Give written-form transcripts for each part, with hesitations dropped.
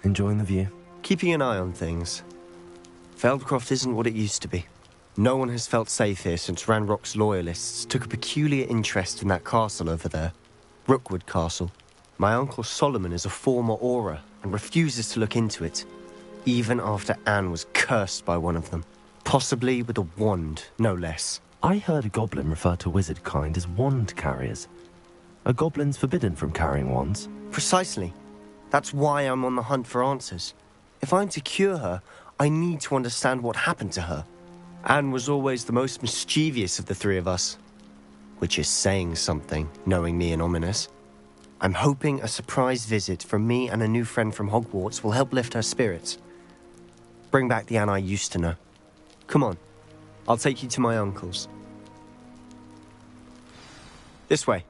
Enjoying the view? Keeping an eye on things. Feldcroft isn't what it used to be. No one has felt safe here since Ranrock's loyalists took a peculiar interest in that castle over there. Rookwood Castle. My uncle Solomon is a former Auror and refuses to look into it, even after Anne was cursed by one of them. Possibly with a wand, no less. I heard a goblin refer to wizard kind as wand carriers. Are goblins forbidden from carrying wands? Precisely. That's why I'm on the hunt for answers. If I'm to cure her, I need to understand what happened to her. Anne was always the most mischievous of the three of us. Which is saying something, knowing me and Ominous. I'm hoping a surprise visit from me and a new friend from Hogwarts will help lift her spirits. Bring back the Anne I used to know. Come on, I'll take you to my uncle's. This way.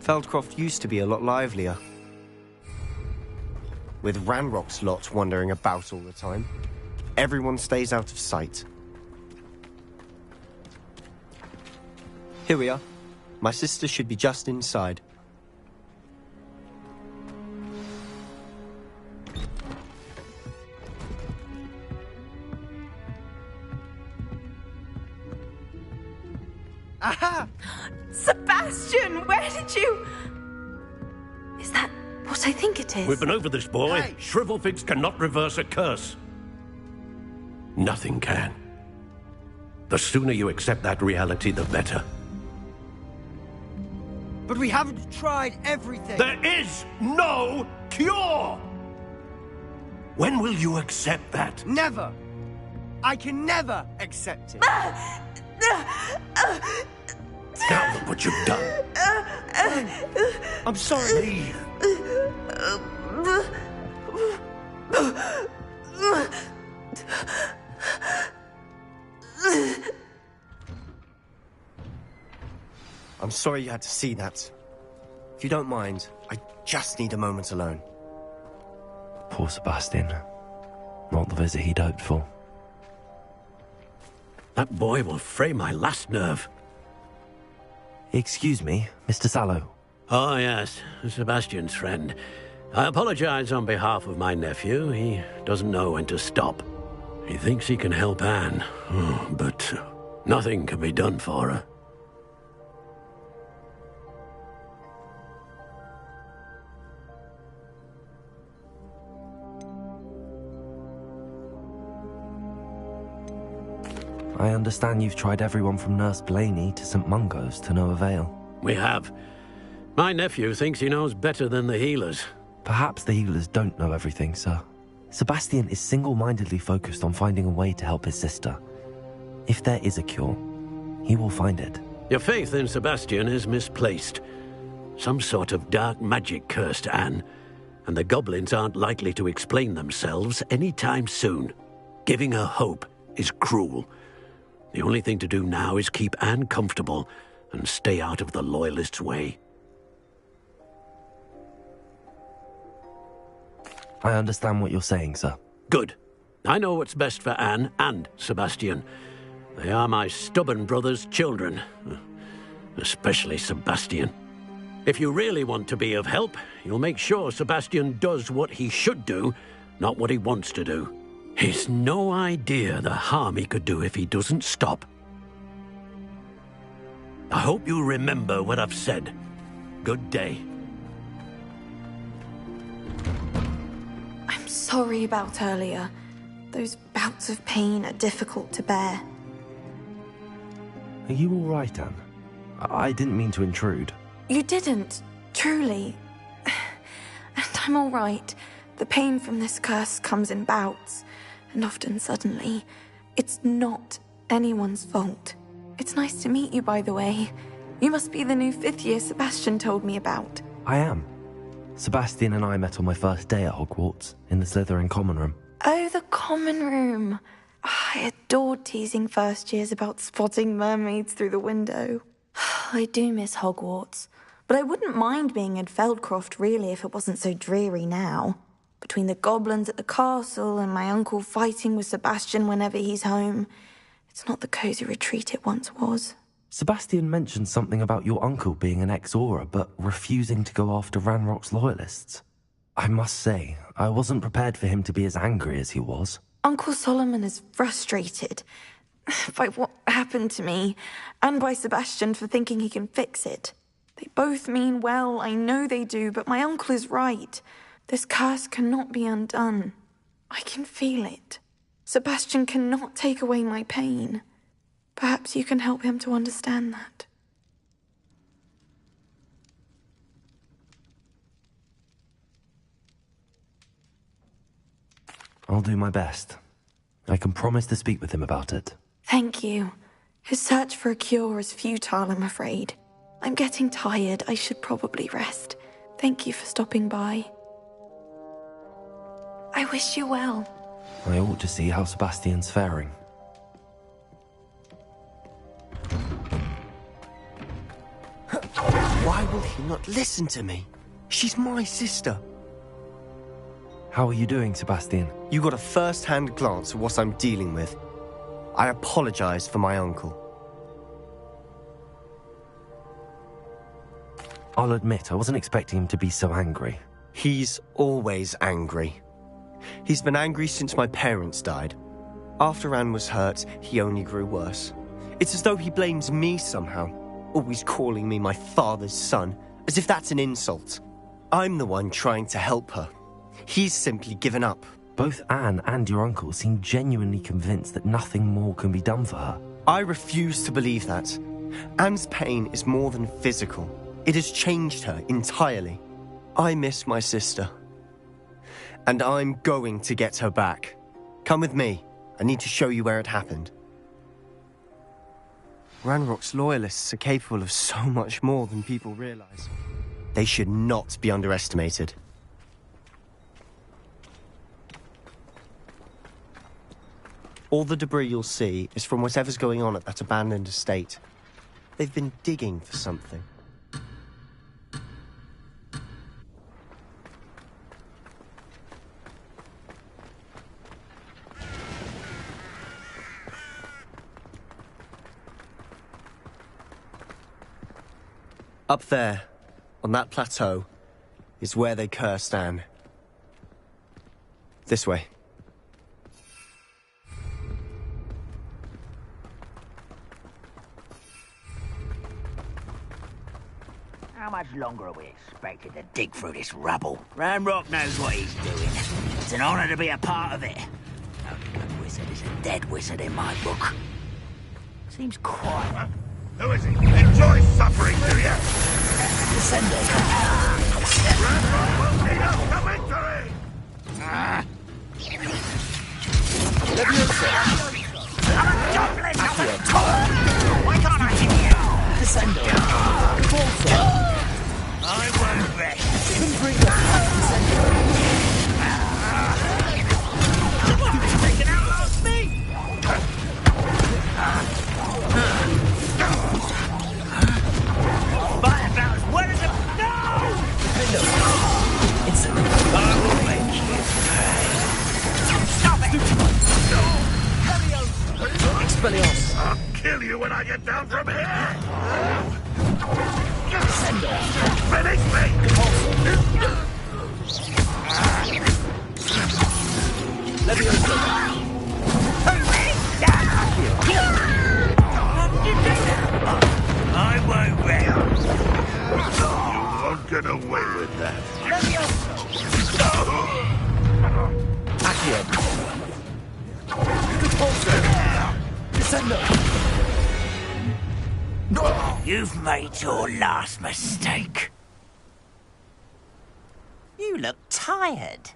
Feldcroft used to be a lot livelier. With Ranrock's lot wandering about all the time, everyone stays out of sight. Here we are. My sister should be just inside. Aha! Sebastian, where did you... Is that what I think it is? We've been over this, boy. Hey. Shrivelfigs cannot reverse a curse. Nothing can. The sooner you accept that reality, the better. But we haven't tried everything. There is no cure! When will you accept that? Never. I can never accept it. Now look what you've done. I'm sorry. Leave. I'm sorry you had to see that. If you don't mind, I just need a moment alone. Poor Sebastian. Not the visit he'd hoped for. That boy will fray my last nerve. Excuse me, Mr. Sallow. Oh, yes, Sebastian's friend. I apologize on behalf of my nephew. He doesn't know when to stop. He thinks he can help Anne, but nothing can be done for her. I understand you've tried everyone from Nurse Blaney to St. Mungo's to no avail. We have. My nephew thinks he knows better than the healers. Perhaps the healers don't know everything, sir. Sebastian is single-mindedly focused on finding a way to help his sister. If there is a cure, he will find it. Your faith in Sebastian is misplaced. Some sort of dark magic cursed Anne, and the goblins aren't likely to explain themselves anytime soon. Giving her hope is cruel. The only thing to do now is keep Anne comfortable and stay out of the Loyalists' way. I understand what you're saying, sir. Good. I know what's best for Anne and Sebastian. They are my stubborn brother's children. Especially Sebastian. If you really want to be of help, you'll make sure Sebastian does what he should do, not what he wants to do. He's no idea the harm he could do if he doesn't stop. I hope you remember what I've said. Good day. I'm sorry about earlier. Those bouts of pain are difficult to bear. Are you all right, Anne? I didn't mean to intrude. You didn't, truly. And I'm all right. The pain from this curse comes in bouts, and often suddenly. It's not anyone's fault. It's nice to meet you, by the way. You must be the new 5th year Sebastian told me about. I am. Sebastian and I met on my first day at Hogwarts, in the Slytherin common room. Oh, the common room. I adored teasing first years about spotting mermaids through the window. I do miss Hogwarts, but I wouldn't mind being in Feldcroft, really, if it wasn't so dreary now. Between the goblins at the castle and my uncle fighting with Sebastian whenever he's home, it's not the cosy retreat it once was. Sebastian mentioned something about your uncle being an ex-Aura, but refusing to go after Ranrock's loyalists. I must say, I wasn't prepared for him to be as angry as he was. Uncle Solomon is frustrated by what happened to me, and by Sebastian for thinking he can fix it. They both mean well, I know they do, but my uncle is right. This curse cannot be undone. I can feel it. Sebastian cannot take away my pain. Perhaps you can help him to understand that. I'll do my best. I can promise to speak with him about it. Thank you. His search for a cure is futile, I'm afraid. I'm getting tired. I should probably rest. Thank you for stopping by. I wish you well. I ought to see how Sebastian's faring. Why will he not listen to me? She's my sister. How are you doing, Sebastian? You got a first-hand glance at what I'm dealing with. I apologize for my uncle. I'll admit, I wasn't expecting him to be so angry. He's always angry. He's been angry since my parents died. After Anne was hurt, he only grew worse. It's as though he blames me somehow, always calling me my father's son, as if that's an insult. I'm the one trying to help her. He's simply given up. Both Anne and your uncle seem genuinely convinced that nothing more can be done for her. I refuse to believe that. Anne's pain is more than physical. It has changed her entirely. I miss my sister. And I'm going to get her back. Come with me. I need to show you where it happened. Ranrock's loyalists are capable of so much more than people realize. They should not be underestimated. All the debris you'll see is from whatever's going on at that abandoned estate. They've been digging for something. Up there, on that plateau, is where they cursed Anne. This way. How much longer are we expected to dig through this rubble? Ranrock knows what he's doing. It's an honor to be a part of it. No good wizard is a dead wizard in my book. Seems quiet. Who is he? Enjoy suffering, do you? Descendant. Ranrock will lead us to victory! Leviosa. Why can't I hit you? Descendant. Falso. I won't rest. Couldn't bring that. Descendant. Take it out of me! Fire about as well as a... No! Instantly. I will make you pay. Stop it! No! Expelliarmus. I'll kill you when I get down from here! Send off. Finish me! Leviosa. How did you do that? I won't rest. You won't get away with that. Leviosa. Accio. Descendo. You've made your last mistake. You look tired.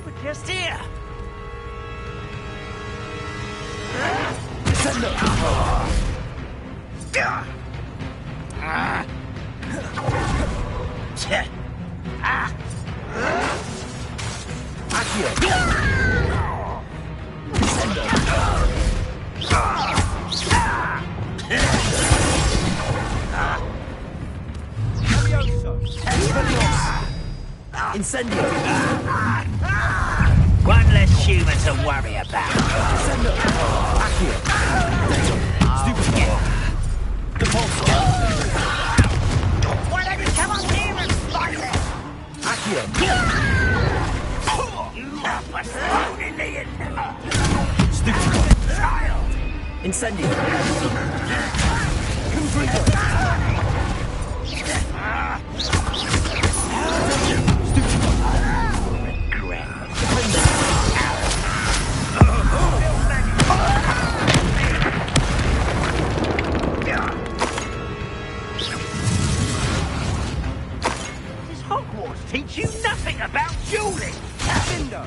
We're just here. Incendio! One less human to worry about. Incendio! Accio! Stupid! Depulso! Why don't you come up here and fight it? Accio! You love us only in Stupid! child. Incendio! Confringo! Does Hogwarts teach you nothing about dueling? Window!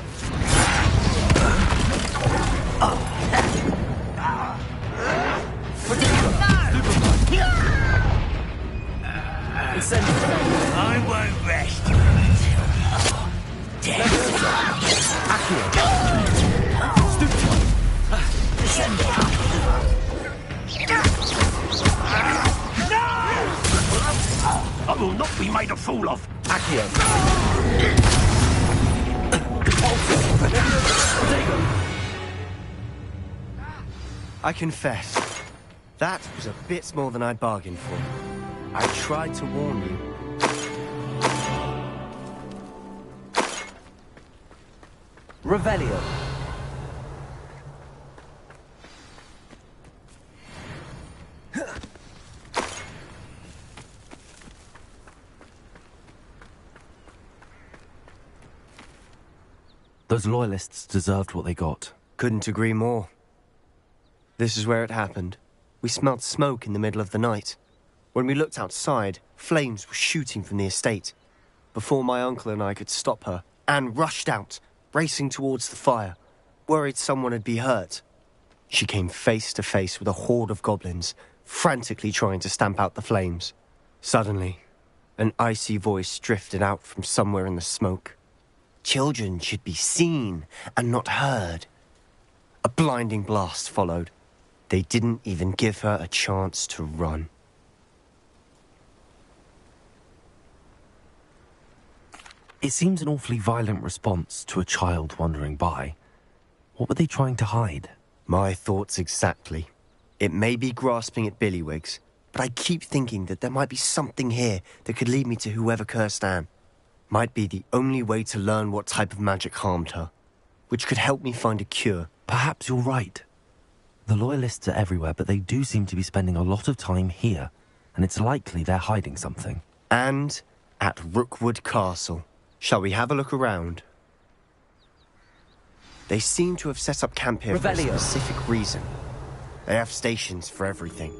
Incendio! I won't rest you until death. Accio! Stupid! I will not be made a fool of. Accio! I confess, that was a bit more than I bargained for. I tried to warn you. Revelio. Those loyalists deserved what they got. Couldn't agree more. This is where it happened. We smelled smoke in the middle of the night. When we looked outside, flames were shooting from the estate. Before my uncle and I could stop her, Anne rushed out, racing towards the fire, worried someone had been hurt. She came face to face with a horde of goblins, frantically trying to stamp out the flames. Suddenly, an icy voice drifted out from somewhere in the smoke. Children should be seen and not heard. A blinding blast followed. They didn't even give her a chance to run. It seems an awfully violent response to a child wandering by. What were they trying to hide? My thoughts exactly. It may be grasping at Billywigs, but I keep thinking that there might be something here that could lead me to whoever cursed Anne. Might be the only way to learn what type of magic harmed her, which could help me find a cure. Perhaps you're right. The loyalists are everywhere, but they do seem to be spending a lot of time here, and it's likely they're hiding something. And at Rookwood Castle. Shall we have a look around? They seem to have set up camp here for a specific reason. They have stations for everything.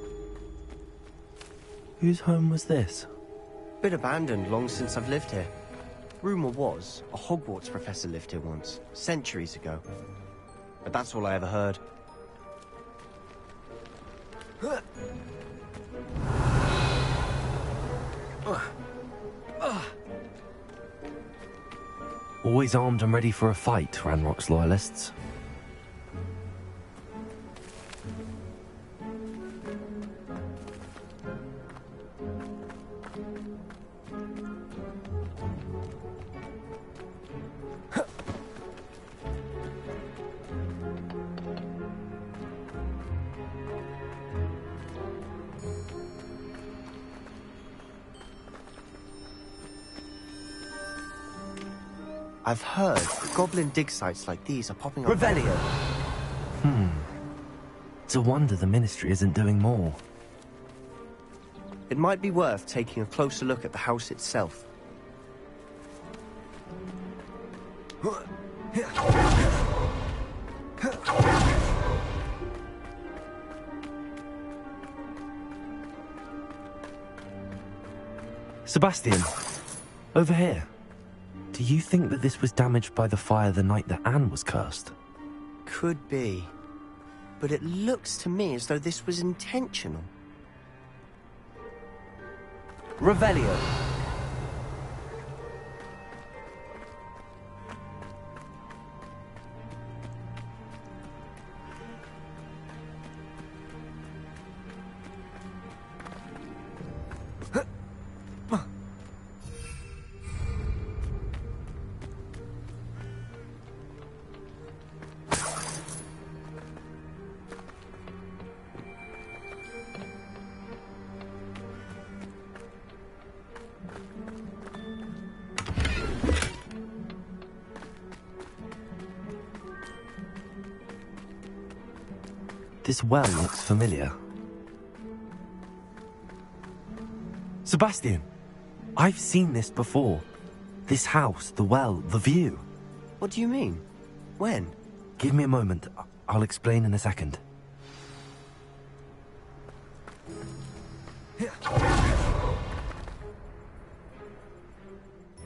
Whose home was this? Been abandoned long since I've lived here. Rumour was a Hogwarts professor lived here once, centuries ago. But that's all I ever heard. Always armed and ready for a fight, Ranrock's loyalists. I've heard goblin dig sites like these are popping up. Revelio. It's a wonder the Ministry isn't doing more. It might be worth taking a closer look at the house itself. Sebastian, over here. Do you think that this was damaged by the fire the night that Anne was cursed? Could be. But it looks to me as though this was intentional. Revelio. This well looks familiar. Sebastian, I've seen this before. This house, the well, the view. What do you mean? When? Give me a moment. I'll explain in a second.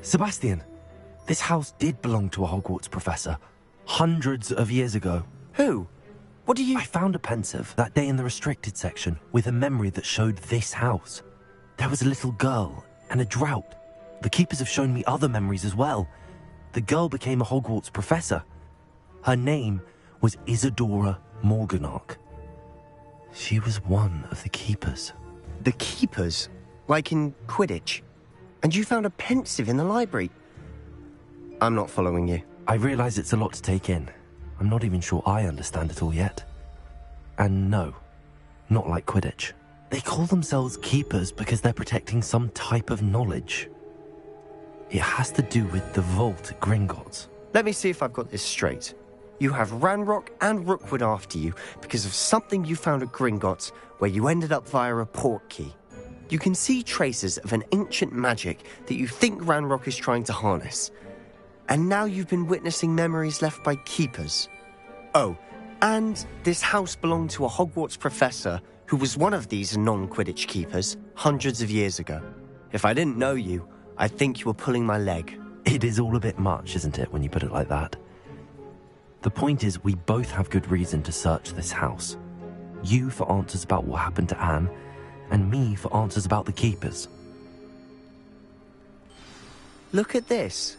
Sebastian, this house did belong to a Hogwarts professor. Hundreds of years ago. Who? What do you... I found a pensive that day in the restricted section with a memory that showed this house. There was a little girl and a drought. The keepers have shown me other memories as well. The girl became a Hogwarts professor. Her name was Isadora Morganach. She was one of the keepers. The keepers? Like in Quidditch? And you found a pensive in the library? I'm not following you. I realize it's a lot to take in. I'm not even sure I understand it all yet. And no, not like Quidditch. They call themselves keepers because they're protecting some type of knowledge. It has to do with the vault at Gringotts. Let me see if I've got this straight. You have Ranrock and Rookwood after you because of something you found at Gringotts where you ended up via a port key. You can see traces of an ancient magic that you think Ranrock is trying to harness. And now you've been witnessing memories left by keepers. Oh, and this house belonged to a Hogwarts professor who was one of these non-Quidditch keepers hundreds of years ago. If I didn't know you, I'd think you were pulling my leg. It is all a bit much, isn't it, when you put it like that? The point is, we both have good reason to search this house. You for answers about what happened to Anne, and me for answers about the keepers. Look at this.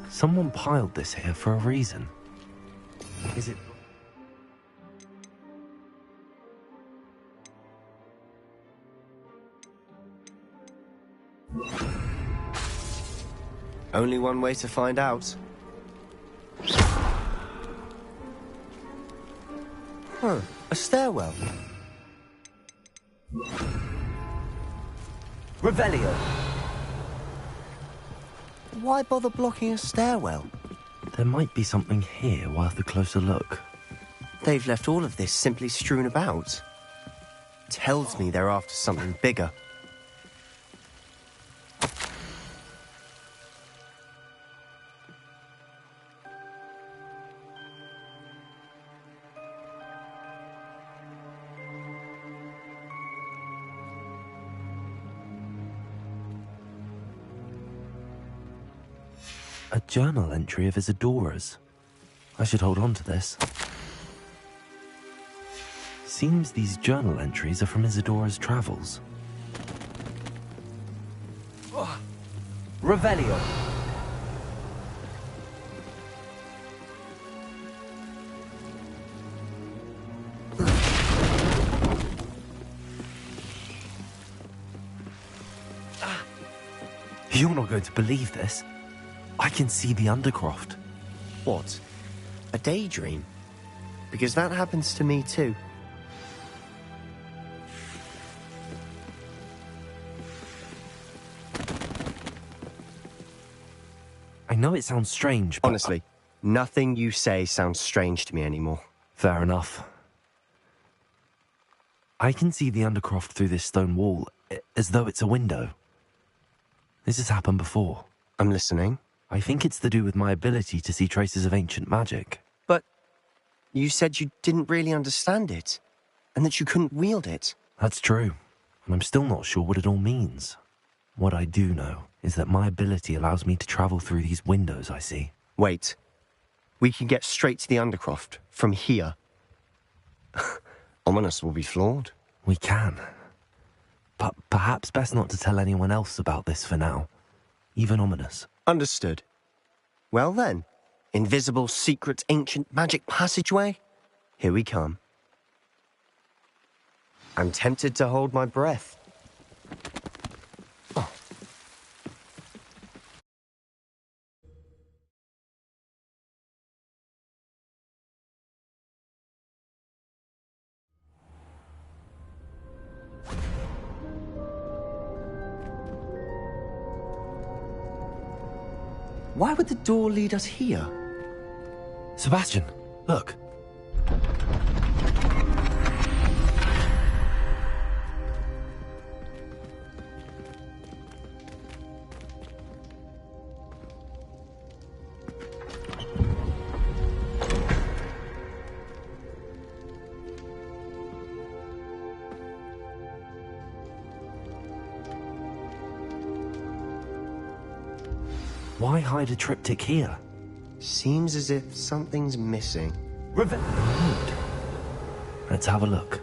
Someone piled this here for a reason. Is it... Only one way to find out. Huh, a stairwell. Revelio. Why bother blocking a stairwell? There might be something here worth a closer look. They've left all of this simply strewn about. Tells me they're after something bigger. A journal entry of Isadora's. I should hold on to this. Seems these journal entries are from Isadora's travels. Revelio. You're not going to believe this. I can see the Undercroft. What? A daydream? Because that happens to me too. I know it sounds strange, but... Honestly, nothing you say sounds strange to me anymore. Fair enough. I can see the Undercroft through this stone wall, as though it's a window. This has happened before. I'm listening. I think it's to do with my ability to see traces of ancient magic. But you said you didn't really understand it, and that you couldn't wield it. That's true, and I'm still not sure what it all means. What I do know is that my ability allows me to travel through these windows I see. Wait. We can get straight to the Undercroft from here. Ominous will be floored. We can. But perhaps best not to tell anyone else about this for now. Even Ominous. Understood. Well then, invisible, secret, ancient magic passageway? Here we come. I'm tempted to hold my breath. Oh. Why would the door lead us here? Sebastian, look. Why hide a triptych here? Seems as if something's missing. Let's have a look.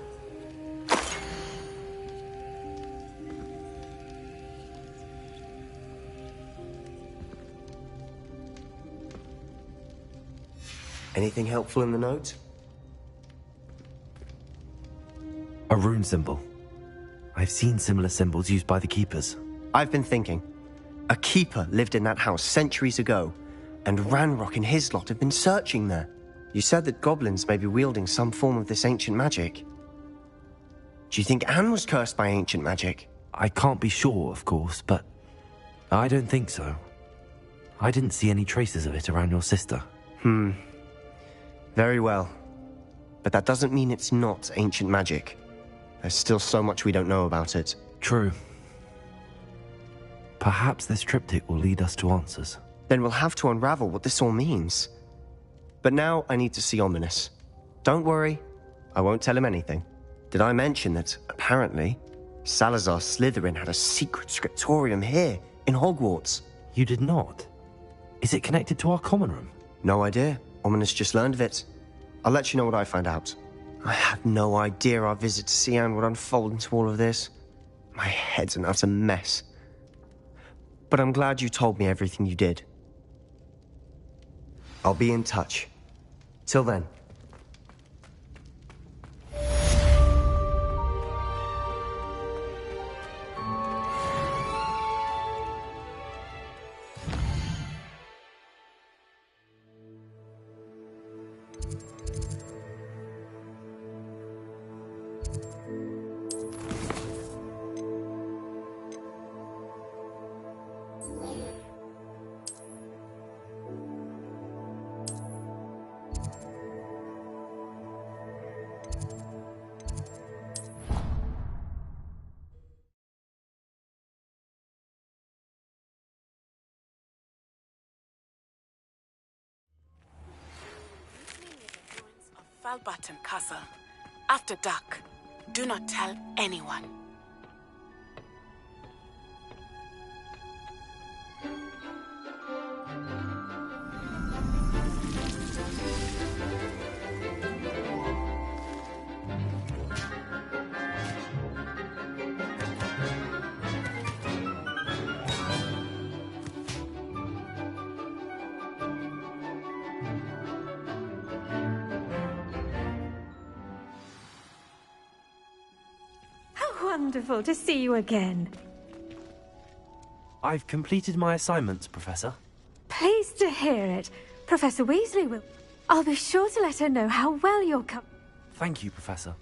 Anything helpful in the note? A rune symbol. I've seen similar symbols used by the keepers. I've been thinking. A keeper lived in that house centuries ago, and Ranrock and his lot have been searching there. You said that goblins may be wielding some form of this ancient magic. Do you think Anne was cursed by ancient magic? I can't be sure, of course, but I don't think so. I didn't see any traces of it around your sister. Very well. But that doesn't mean it's not ancient magic. There's still so much we don't know about it. True. Perhaps this triptych will lead us to answers. Then we'll have to unravel what this all means. But now I need to see Ominous. Don't worry, I won't tell him anything. Did I mention that, apparently, Salazar Slytherin had a secret scriptorium here, in Hogwarts? You did not? Is it connected to our common room? No idea. Ominous just learned of it. I'll let you know what I find out. I had no idea our visit to see Anne would unfold into all of this. My head's an utter mess. But I'm glad you told me everything you did. I'll be in touch. Till then. Falbutton Castle. After dark. Do not tell anyone. Wonderful to see you again. I've completed my assignments, Professor. Pleased to hear it. Professor Weasley will... I'll be sure to let her know how well you're Thank you, Professor.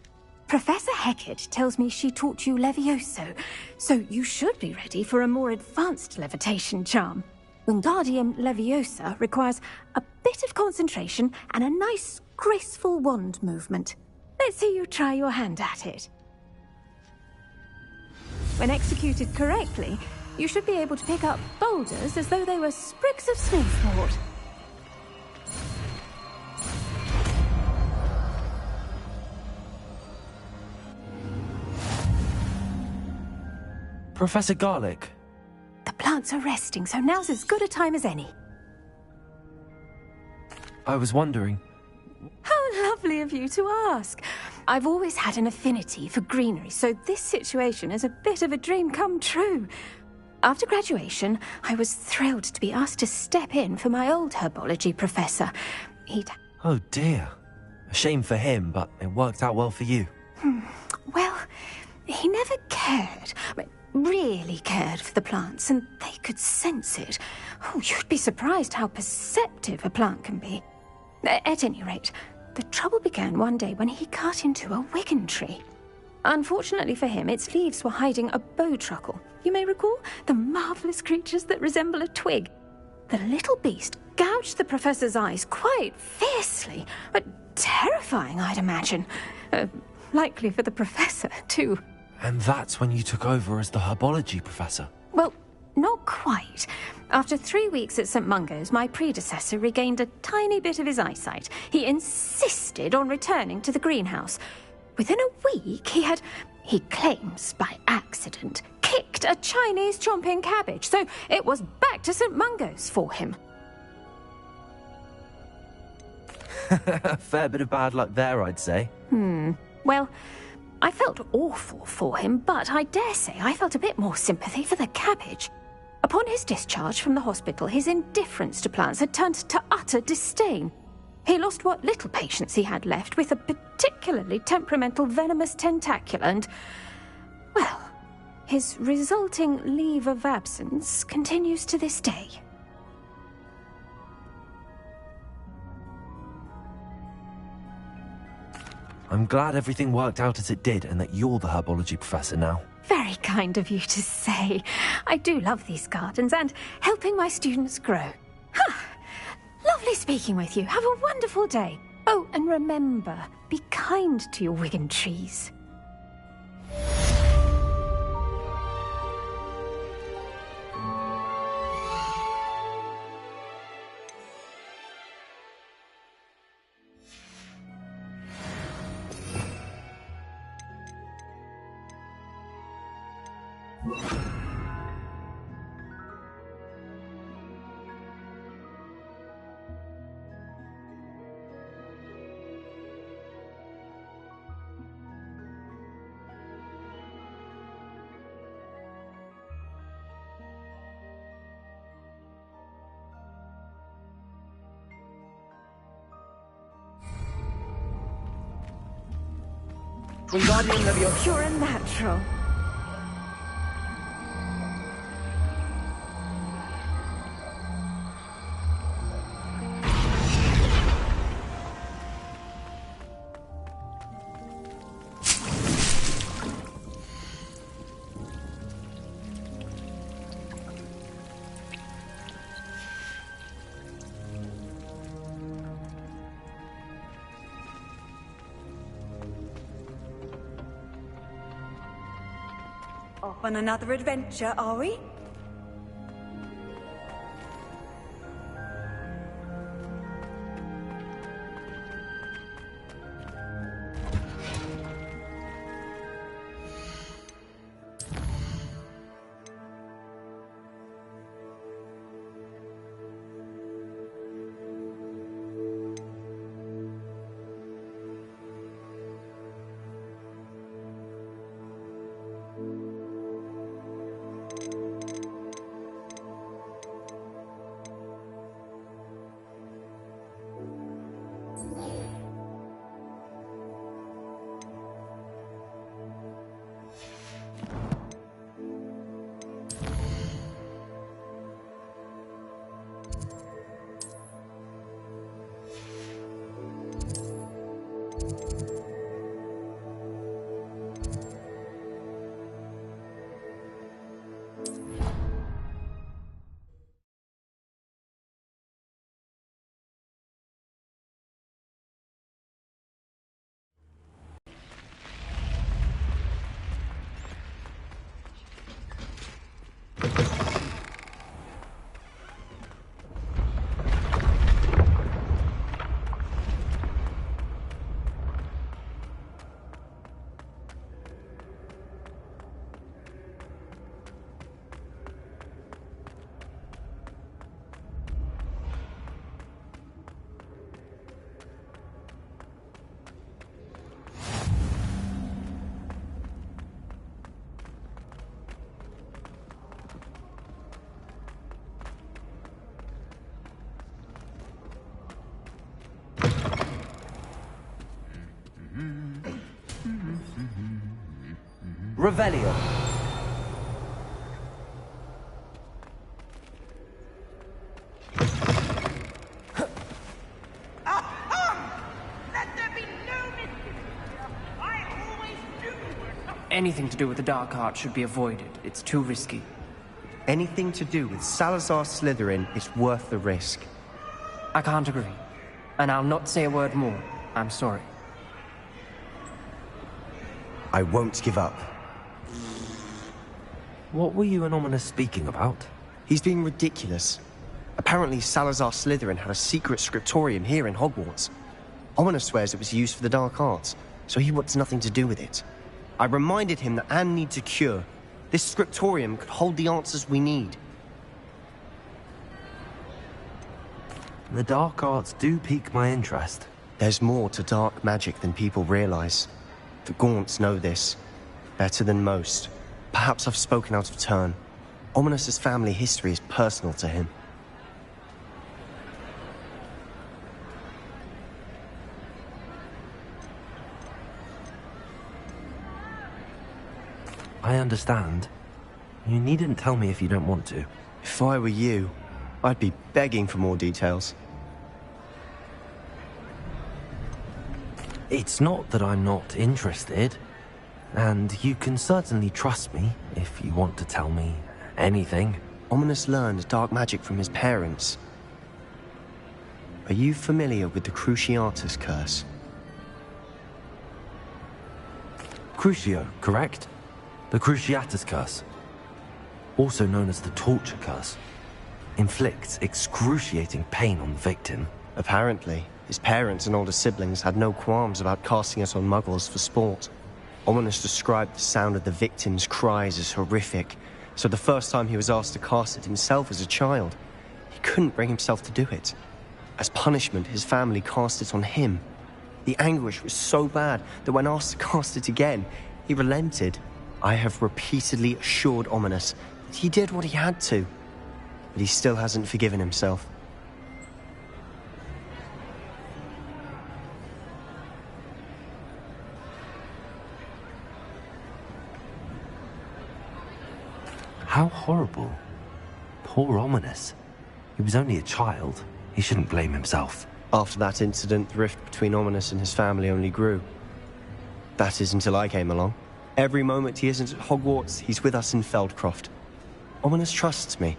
Professor Hecat tells me she taught you Levioso, so you should be ready for a more advanced levitation charm. Wingardium Leviosa requires a bit of concentration and a nice, graceful wand movement. Let's see you try your hand at it. When executed correctly, you should be able to pick up boulders as though they were sprigs of smoothbort. Professor Garlick. The plants are resting, so now's as good a time as any. I was wondering... How lovely of you to ask. I've always had an affinity for greenery, so this situation is a bit of a dream come true. After graduation, I was thrilled to be asked to step in for my old herbology professor. Oh dear. A shame for him, but it worked out well for you. Well, he never cared, really cared for the plants, and they could sense it. Oh, you'd be surprised how perceptive a plant can be. At any rate, the trouble began one day when he cut into a Wigan tree. Unfortunately for him, its leaves were hiding a bowtruckle. You may recall the marvellous creatures that resemble a twig. The little beast gouged the professor's eyes quite fiercely, but terrifying, I'd imagine. Likely for the professor, too. And that's when you took over as the herbology professor? Well, not quite. After 3 weeks at St. Mungo's, my predecessor regained a tiny bit of his eyesight. He insisted on returning to the greenhouse. Within a week, he claims by accident, picked a Chinese chomping cabbage, so it was back to St. Mungo's for him. Fair bit of bad luck there, I'd say. Well, I felt awful for him, but I dare say I felt a bit more sympathy for the cabbage. Upon his discharge from the hospital, his indifference to plants had turned to utter disdain. He lost what little patience he had left with a particularly temperamental venomous tentacula and, well, his resulting leave of absence continues to this day. I'm glad everything worked out as it did and that you're the herbology professor now. Very kind of you to say. I do love these gardens and helping my students grow. Lovely speaking with you. Have a wonderful day. Oh, and remember, be kind to your Wigan trees. Wingardium Leviosa. You're a natural. Off on another adventure, are we? Revelio. Anything to do with the dark art should be avoided. It's too risky. Anything to do with Salazar Slytherin is worth the risk. I can't agree. And I'll not say a word more. I'm sorry. I won't give up. What were you and Ominous speaking about? He's being ridiculous. Apparently Salazar Slytherin had a secret scriptorium here in Hogwarts. Ominous swears it was used for the dark arts, so he wants nothing to do with it. I reminded him that Anne needs a cure, This scriptorium could hold the answers we need. The dark arts do pique my interest. There's more to dark magic than people realize. The Gaunts know this better than most. Perhaps I've spoken out of turn. Ominous's family history is personal to him. I understand. You needn't tell me if you don't want to. If I were you, I'd be begging for more details. It's not that I'm not interested, and you can certainly trust me if you want to tell me anything. Ominous learned dark magic from his parents. Are you familiar with the Cruciatus curse? Crucio, correct? The Cruciatus curse, also known as the torture curse, inflicts excruciating pain on the victim. Apparently, his parents and older siblings had no qualms about casting it on muggles for sport. Ominous described the sound of the victim's cries as horrific, so the first time he was asked to cast it himself as a child, he couldn't bring himself to do it. As punishment, his family cast it on him. The anguish was so bad that when asked to cast it again, he relented. I have repeatedly assured Ominous that he did what he had to, but he still hasn't forgiven himself. How horrible. Poor Ominous. He was only a child. He shouldn't blame himself. After that incident, the rift between Ominous and his family only grew. That is until I came along. Every moment he isn't at Hogwarts, he's with us in Feldcroft. Ominous trusts me.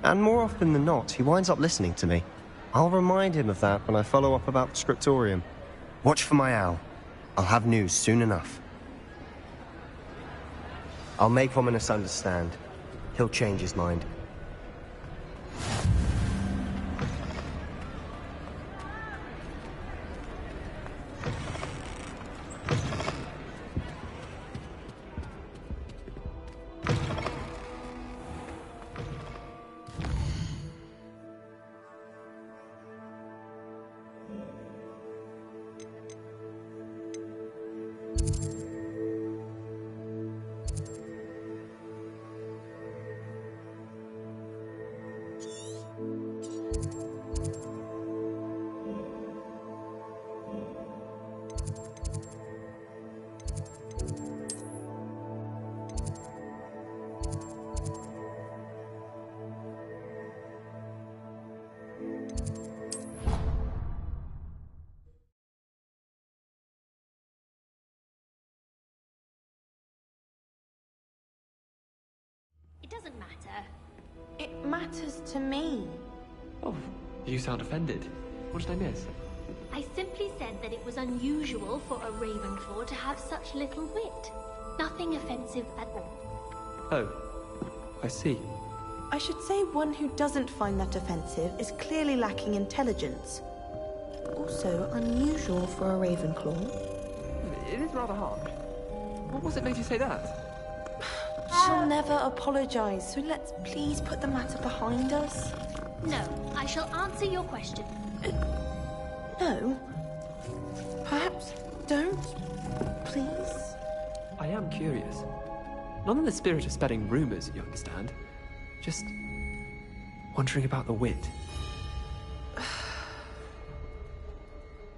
And more often than not, he winds up listening to me. I'll remind him of that when I follow up about the scriptorium. Watch for my owl. I'll have news soon enough. I'll make Ominous understand. He'll change his mind. It doesn't matter. It matters to me. Oh, you sound offended. What did I miss? I simply said that it was unusual for a Ravenclaw to have such little wit. Nothing offensive at all. Oh, I see. I should say one who doesn't find that offensive is clearly lacking intelligence. Also unusual for a Ravenclaw. It is rather harsh. What was it made you say that? She'll never apologize, so let's please put the matter behind us. No, I shall answer your question. No. Perhaps don't, please. I am curious. Not in the spirit of spreading rumors, you understand. Just wondering about the wit.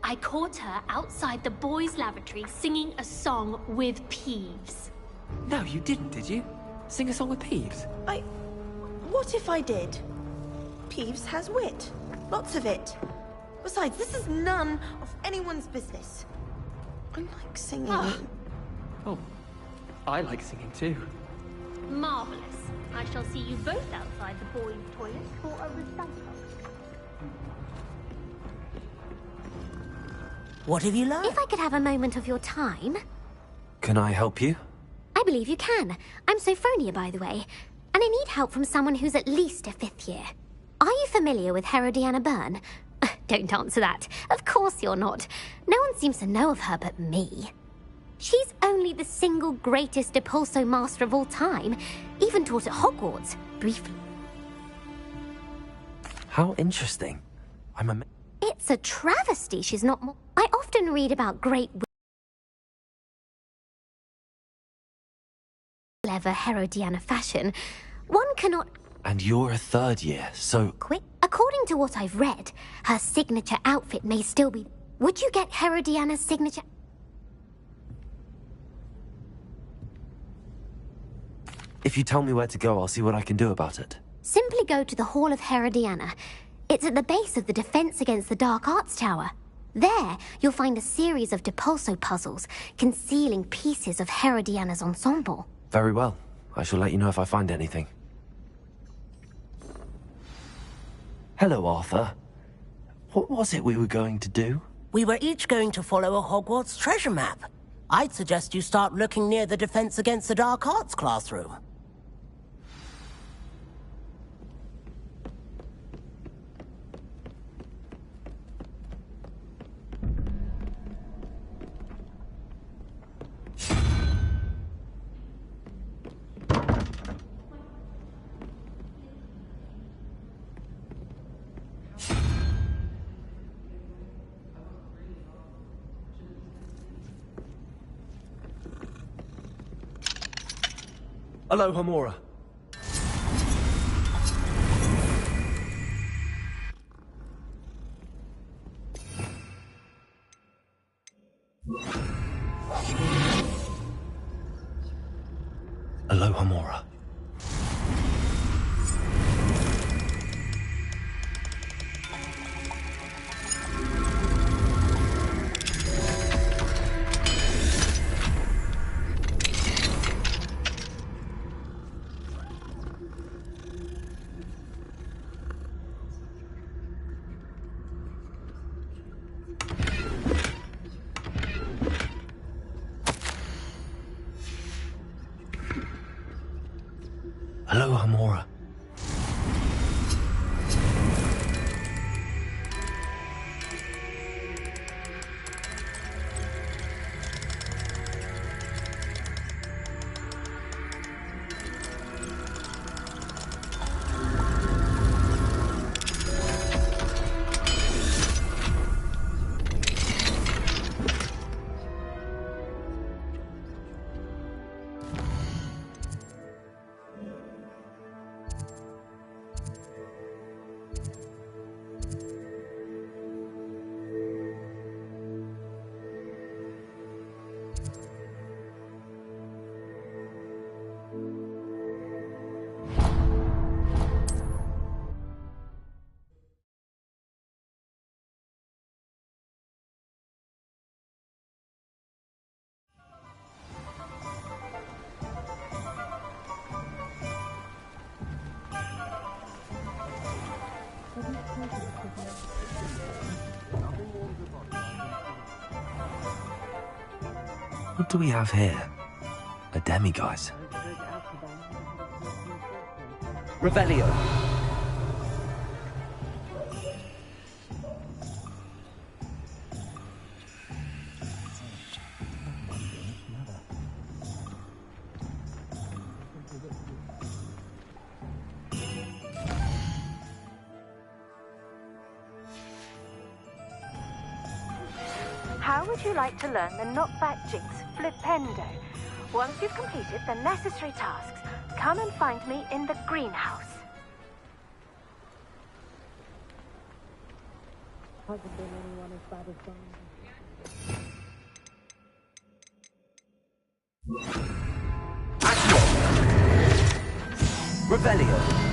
I caught her outside the boys' lavatory singing a song with Peeves. No, you didn't, did you? Sing a song with Peeves? What if I did? Peeves has wit. Lots of it. Besides, this is none of anyone's business. I like singing. Oh, I like singing too. Marvelous. I shall see you both outside the boys' toilet for a recital. What have you learned? If I could have a moment of your time... Can I help you? I believe you can. I'm Sophronia, by the way. And I need help from someone who's at least a 5th year. Are you familiar with Herodiana Byrne? Don't answer that. Of course you're not. No one seems to know of her but me. She's only the single greatest Depulso master of all time. Even taught at Hogwarts, briefly. How interesting. It's a travesty she's not more. I often read about great clever Herodiana fashion. One cannot. And you're a third year, so... Quick. According to what I've read, her signature outfit may still be... Would you get Herodiana's signature? If you tell me where to go, I'll see what I can do about it. Simply go to the Hall of Herodiana. It's at the base of the Defense Against the Dark Arts Tower. There, you'll find a series of Depulso puzzles concealing pieces of Herodiana's ensemble. Very well. I shall let you know if I find anything. Hello, Arthur. What was it we were going to do? We were each going to follow a Hogwarts treasure map. I'd suggest you start looking near the Defense Against the Dark Arts classroom. Aloha, Mora. Aloha, Mora. Aloha, Mora. What do we have here? A demiguise. Revelio. How would you like to learn the knockback jinx Flipendo? Once you've completed the necessary tasks, come and find me in the greenhouse. Hasn't been anyone as bad as Revelio.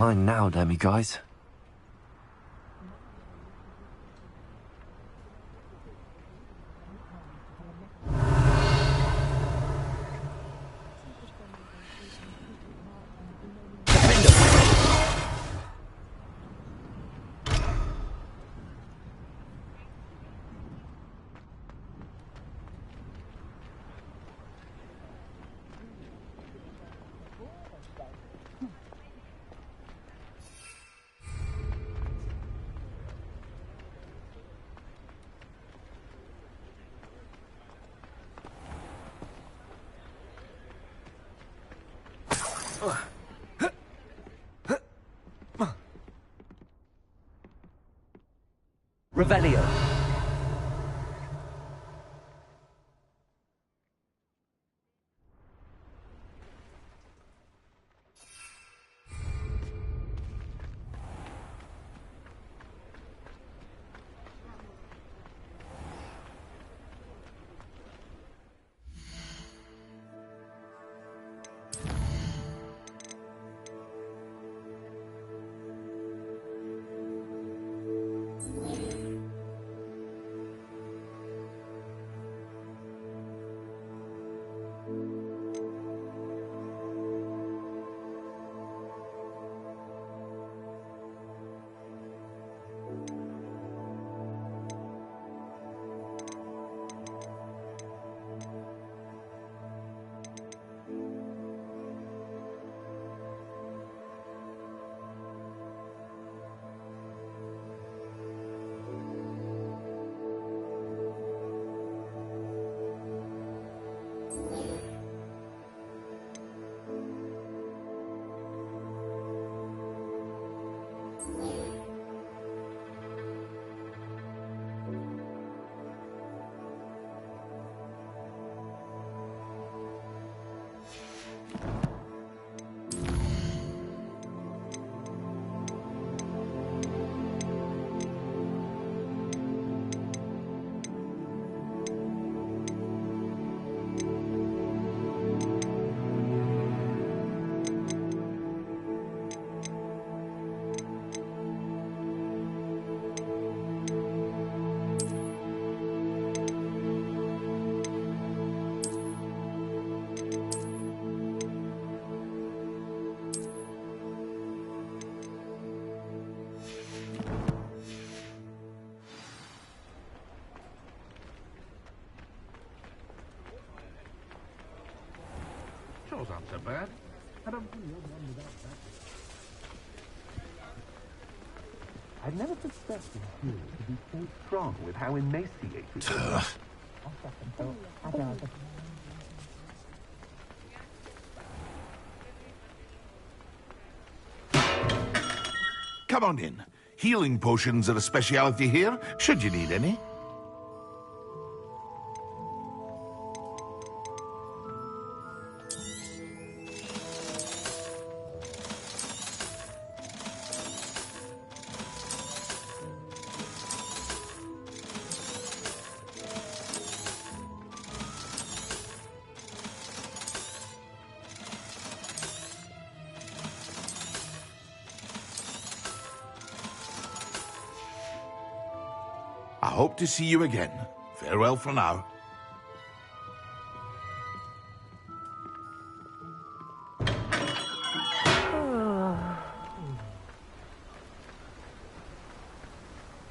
Fine now, demiguise. Revelio. Chores aren't so bad. I don't think you're one without that. I'd never suspected you to be so strong with how emaciated you are. Come on in. Healing potions are a speciality here, should you need any. I hope to see you again. Farewell for now.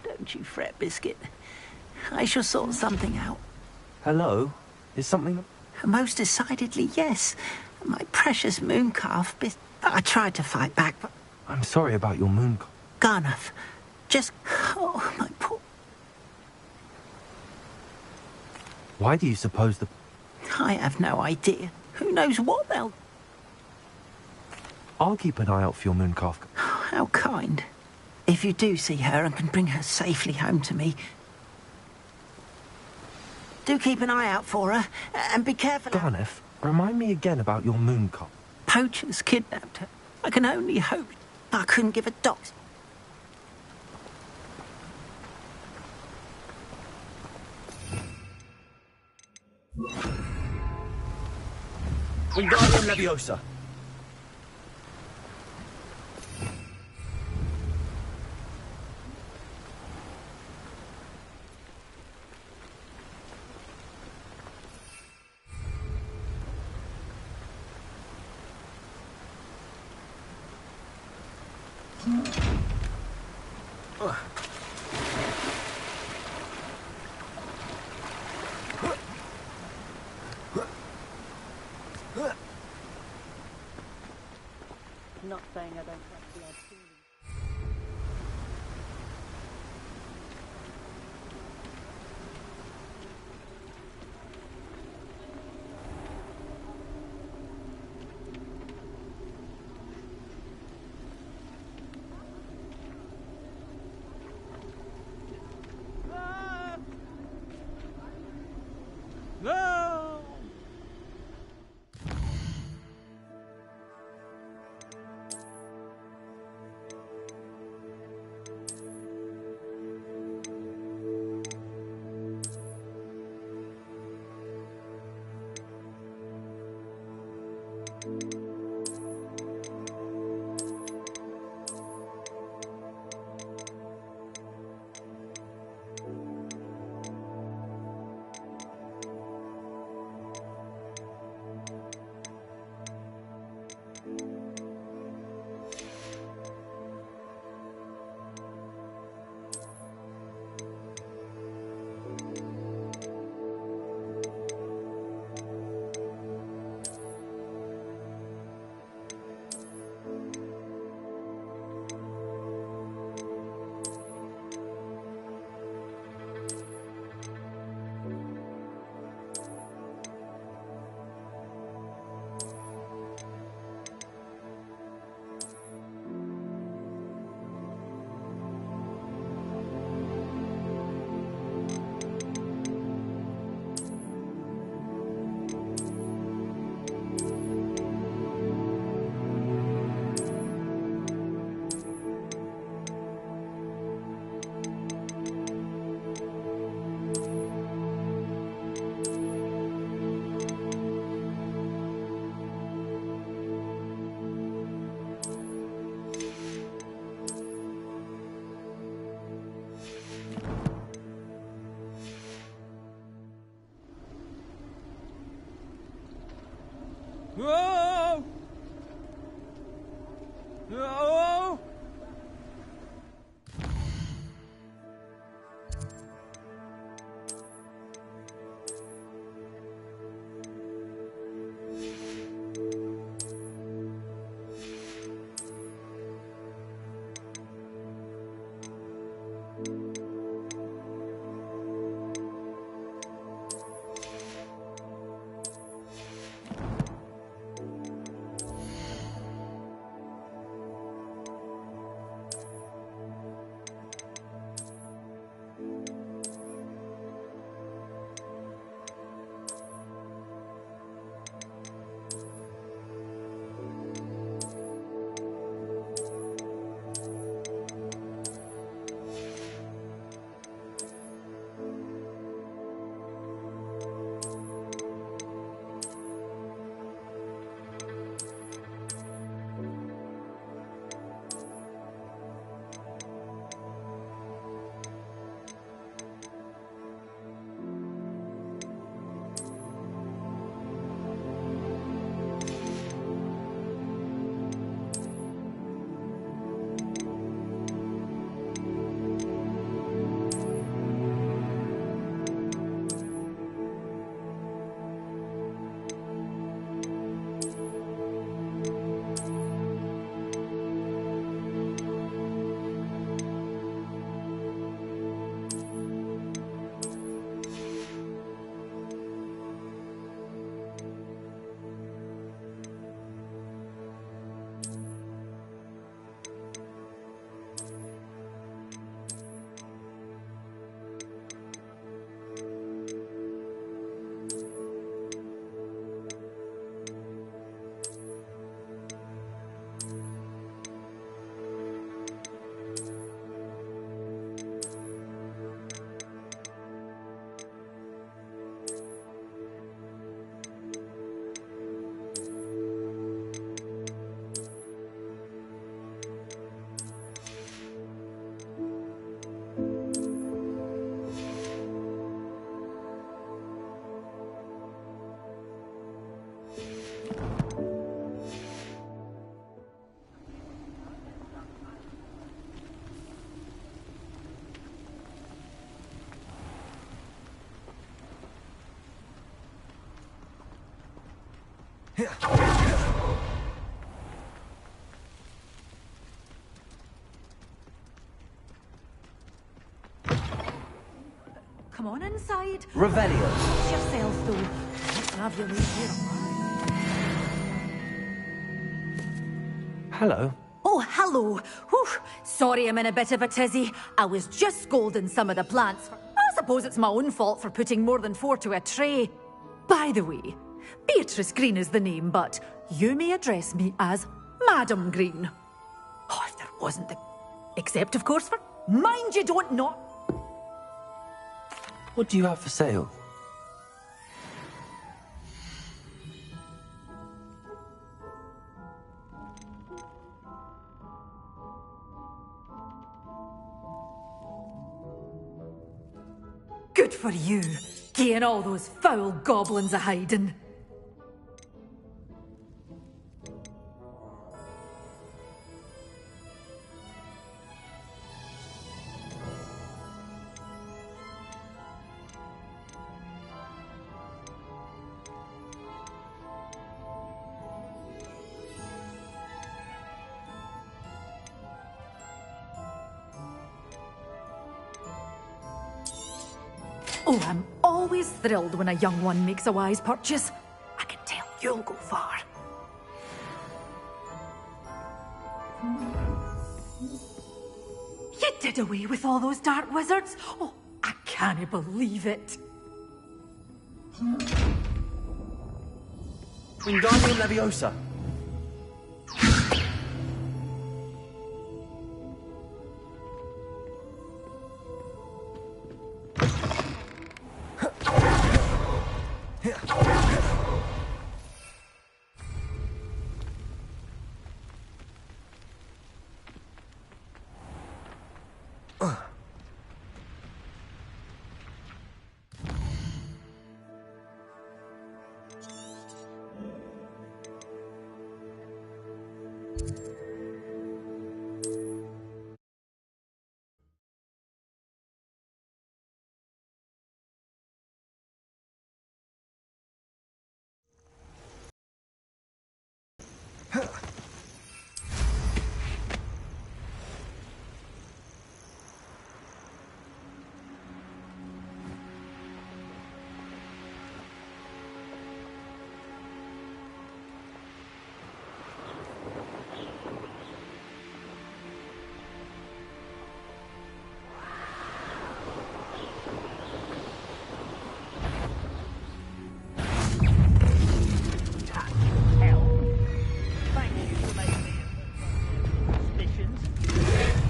Don't you fret, Biscuit. I shall sort something out. Hello? Is something... Most decidedly, yes. My precious moon calf, I tried to fight back, but... I'm sorry about your moon calf. Garnath, just... Oh, my poor... Why do you suppose the... I have no idea. Who knows what they'll... I'll keep an eye out for your moon calf. How kind. If you do see her and can bring her safely home to me, do keep an eye out for her, and be careful... Garnath, remind me again about your moon calf. Poachers kidnapped her. I can only hope I couldn't give a dog's... Wingardium Leviosa. Not saying I don't like the odd feeling. Come on inside. Revelio. Watch yourself, though. Let's have your way here. Hello. Oh, hello. Whew. Sorry I'm in a bit of a tizzy. I was just scolding some of the plants. I suppose it's my own fault for putting more than 4 to a tray. By the way, Beatrice Green is the name, but you may address me as Madam Green. Oh, if there wasn't the... Except, of course, for... Mind you don't not... What do you have for sale? Good for you, getting all those foul goblins a hiding. Oh, I'm always thrilled when a young one makes a wise purchase. I can tell you'll go far. You did away with all those dark wizards? Oh, I can't believe it. Wingardium Leviosa.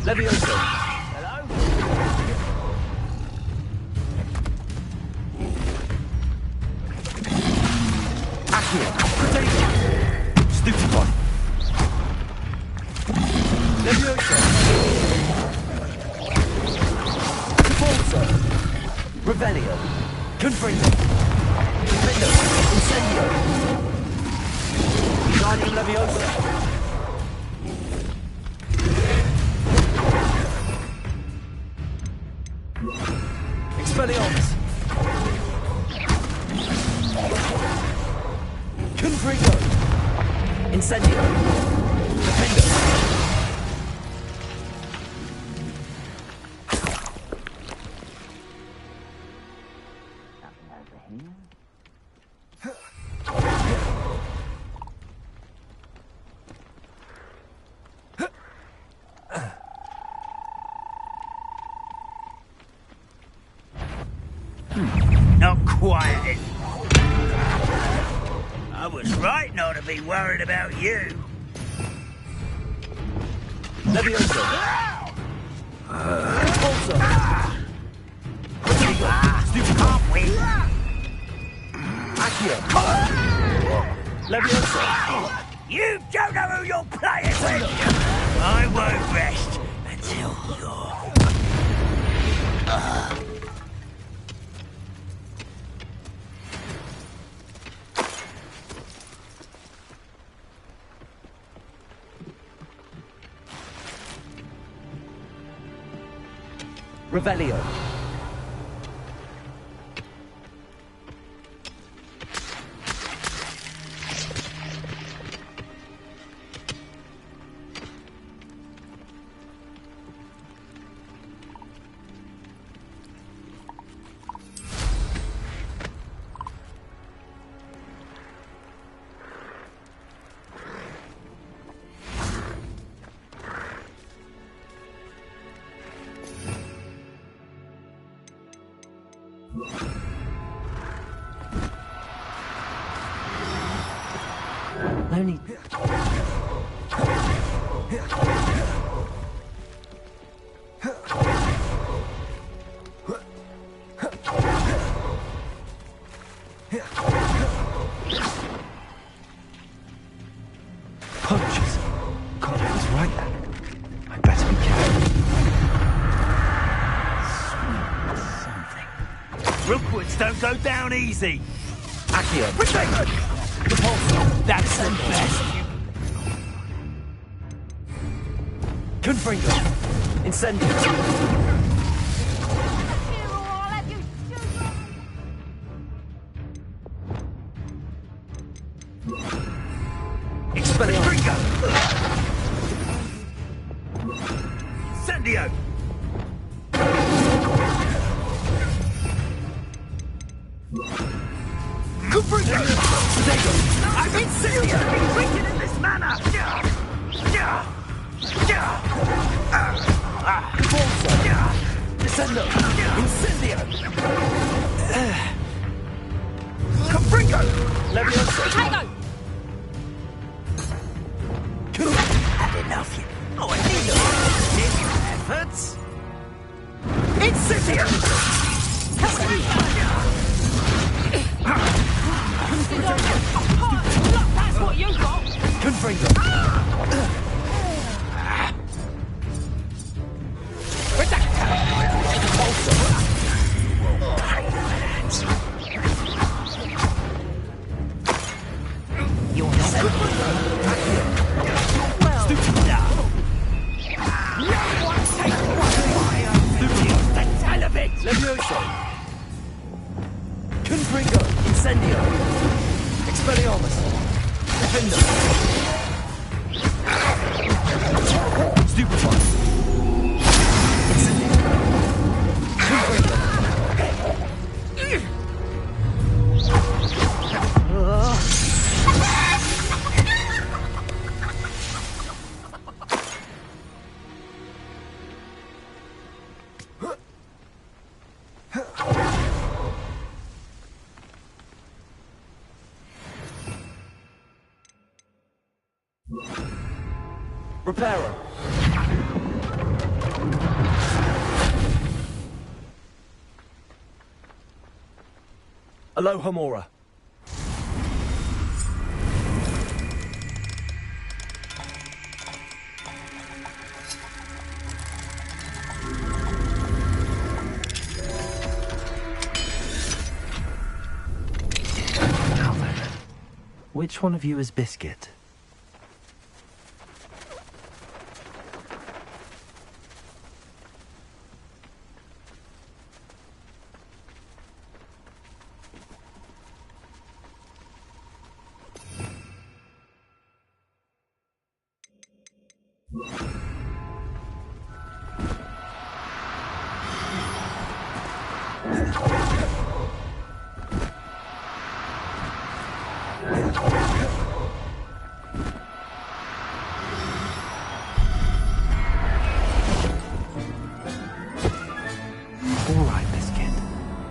Leviosa. Hello? Accio. Potato. Stupid one. Leviosa. Defaulter. Revelio. Confringo. Confringo. Incendio. Wingardium Leviosa. Expelliarmus! Confringo! Incendio! Defendo! Nothing over here. Not quiet. I was right not to be worried about you. Leviosa! Repulsor! Can't win. Accio! Leviosa! You don't know who you're playing with. I won't rest until you're... Revelio. I only... Punches. God, I was right there. I'd better be careful. Rookwoods don't go down easy. Accio. That's the best. Confringo. Incendio. Expelliarmus. Incendio. I've been serious to be treated in this manner! Descendo. Incendio. Confringo! Leviosa. Tango! Had enough, you. Oh, I need efforts. Incendio! That's what you got! Confringo. You're not good. No one takes one fire. The television. Leviosa. Confringo. Incendio. Expelliarmus. Defender. Stupefy. Incendio. Confringo. Reparo. Alohomora. Now then, which one of you is Biscuit?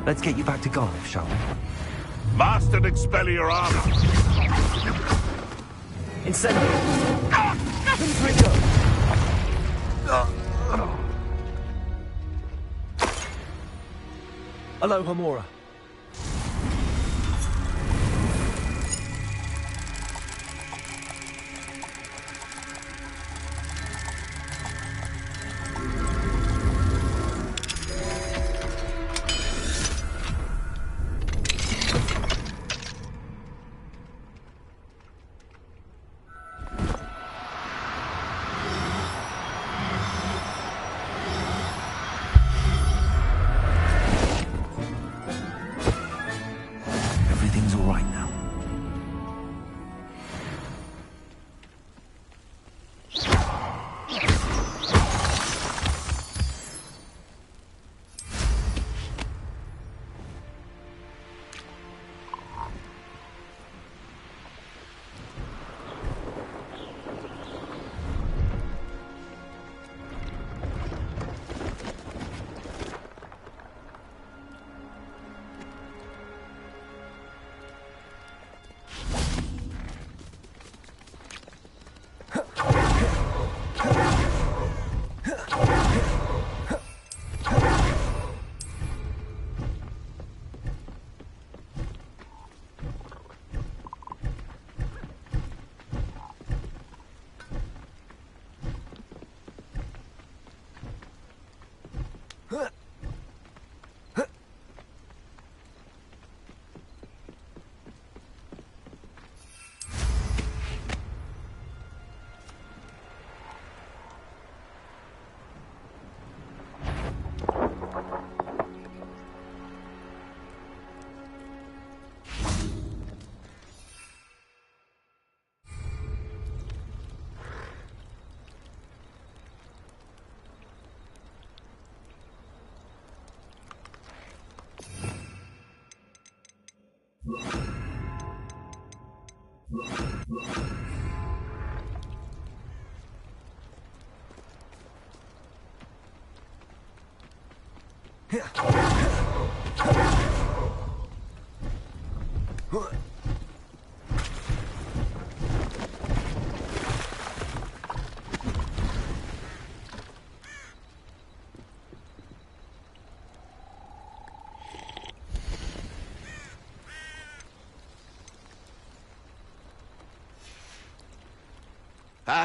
Let's get you back to Garliff, shall we? Mastered Expelliarmus. Incendio. Confringo. Alohomora.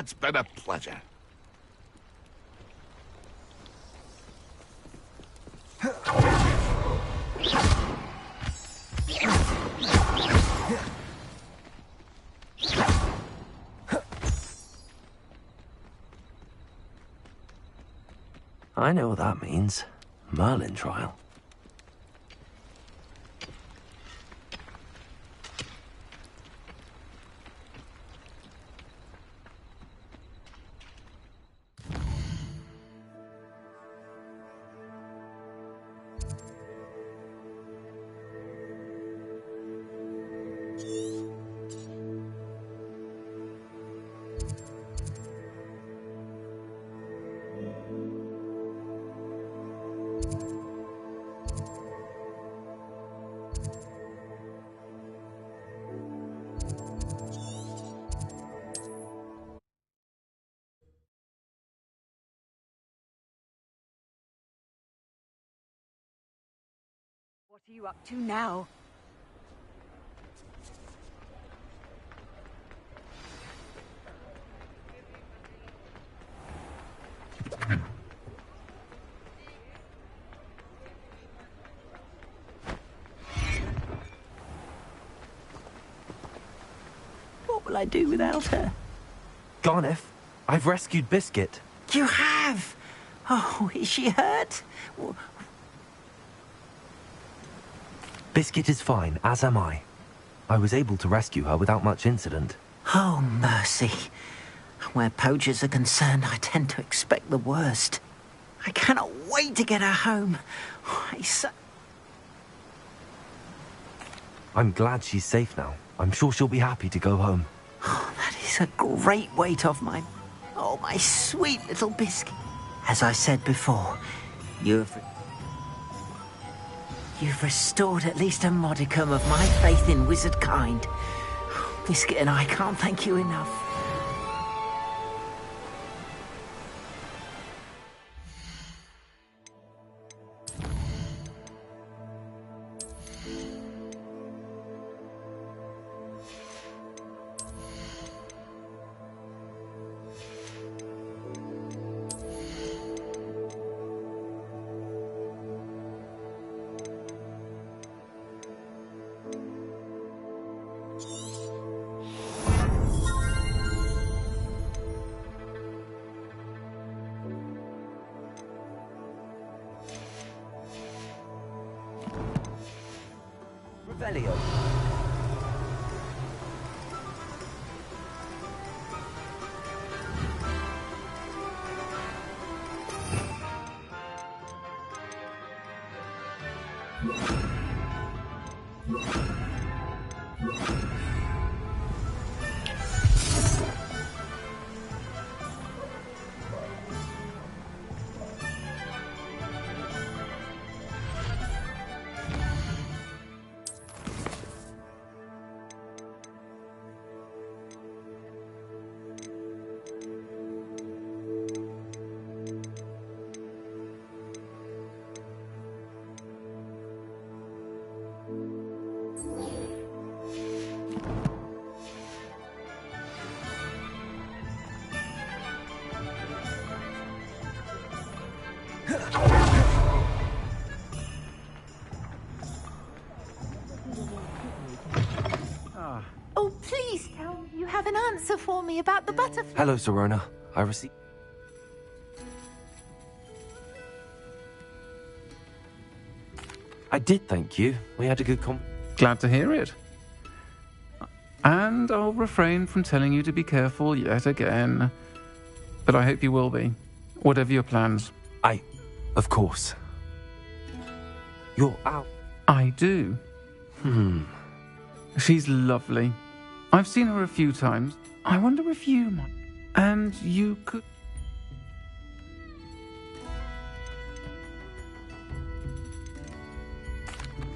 It's been a pleasure. I know what that means. Merlin trial. What are you up to now? What will I do without her? Garneth, I've rescued Biscuit. You have? Oh, is she hurt? Biscuit is fine, as am I. I was able to rescue her without much incident. Oh, mercy. Where poachers are concerned, I tend to expect the worst. I cannot wait to get her home. I'm glad she's safe now. I'm sure she'll be happy to go home. Oh, that is a great weight off my... Oh, my sweet little Biscuit. As I said before, you've restored at least a modicum of my faith in wizard kind. Biscuit and I can't thank you enough. Revelio. Oh, please tell me you have an answer for me about the butterfly. Hello, Serona. I received... I did, thank you. We had a good Glad to hear it. And I'll refrain from telling you to be careful yet again. But I hope you will be, whatever your plans. Of course. You're out. I do. She's lovely. I've seen her a few times. I wonder if you might... And you could...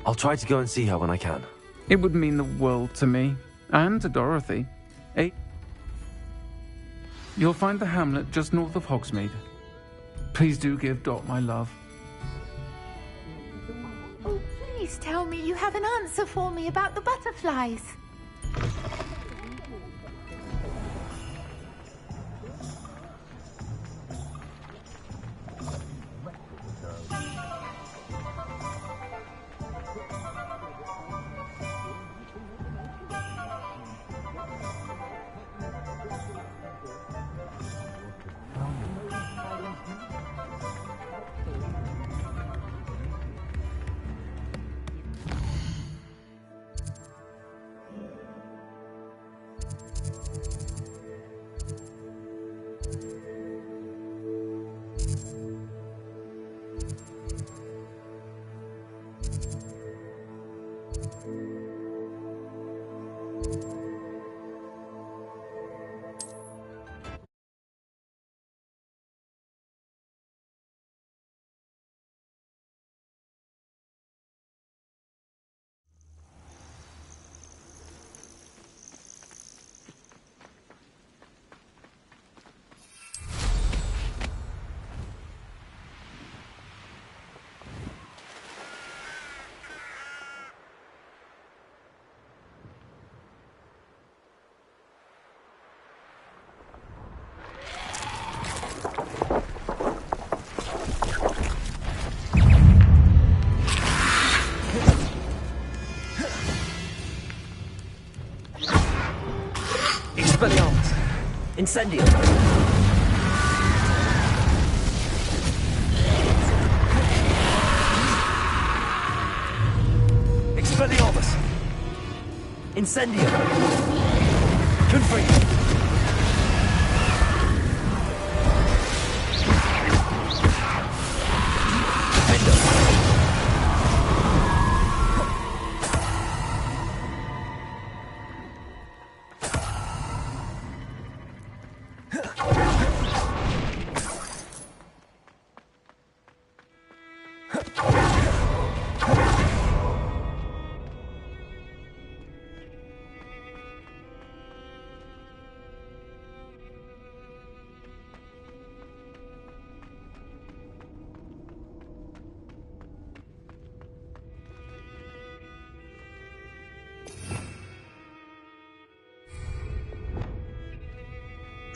I'll try to go and see her when I can. It would mean the world to me, and to Dorothy. You'll find the hamlet just north of Hogsmeade. Please do give Dot my love. Oh, please tell me you have an answer for me about the butterflies. Expelliarmus! Incendium! Expelliarmus! Incendium! Confringo!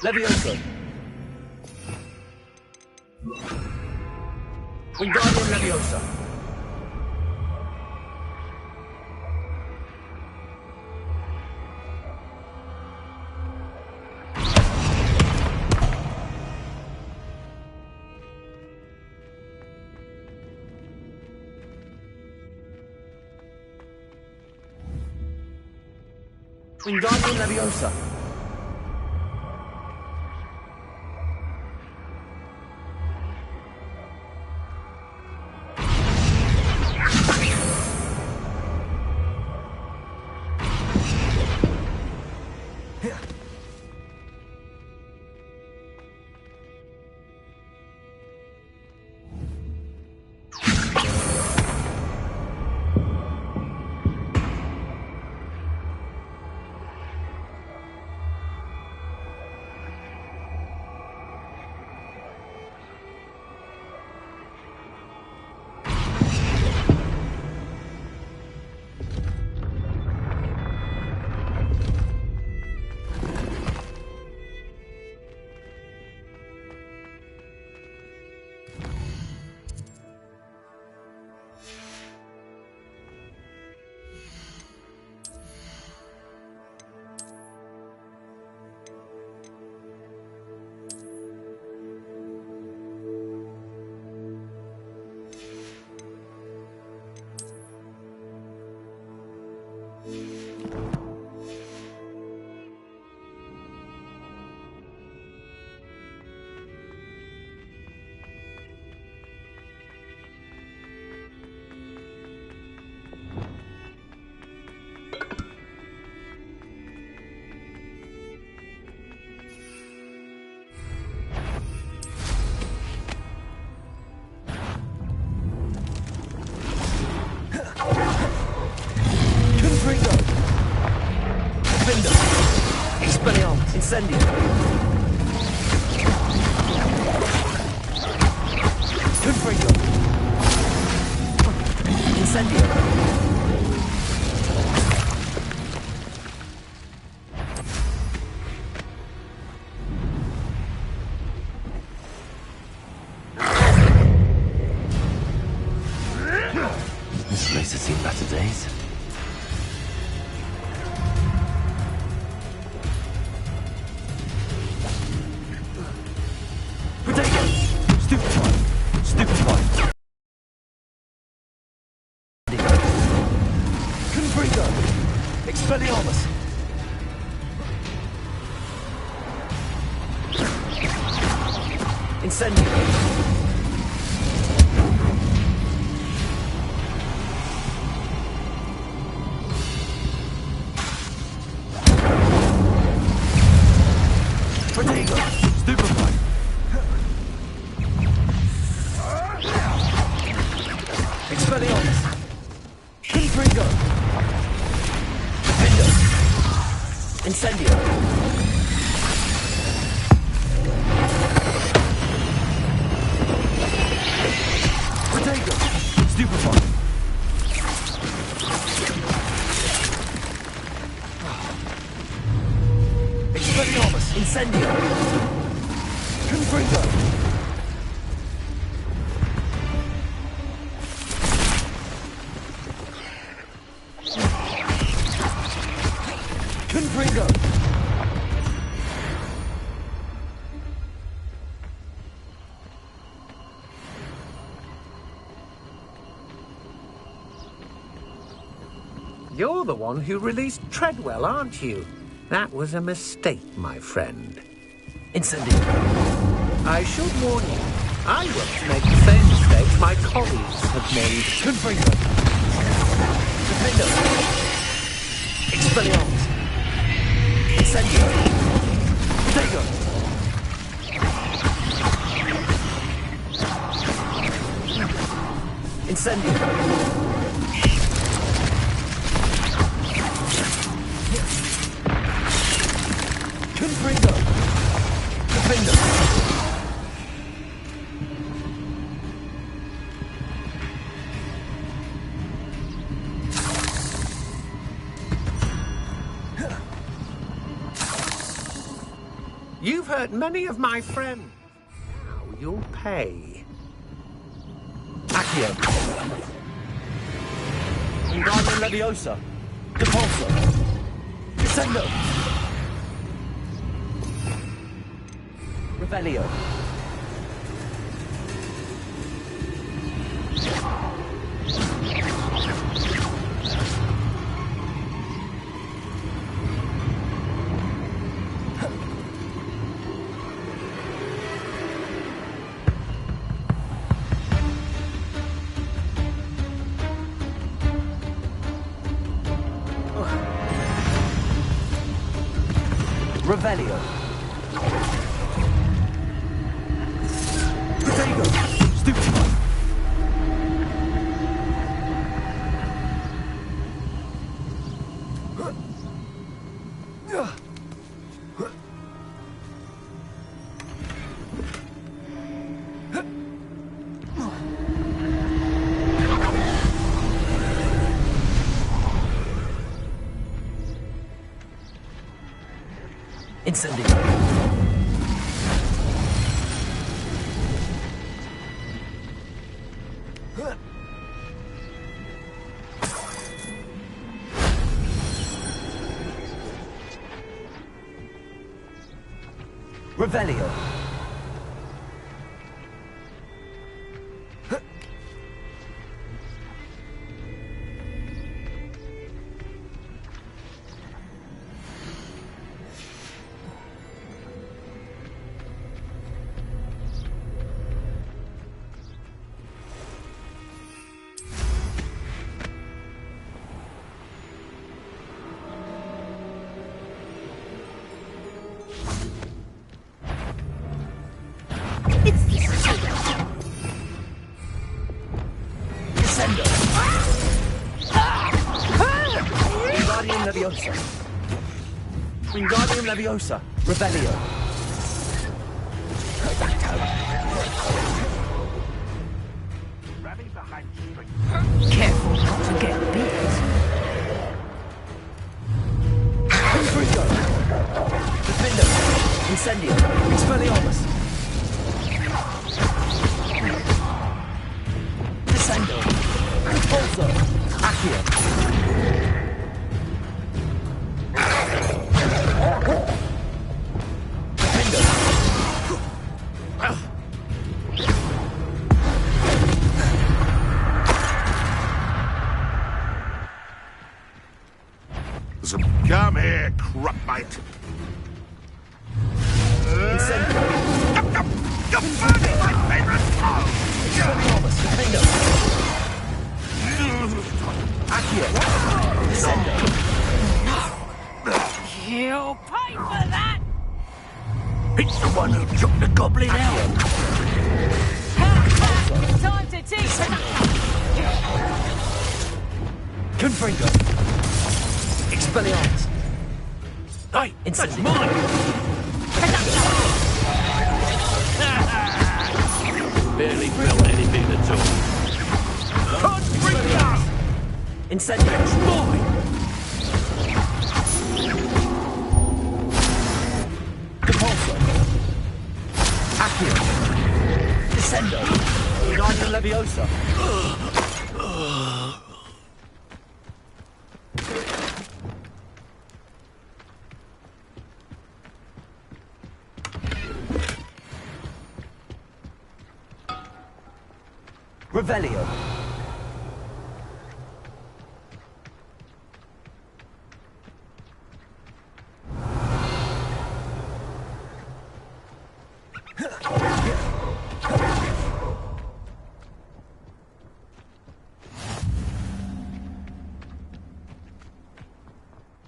Leviosa! Wingardium Leviosa! Wingardium Leviosa! Incendio. Confringo. Incendio. This place has seen better days. Potato! Stupefy! Stupefy! Confringo! Expelliarmus! Incendio! Protego! Stupefy! Expelliarmus! Confringo! Defendo! Incendio! Protego! Stupefy! Expelliarmus! Incendio! Confringo! Confringo! You're the one who released Treadwell, aren't you? That was a mistake, my friend. Incendio. I should warn you, I won't make the same mistakes my colleagues have made. Confringo. Defendo. Expelliarmus. Incendio. Protego. Incendio. Confringo. Defendo. You've hurt many of my friends. Now you'll pay. Accio. Wingardium Leviosa. Depulso. Descendo. Revelio. Revelio. Protego. Stupefy. Incendio. Revelio. Wingardium Leviosa. Wingardium Leviosa. Revelio. Careful not to get bit. Confringo. Defendo. Incendio. Expelliarmus. Descendo. Repulso. Accio. Come here, crupmite. You're burning my favorite foe! Expelliarmus. Defendo. Accio. Descendo. You'll pay for that! It's the one who took the goblin out. Time to teach! Confringo. Expelliarmus. Hey, Incendio. that's mine! Barely felt anything at all. Expelliarmus. Incendio. It's mine! Repulso. Accio. Descendo. Wingardium Leviosa. Revelio.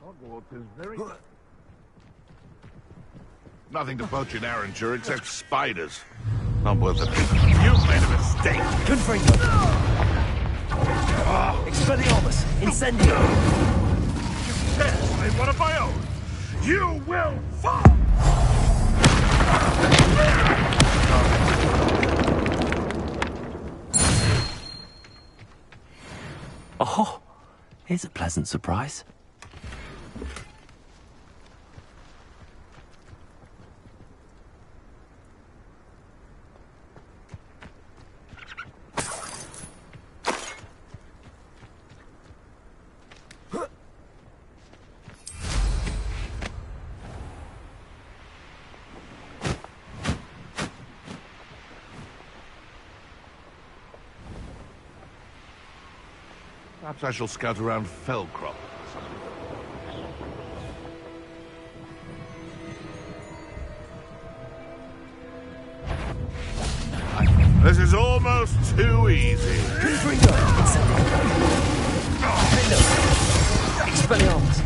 Hogwarts is very... Nothing to poach in Arranger except spiders. Not worth it. You've made a mistake. Confringo. Expelliarmus. Incendio. You dare slay one of my own. You will fall! Oh, here's a pleasant surprise. Perhaps I shall scout around Fellcrop. This is almost too easy. Confringo. Incendio. Expelliarmus.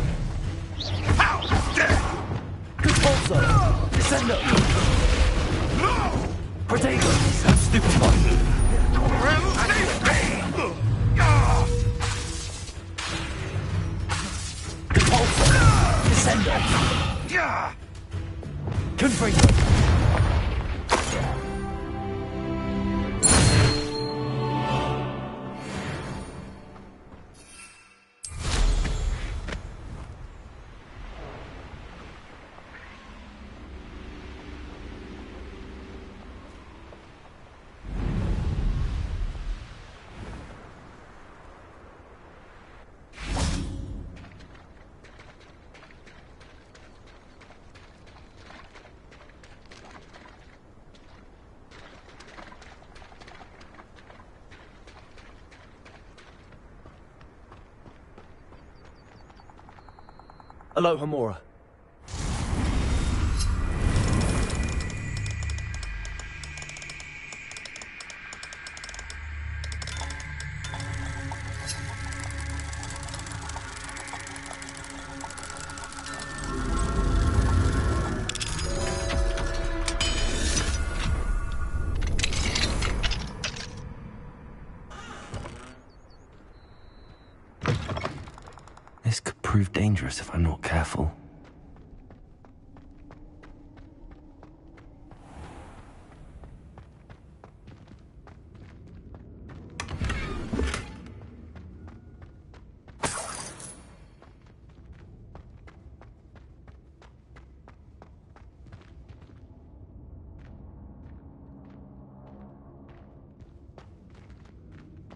How dare Repulso. Descendo. No! Protego. So stupefy. Release me! Repulso. Descendo. Confringo. Aloha Mora. This could prove dangerous if I'm not careful.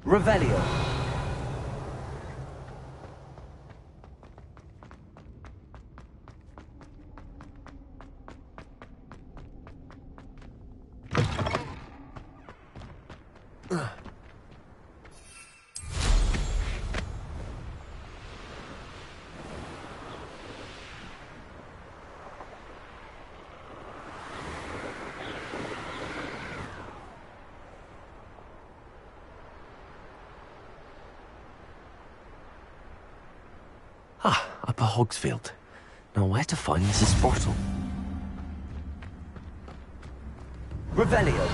Revelio. Upper Hogsfield. Now where to find Mrs. Sprottle? Revelio.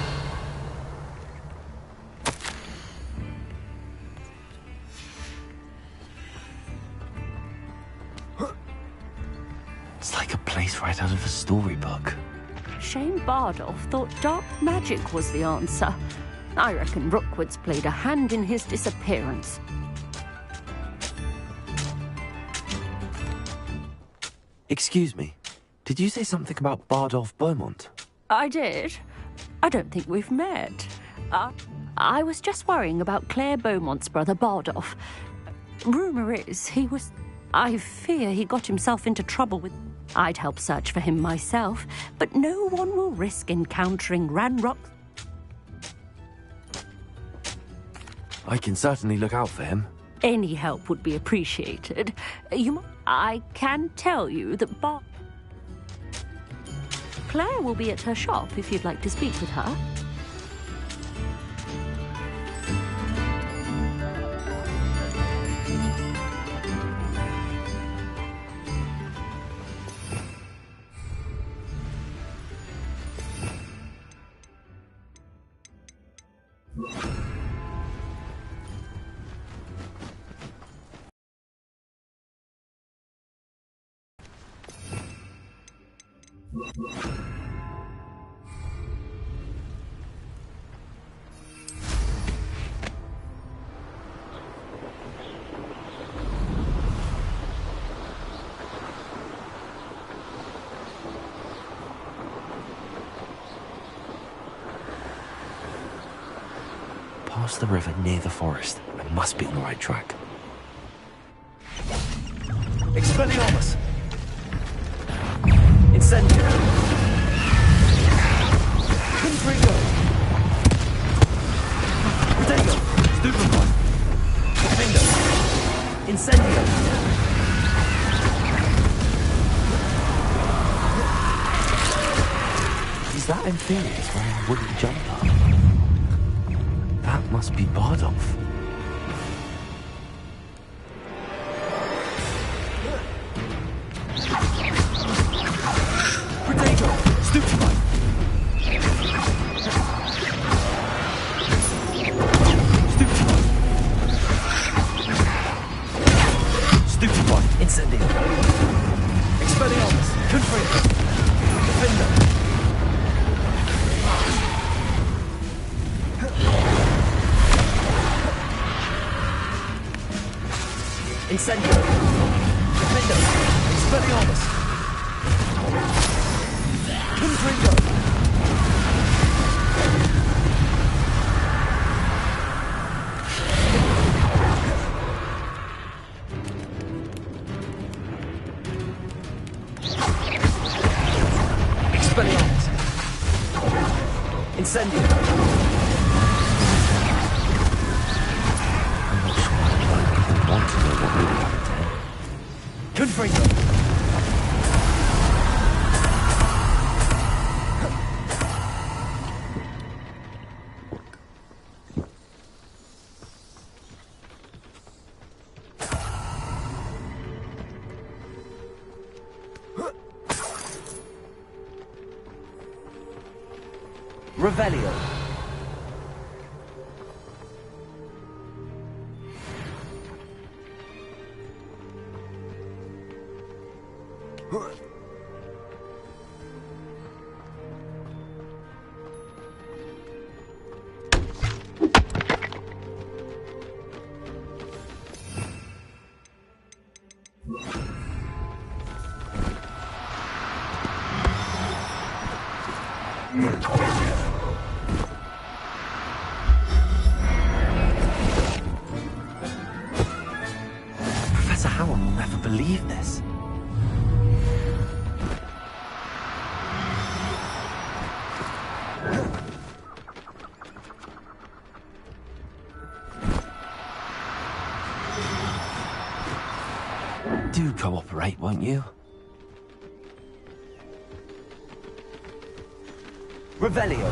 It's like a place right out of a storybook. Shane Bardolph thought dark magic was the answer. I reckon Rookwood's played a hand in his disappearance. Excuse me, did you say something about Bardolph Beaumont? I did. I don't think we've met. I was just worrying about Claire Beaumont's brother Bardolph. Rumour is he was... I fear he got himself into trouble with... I'd help search for him myself, but no one will risk encountering Ranrock. I can certainly look out for him. Any help would be appreciated. I can tell you that Claire will be at her shop if you'd like to speak with her. Past the river near the forest. I must be on the right track. Expelliarmus. Incendio. Confringo. Protego. Stupefy. Findo. Incendio. Is that Inferius wearing a wooden jumper? That must be Bardolph. Protego. Stupefy. Stupefy. Incendio. Expelliarmus. Confringo. Defender. Incendio. Defendo. Expelliarmus. Confringo. Expelliarmus. Incendio. Want to know what really happened to him? Confringo. Revelio. believe this. Do cooperate, won't you? Revelio.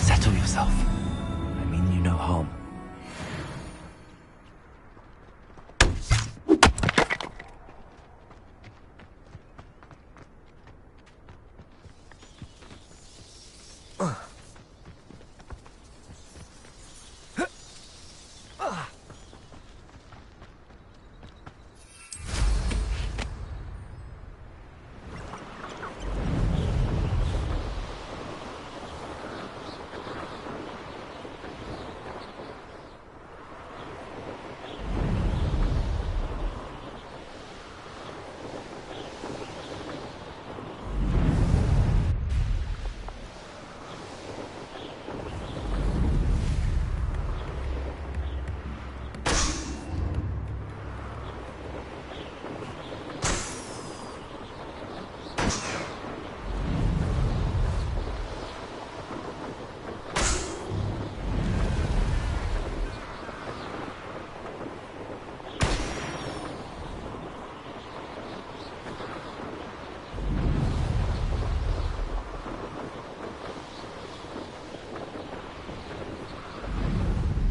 Settle yourself. I mean you no harm.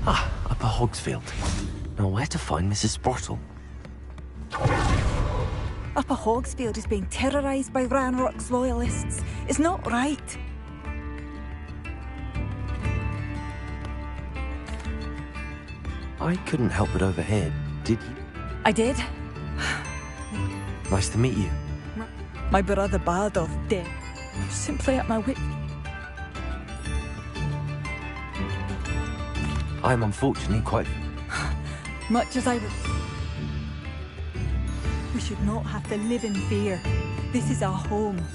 Upper Hogsfield. Now where to find Mrs. Sprottle? Upper Hogsfield is being terrorised by Ranrock's loyalists. It's not right. I couldn't help but overhear, did you? I did. Nice to meet you. My brother Bardolph dead. Simply at my wit. I'm unfortunately quite... Much as I would... We should not have to live in fear. This is our home.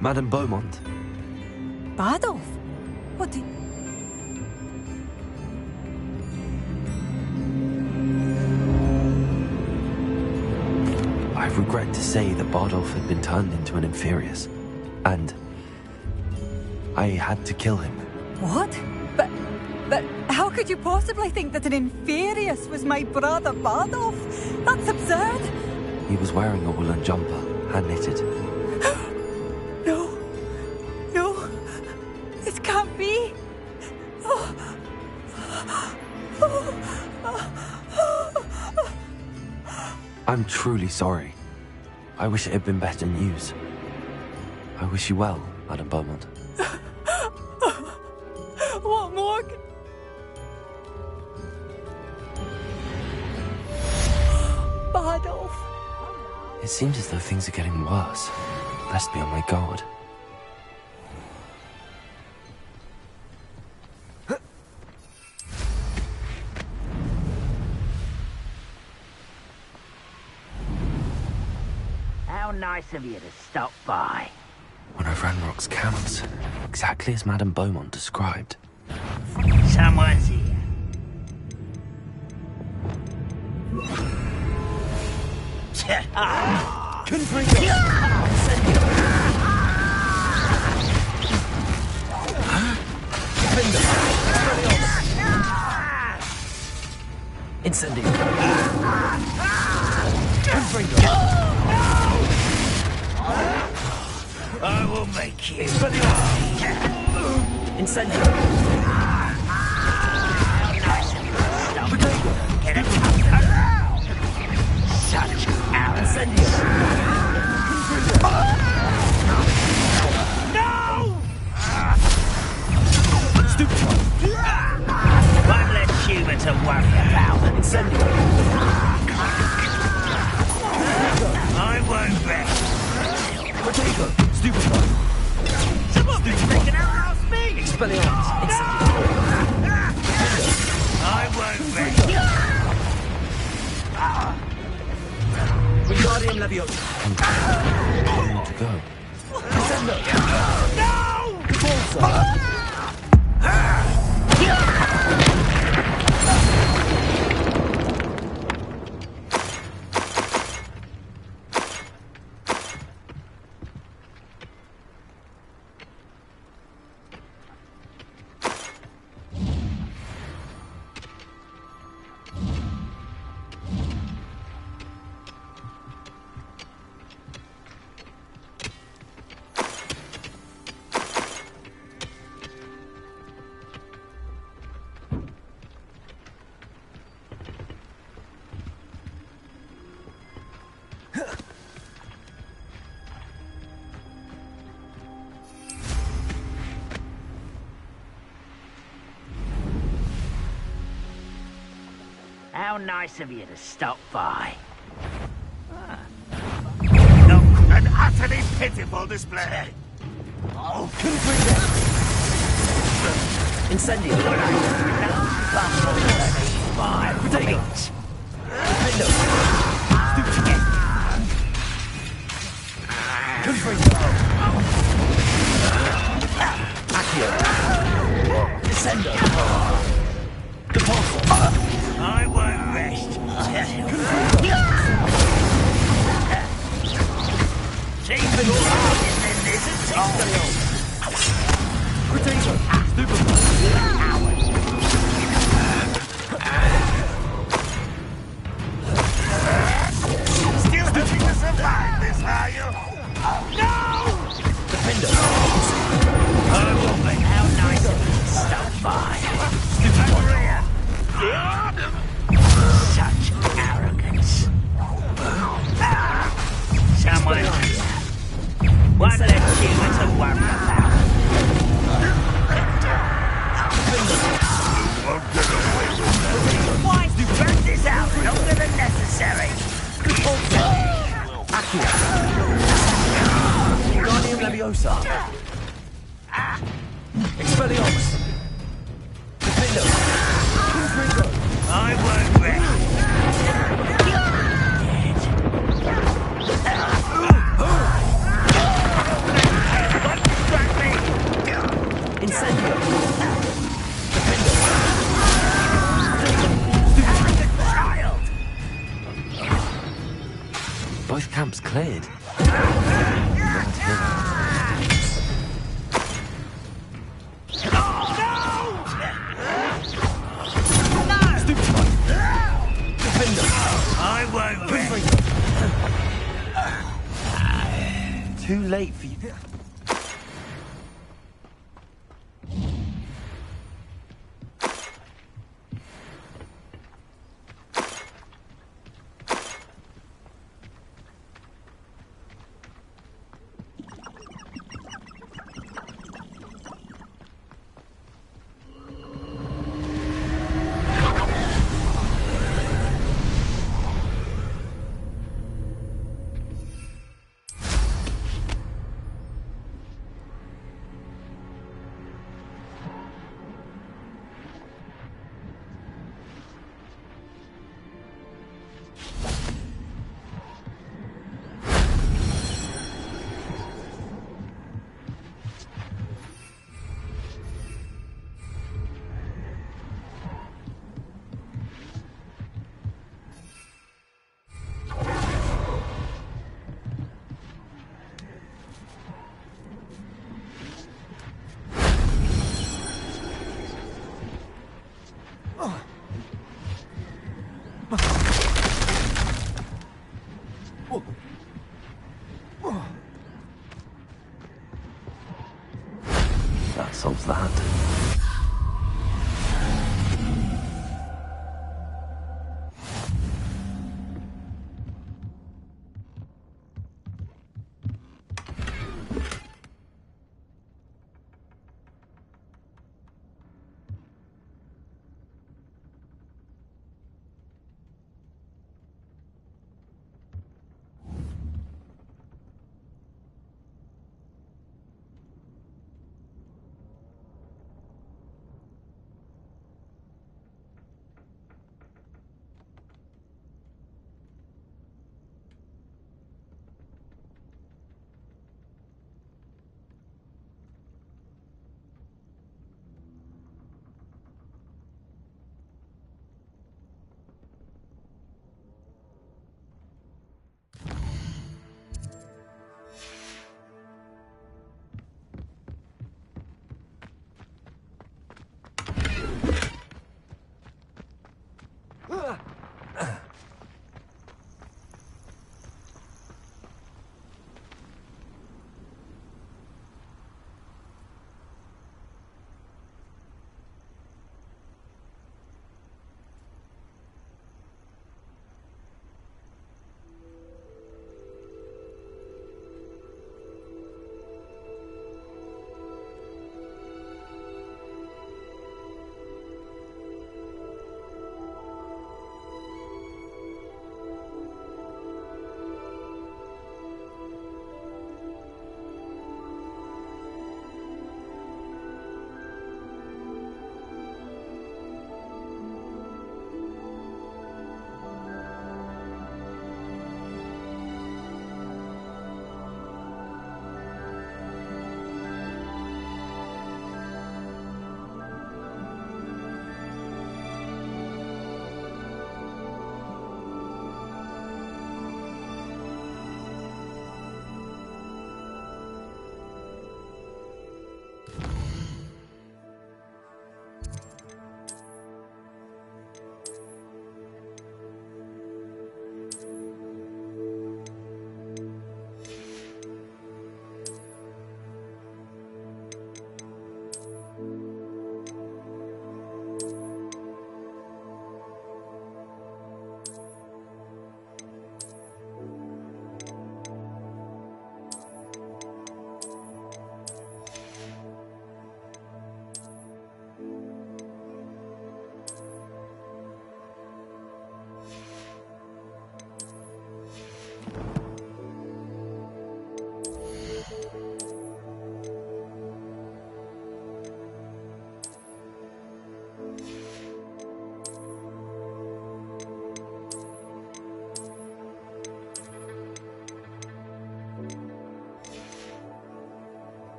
Madame Beaumont. Bardolph? What did... I regret to say that Bardolph had been turned into an Inferius. And... I had to kill him. What? But how could you possibly think that an Inferius was my brother Bardolph? That's absurd! He was wearing a woolen jumper, hand-knitted. No. No. This can't be. I'm truly sorry. I wish it had been better news. I wish you well, Madame Beaumont. What more? Bardolph. It seems as though things are getting worse. Best be on my guard. How nice of you to stop by. One of Ranrock's camps, exactly as Madame Beaumont described. Someone's here. Incendio. I will make you. Incendio. Get it. So to worry about. I won't rest. Potato! Stupid one! Someone's taken out our speed! Expelliarmus! I won't rest. Wingardium Leviosa! Time to go. Descendo! No! Repulsor! How nice of you to stop by. An utterly pitiful display. Oh, Incendio! Potato! Nintendo! Accio! Descendo! Depulso! I won't rest. See the target in this Potato! Still hoping to survive this, are you? No! Defender! Oh, but how nice of you to stop by. Maria! Such arrogance. Someone here. One less human to worry about. You won't get away with that. Why drag this out longer than necessary? Accio! Wingardium Leviosa! Expelliarmus! Defender! I won't rest. Don't distract me! Incendio! Child! Both camps cleared. I won't rest. Too late for you. That solves that.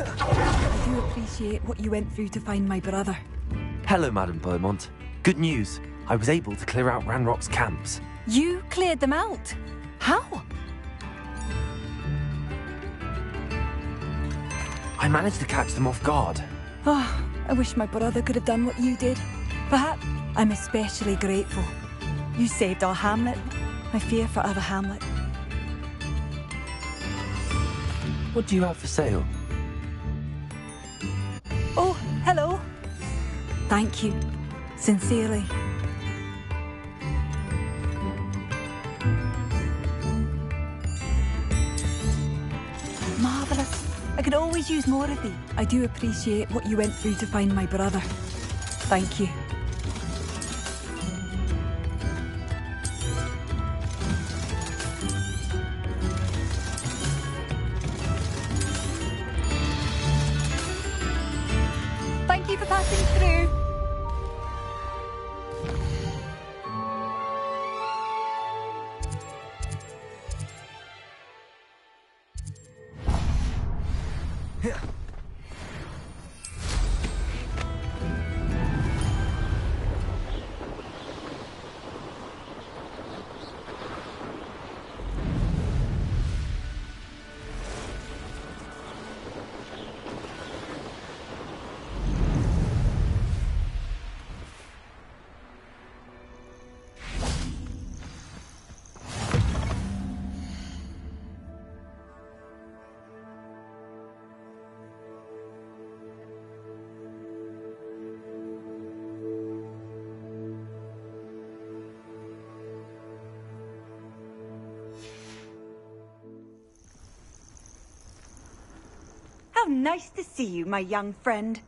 I do appreciate what you went through to find my brother. Hello, Madame Beaumont. Good news. I was able to clear out Ranrock's camps. You cleared them out? How? I managed to catch them off guard. Oh, I wish my brother could have done what you did. Perhaps I'm especially grateful. You saved our hamlet. I fear for other hamlet. What do you have for sale? Oh, hello. Thank you. Sincerely. Marvellous. I could always use more of thee. I do appreciate what you went through to find my brother. Thank you. Thank you for passing through. How nice to see you, my young friend.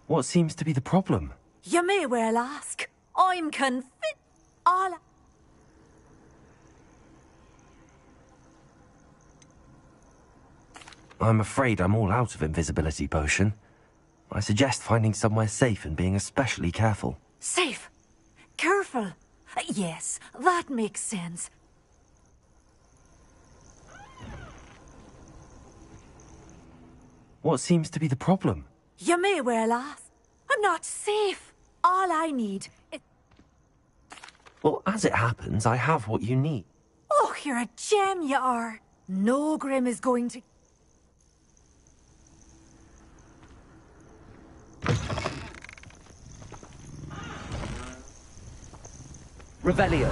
What seems to be the problem? You may well ask. I'm convinced. I'm afraid I'm all out of invisibility potion. I suggest finding somewhere safe and being especially careful. Safe. Careful. Yes, that makes sense. What seems to be the problem? You may well ask. I'm not safe. All I need is... Well, as it happens, I have what you need. Oh, you're a gem, you are. No Grim is going to... Revelio.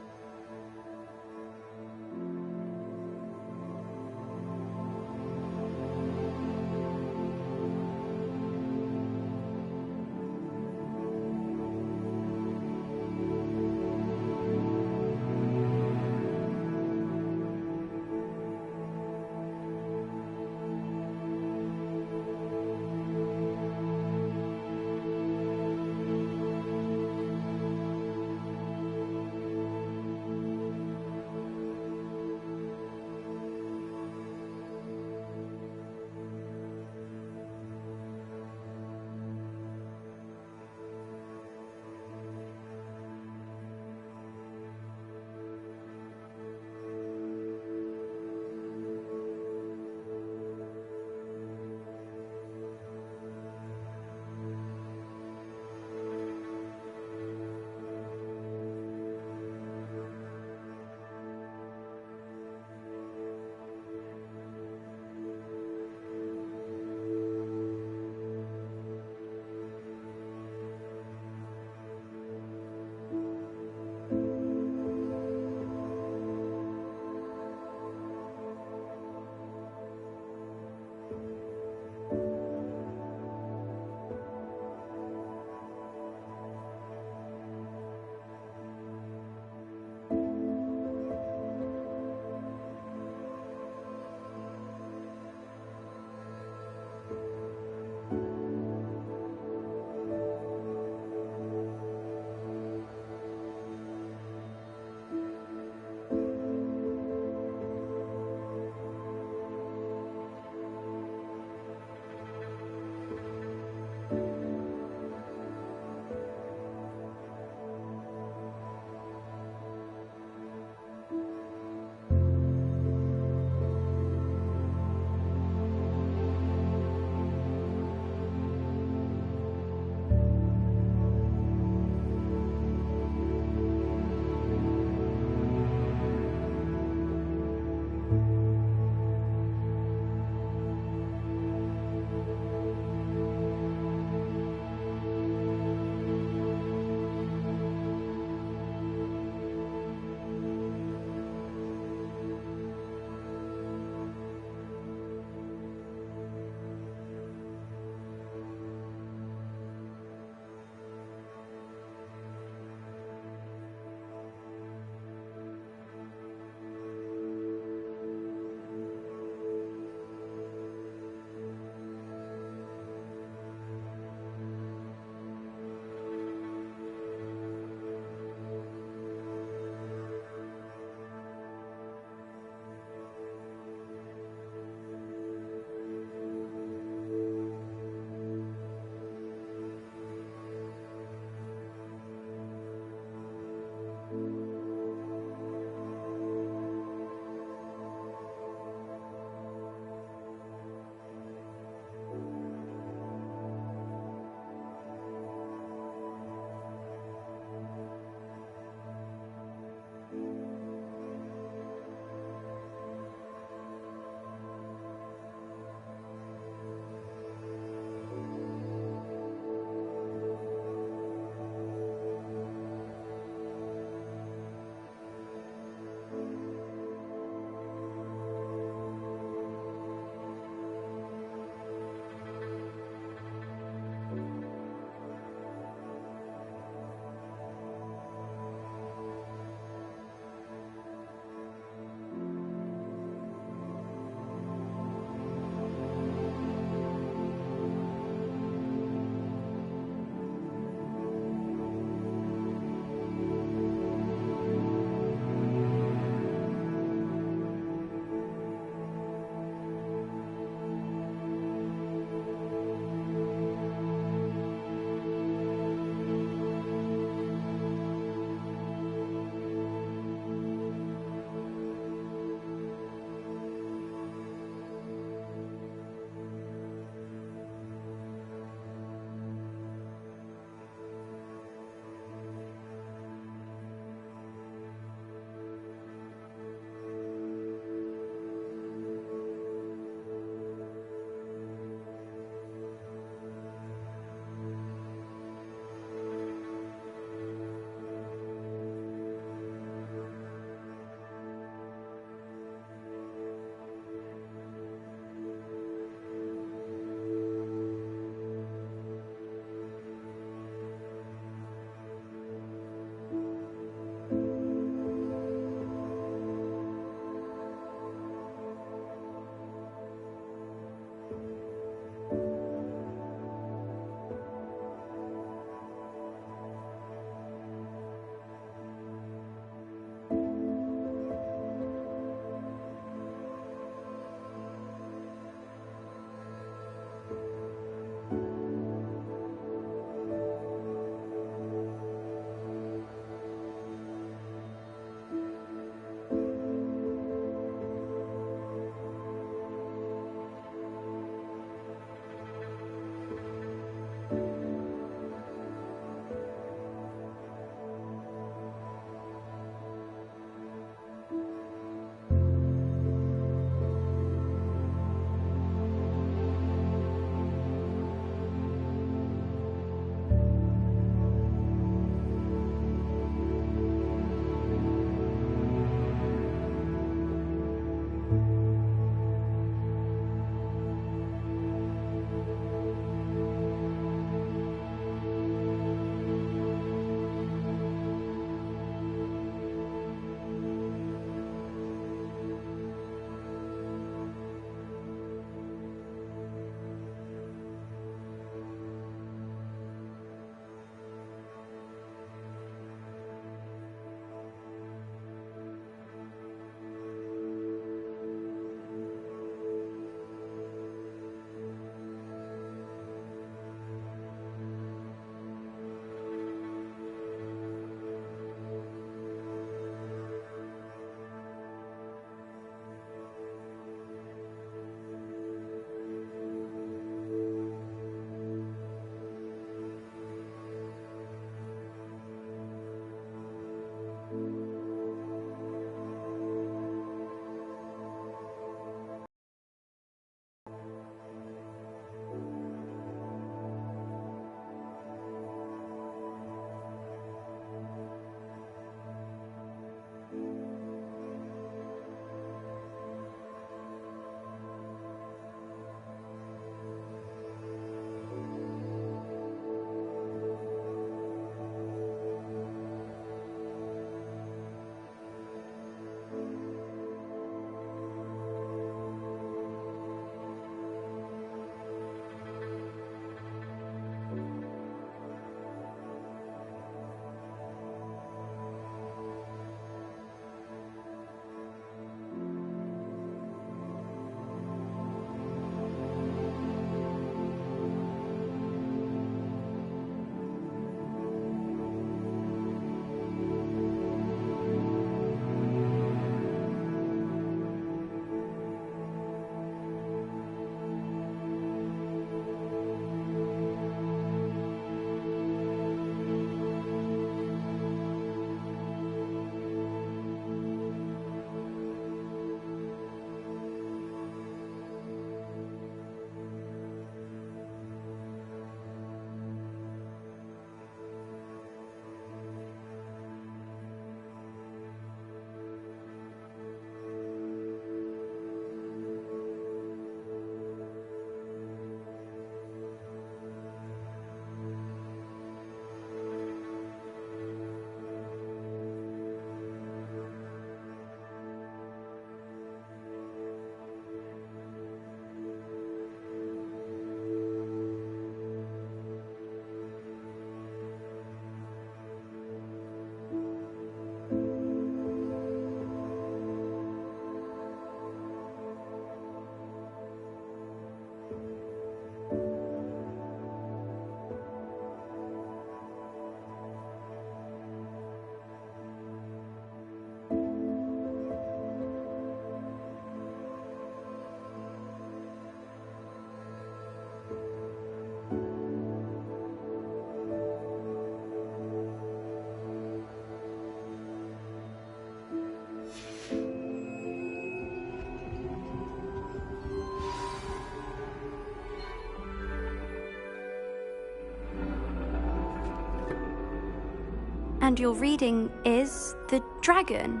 And your reading is the dragon.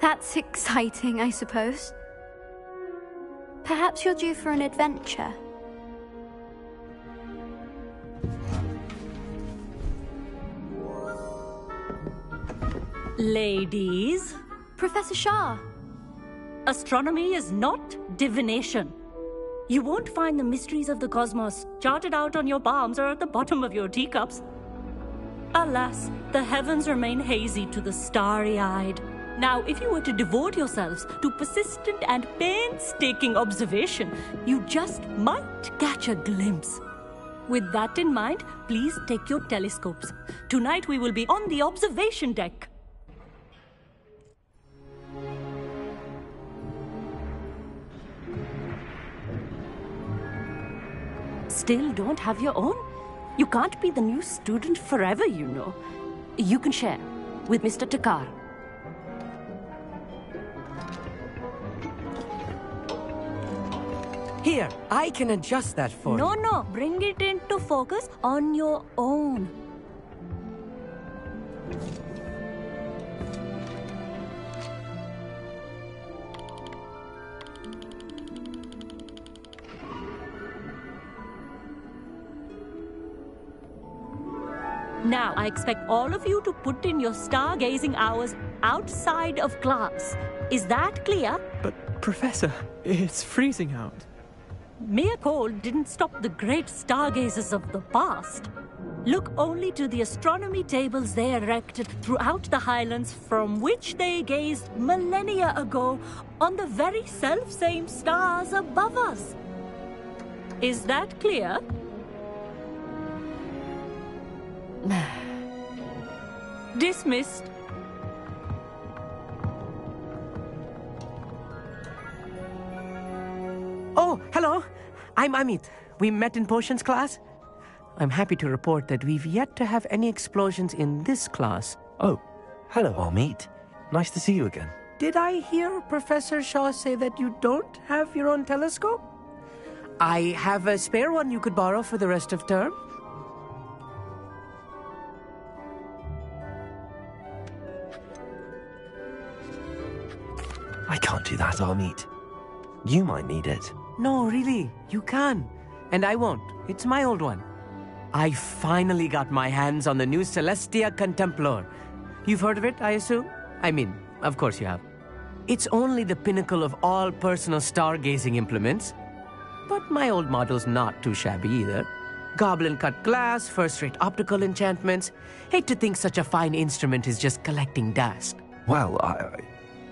That's exciting, I suppose. Perhaps you're due for an adventure. Ladies. Professor Shah. Astronomy is not divination. You won't find the mysteries of the cosmos charted out on your palms or at the bottom of your teacups. Alas, the heavens remain hazy to the starry-eyed. Now, if you were to devote yourselves to persistent and painstaking observation, you just might catch a glimpse. With that in mind, please take your telescopes. Tonight we will be on the observation deck. Still don't have your own? You can't be the new student forever, you know. You can share with Mr. Takar. Here, I can adjust that for you. No, bring it into focus on your own. Now, I expect all of you to put in your stargazing hours outside of class. Is that clear? But, Professor, it's freezing out. Mere cold didn't stop the great stargazers of the past. Look only to the astronomy tables they erected throughout the highlands from which they gazed millennia ago on the very self-same stars above us. Is that clear? Dismissed. Oh, hello. I'm Amit. We met in potions class. I'm happy to report that we've yet to have any explosions in this class. Oh, hello, Amit. Nice to see you again. Did I hear Professor Shaw say that you don't have your own telescope? I have a spare one you could borrow for the rest of term. I can't do that, Amit. You might need it. No, really, you can. And I won't. It's my old one. I finally got my hands on the new Celestia Contemplar. You've heard of it, I assume? I mean, of course you have. It's only the pinnacle of all personal stargazing implements. But my old model's not too shabby either. Goblin-cut glass, first-rate optical enchantments. Hate to think such a fine instrument is just collecting dust. Well,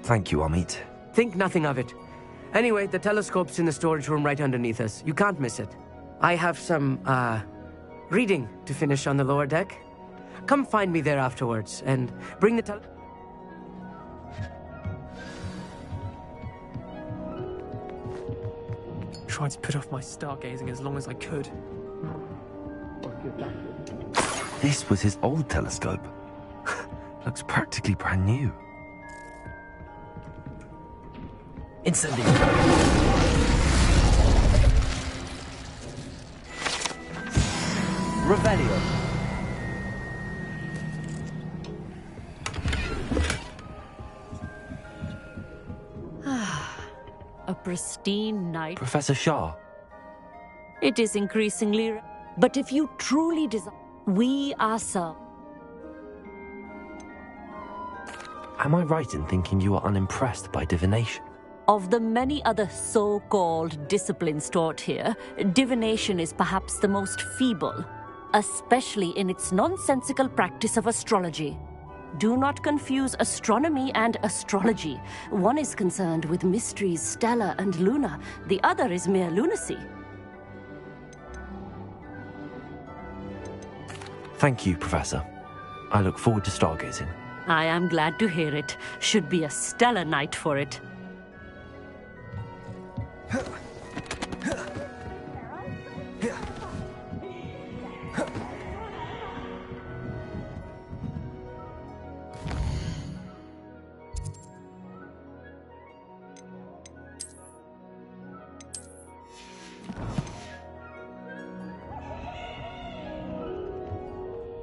thank you, Amit. Think nothing of it. Anyway, the telescope's in the storage room right underneath us. You can't miss it. I have some, reading to finish on the lower deck. Come find me there afterwards, and bring the Tried to put off my stargazing as long as I could. This was his old telescope. Looks practically brand new. Incendio. Revelio. A pristine night. Professor Shah. It is increasingly rare. But if you truly desire, we ourselves. Am I right in thinking you are unimpressed by divination? Of the many other so-called disciplines taught here, divination is perhaps the most feeble, especially in its nonsensical practice of astrology. Do not confuse astronomy and astrology. One is concerned with mysteries stellar and lunar, the other is mere lunacy. Thank you, Professor. I look forward to stargazing. I am glad to hear it. Should be a stellar night for it.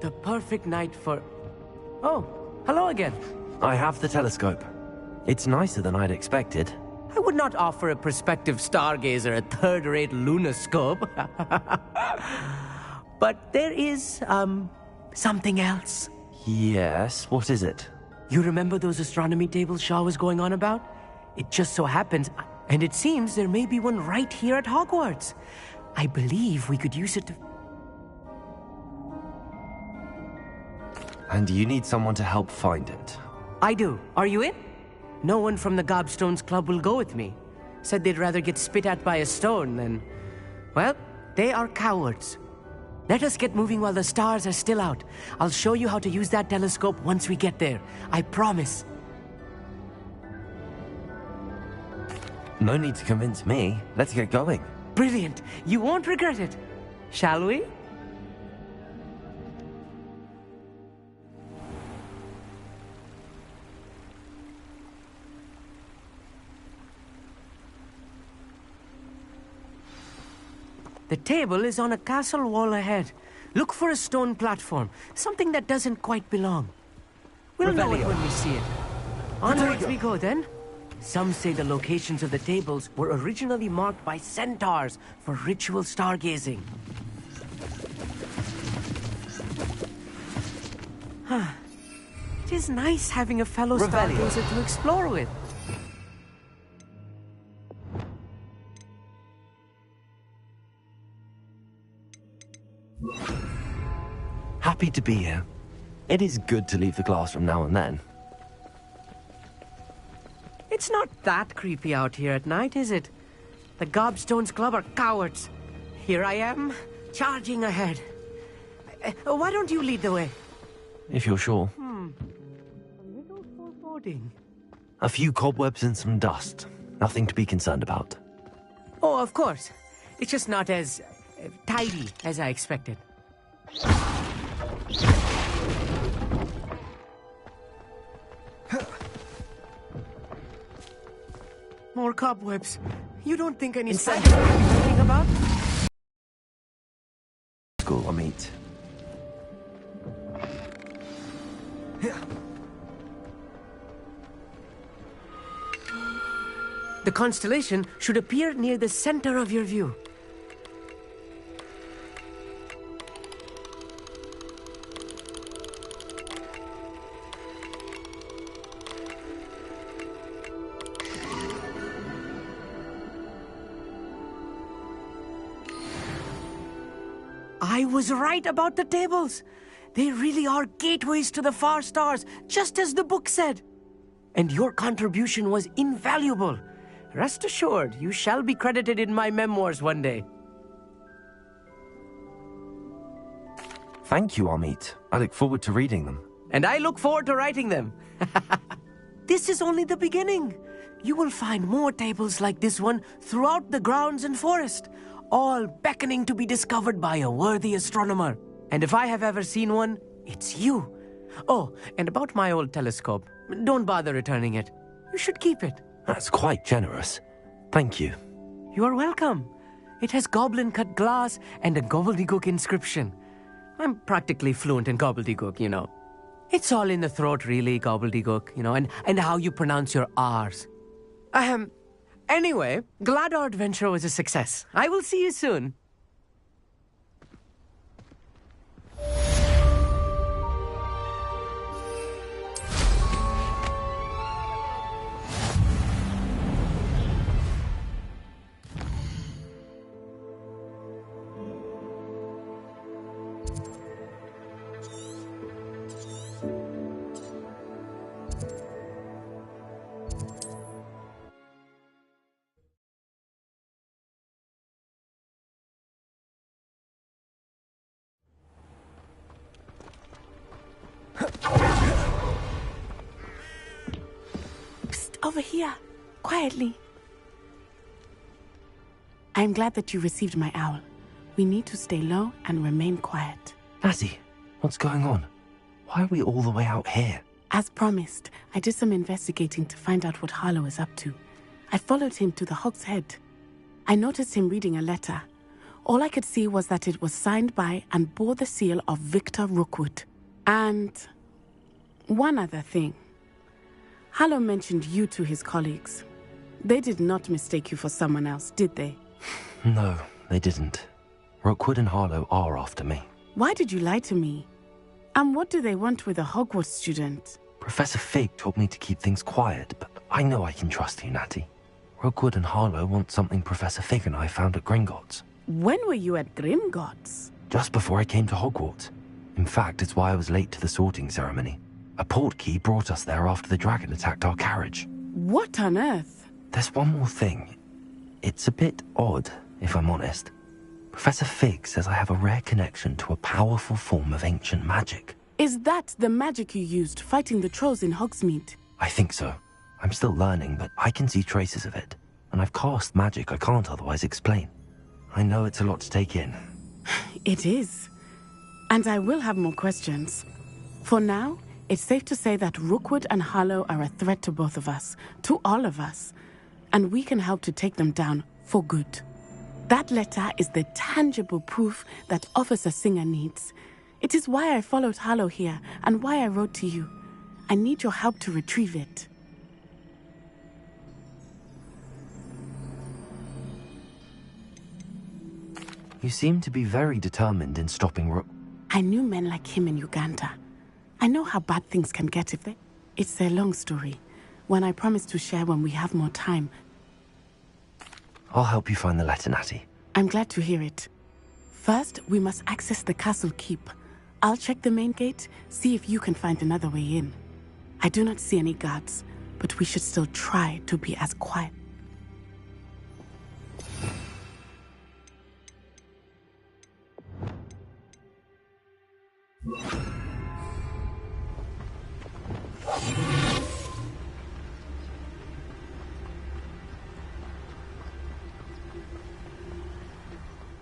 The perfect night for... Oh, hello again. I have the telescope. It's nicer than I'd expected. I would not offer a prospective stargazer a third-rate lunoscope. But there is, something else. Yes, what is it? You remember those astronomy tables Shaw was going on about? It just so happens, and it seems there may be one right here at Hogwarts. I believe we could use it to... And you need someone to help find it. I do. Are you in? No one from the Gobstones Club will go with me. Said they'd rather get spit at by a stone than... Well, they are cowards. Let us get moving while the stars are still out. I'll show you how to use that telescope once we get there. I promise. No need to convince me. Let's get going. Brilliant. You won't regret it. Shall we? The table is on a castle wall ahead. Look for a stone platform, something that doesn't quite belong. We'll know it when we see it. Onwards we go then. Some say the locations of the tables were originally marked by centaurs for ritual stargazing. It is nice having a fellow stargazer to explore with. Happy to be here. It is good to leave the classroom now and then. It's not that creepy out here at night, is it? The Gobstones Club are cowards. Here I am, charging ahead. Why don't you lead the way? If you're sure. A little foreboding. A few cobwebs and some dust. Nothing to be concerned about. Oh, of course. It's just not as tidy as I expected. More cobwebs. You don't think any spiders are thinking about? School, I meet. The constellation should appear near the center of your view. I was right about the tables. They really are gateways to the far stars, just as the book said. And your contribution was invaluable. Rest assured, you shall be credited in my memoirs one day. Thank you, Amit. I look forward to reading them. And I look forward to writing them. This is only the beginning. You will find more tables like this one throughout the grounds and forest, all beckoning to be discovered by a worthy astronomer. And if I have ever seen one, it's you. Oh, and about my old telescope, don't bother returning it. You should keep it. That's quite generous. Thank you. You are welcome. It has goblin-cut glass and a gobbledygook inscription. I'm practically fluent in gobbledygook, you know. It's all in the throat, really, gobbledygook, you know, and how you pronounce your R's. Anyway, glad our adventure was a success. I will see you soon. Over here, quietly. I'm glad that you received my owl. We need to stay low and remain quiet. Lassie, what's going on? Why are we all the way out here? As promised, I did some investigating to find out what Harlow is up to. I followed him to the Hog's Head. I noticed him reading a letter. All I could see was that it was signed by and bore the seal of Victor Rookwood. And one other thing. Harlow mentioned you to his colleagues. They did not mistake you for someone else, did they? No, they didn't. Rookwood and Harlow are after me. Why did you lie to me? And what do they want with a Hogwarts student? Professor Fig told me to keep things quiet, but I know I can trust you, Natty. Rookwood and Harlow want something Professor Fig and I found at Gringotts. When were you at Gringotts? Just before I came to Hogwarts. In fact, it's why I was late to the sorting ceremony. A portkey brought us there after the dragon attacked our carriage. What on earth? There's one more thing. It's a bit odd, if I'm honest. Professor Fig says I have a rare connection to a powerful form of ancient magic. Is that the magic you used fighting the trolls in Hogsmeade? I think so. I'm still learning, but I can see traces of it. And I've cast magic I can't otherwise explain. I know it's a lot to take in. It is. And I will have more questions. For now, it's safe to say that Rookwood and Harlow are a threat to both of us, to all of us. And we can help to take them down for good. That letter is the tangible proof that Officer Singer needs. It is why I followed Harlow here and why I wrote to you. I need your help to retrieve it. You seem to be very determined in stopping I knew men like him in Uganda. I know how bad things can get if they... It's a long story, one I promise to share when we have more time. I'll help you find the letter, Natty. I'm glad to hear it. First, we must access the castle keep. I'll check the main gate, see if you can find another way in. I do not see any guards, but we should still try to be as quiet.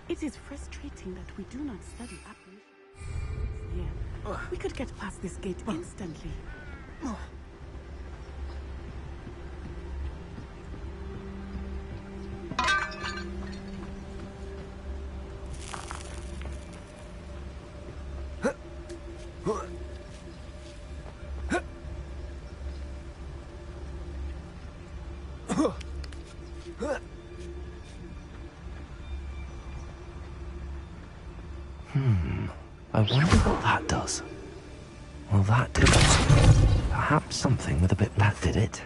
It is frustrating that we do not study up. Yeah, we could get past this gate instantly. I wonder what that does. Well, that did it. Perhaps something with a bit that did it.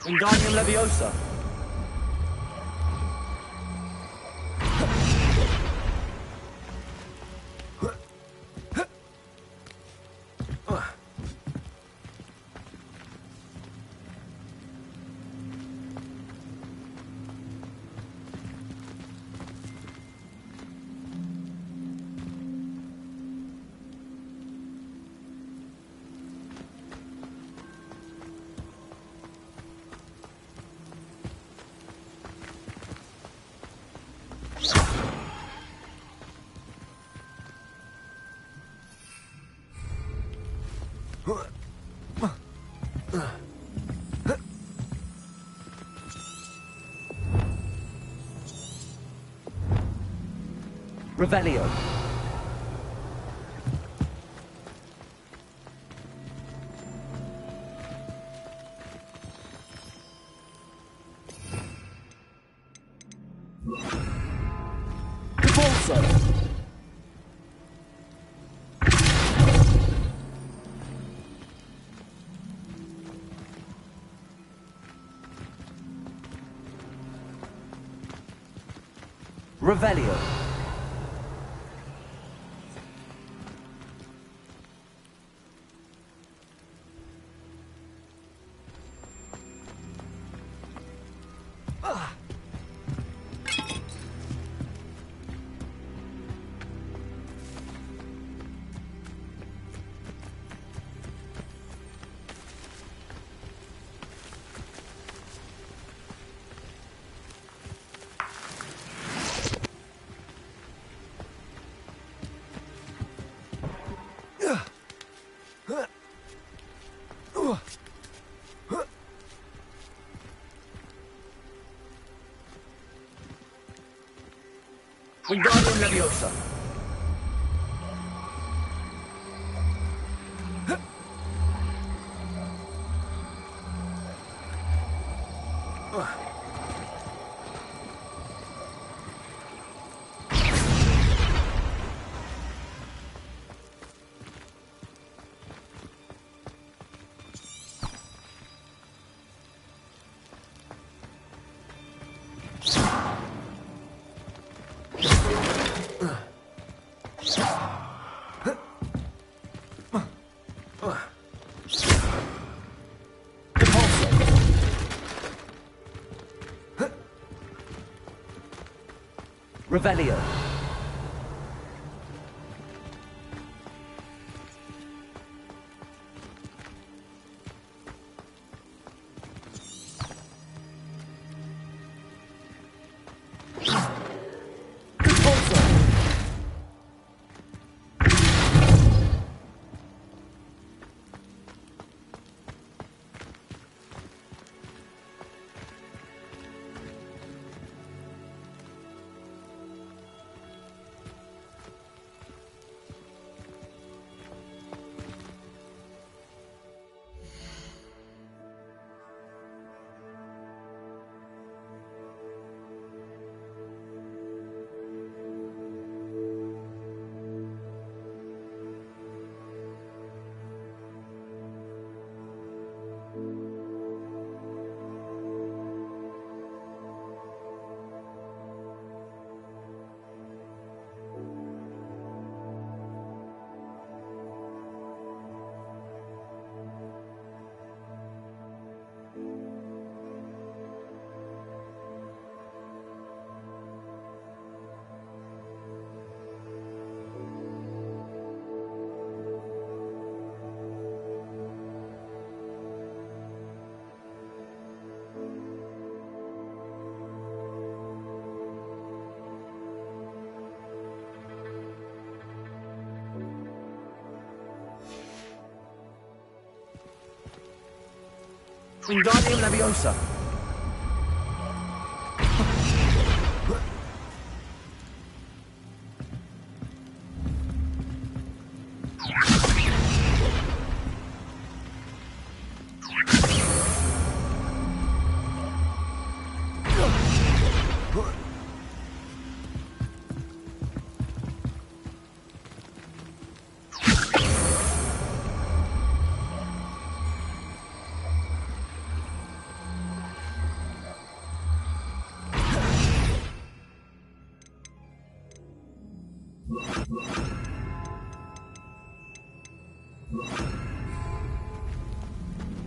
Wingardium Leviosa. Wingardium Leviosa. Revelio. Repulsor. Revelio. Wingardium Leviosa. Revelio. Wingardium Leviosa.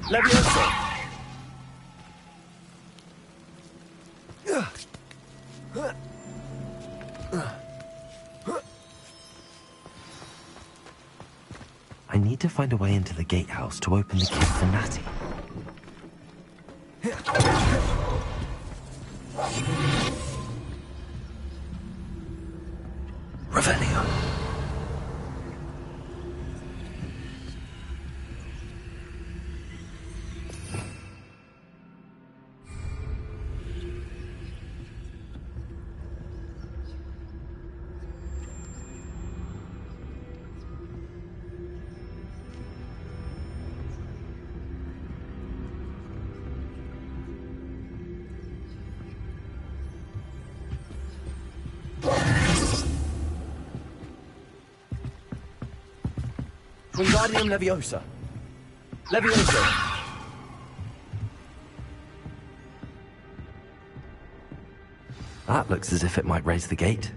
Leviosa. I need to find a way into the gatehouse to open the gate for Natty. Revelio. Wingardium Leviosa. Leviosa. That looks as if it might raise the gate.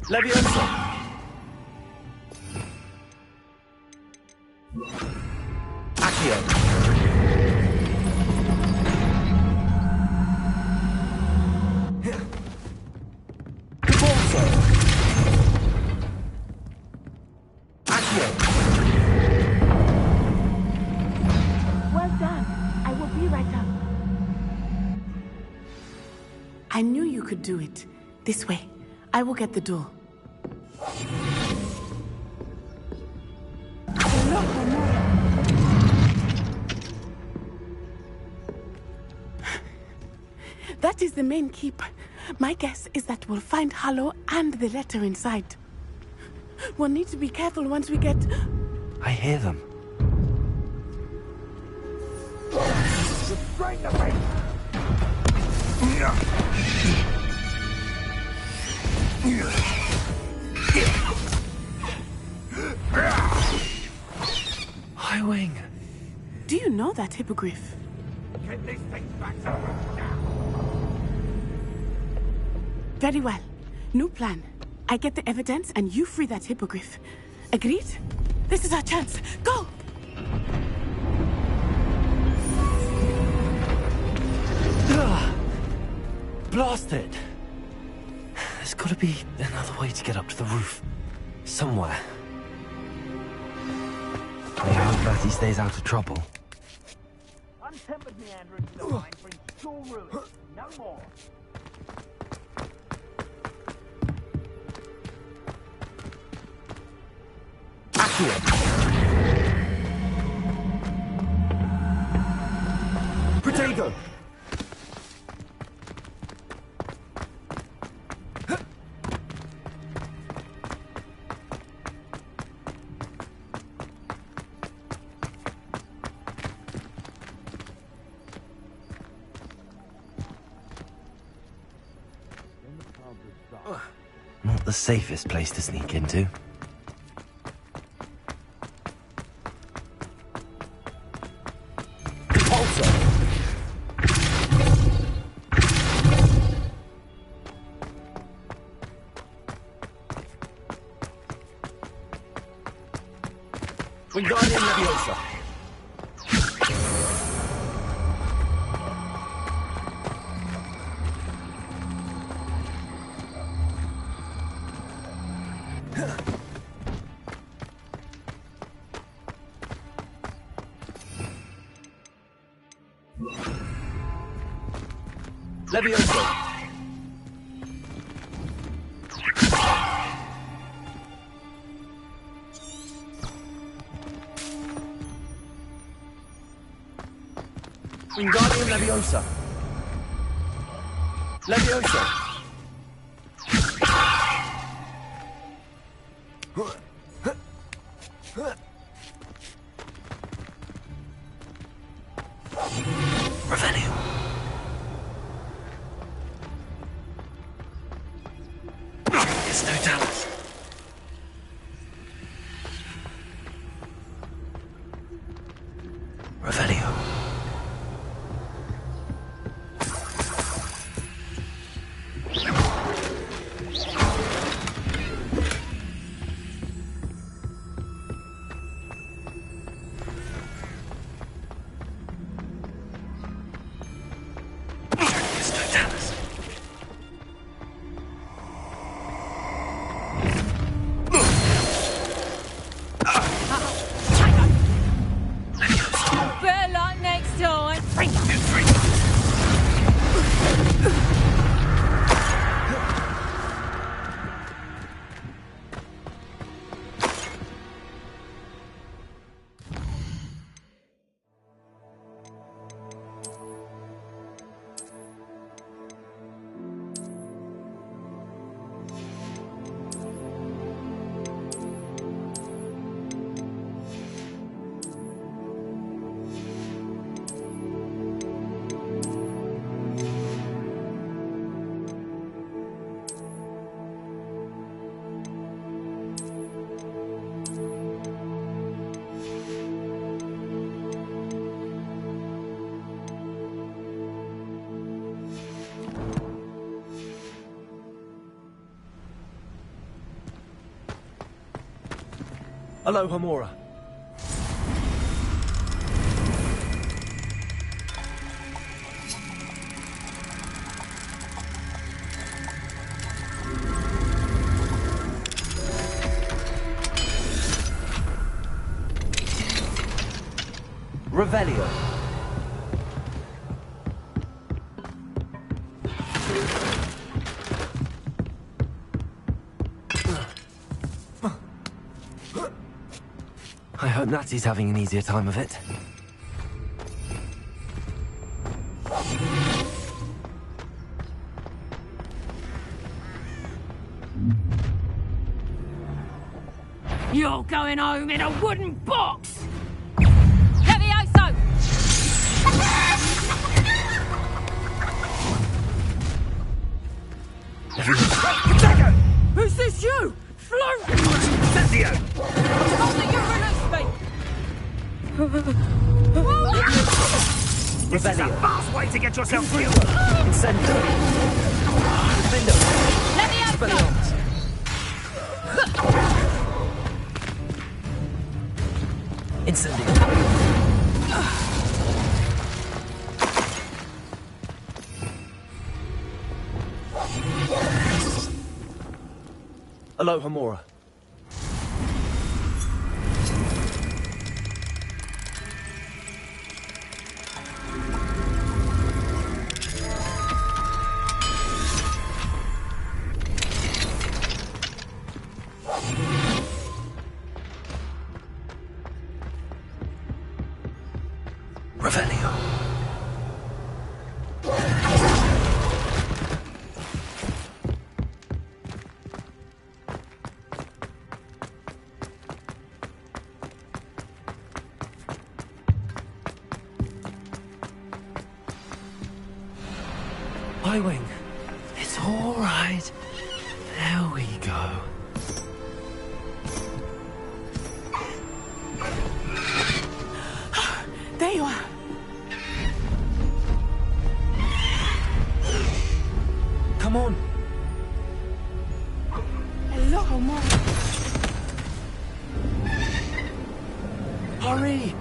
Leviosa! Well done. I will be right up. I knew you could do it. This way. I will get the door. That is the main keep. My guess is that we'll find Hollow and the letter inside. We'll need to be careful once we get... I hear them. Restrain the face! High Wing. Do you know that hippogriff? Get this thing back to work now! Very well. New plan. I get the evidence and you free that hippogriff. Agreed? This is our chance. Go! Blasted! There's got to be another way to get up to the roof. Somewhere. I hope that he stays out of trouble. Untempered meandering to the line brings true ruin. No more. Protego! Not the safest place to sneak into. Wingardium Leviosa! Leviosa! Wingardium Leviosa! Leviosa! Revelio! It's no Dallas. Revelio. Aloha Mora. Revelio. I hope Natty's having an easier time of it. You're going home in a wooden box! Leviosa! Who's this you? Float! Incendio! Oh, that you release me! This is a fast way to get yourself killed! Incendio! Leviosa! Incendio! Aloha Mora. Revelio. Y-Wing, it's all right. There we go. There you are. Come on. Aloha Mora. Hurry.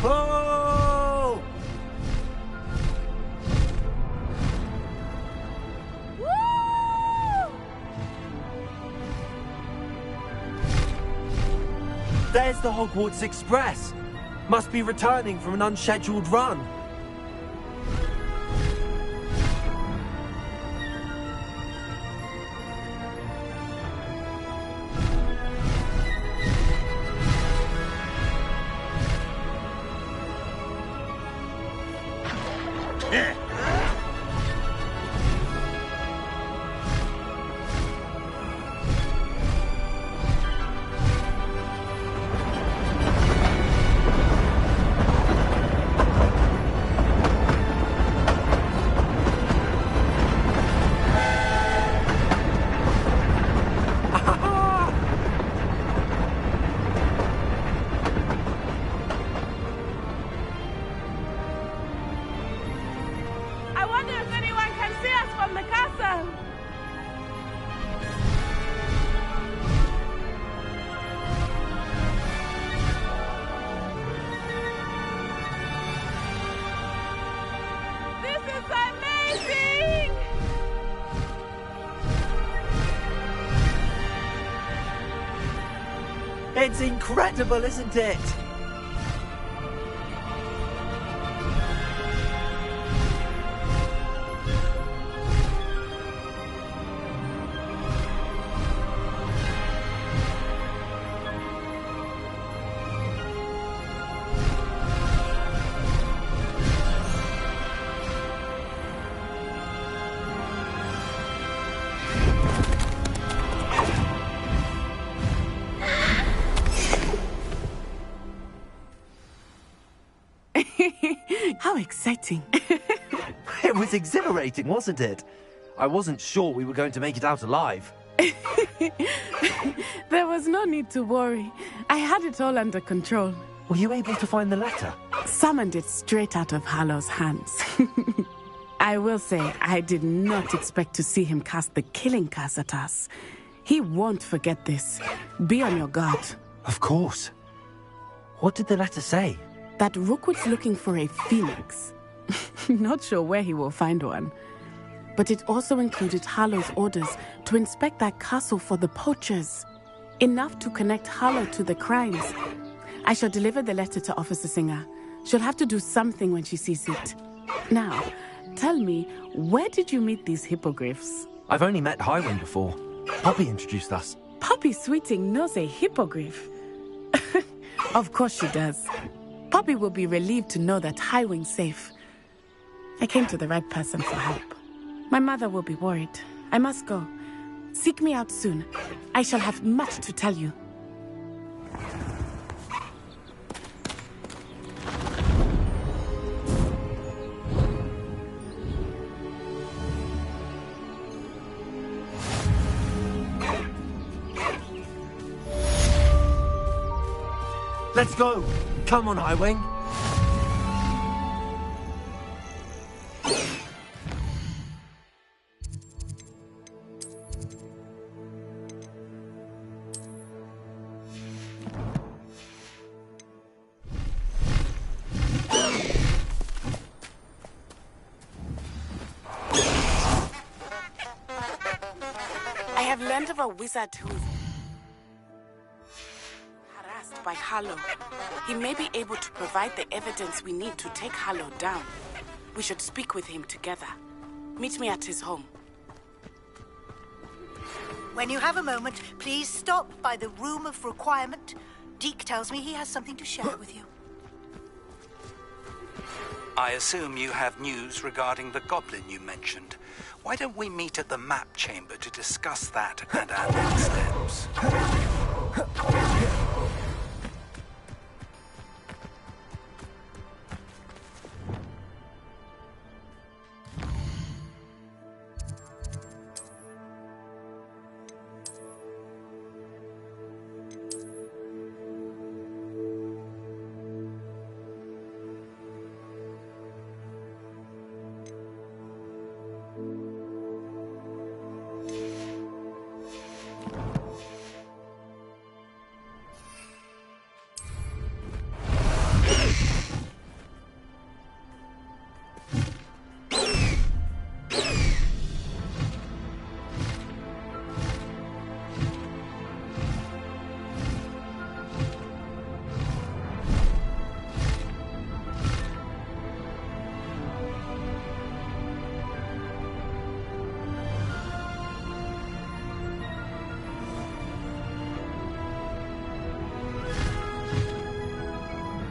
Oh! There's the Hogwarts Express. Must be returning from an unscheduled run. I wonder if anyone can see us from the castle. This is amazing! It's incredible, isn't it? exciting. It was exhilarating, wasn't it? I wasn't sure we were going to make it out alive. There was no need to worry. I had it all under control. Were you able to find the letter? Summoned it straight out of Hallow's hands. I will say, I did not expect to see him cast the killing curse at us. He won't forget this. Be on your guard. Of course. What did the letter say? That Rookwood's looking for a phoenix. Not sure where he will find one. But it also included Hallow's orders to inspect that castle for the poachers. Enough to connect Hallow to the crimes. I shall deliver the letter to Officer Singer. She'll have to do something when she sees it. Now, tell me, where did you meet these hippogriffs? I've only met Highwing before. Poppy introduced us. Poppy Sweeting knows a hippogriff. Of course she does. Poppy will be relieved to know that Highwing's safe. I came to the right person for help. My mother will be worried. I must go. Seek me out soon. I shall have much to tell you. Let's go! Come on, Highwing! I have learned of a wizard who is harassed by Hallow. He may be able to provide the evidence we need to take Hallow down. We should speak with him together. Meet me at his home. When you have a moment, please stop by the Room of Requirement. Deke tells me he has something to share with you. I assume you have news regarding the goblin you mentioned. Why don't we meet at the map chamber to discuss that and our next steps?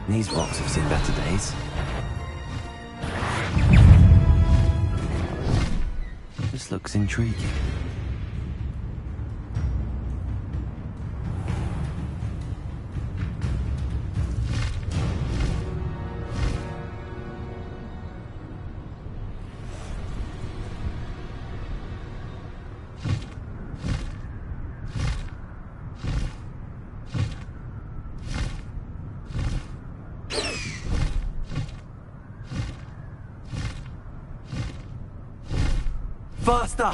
These rocks have seen better days. This looks intriguing. Faster!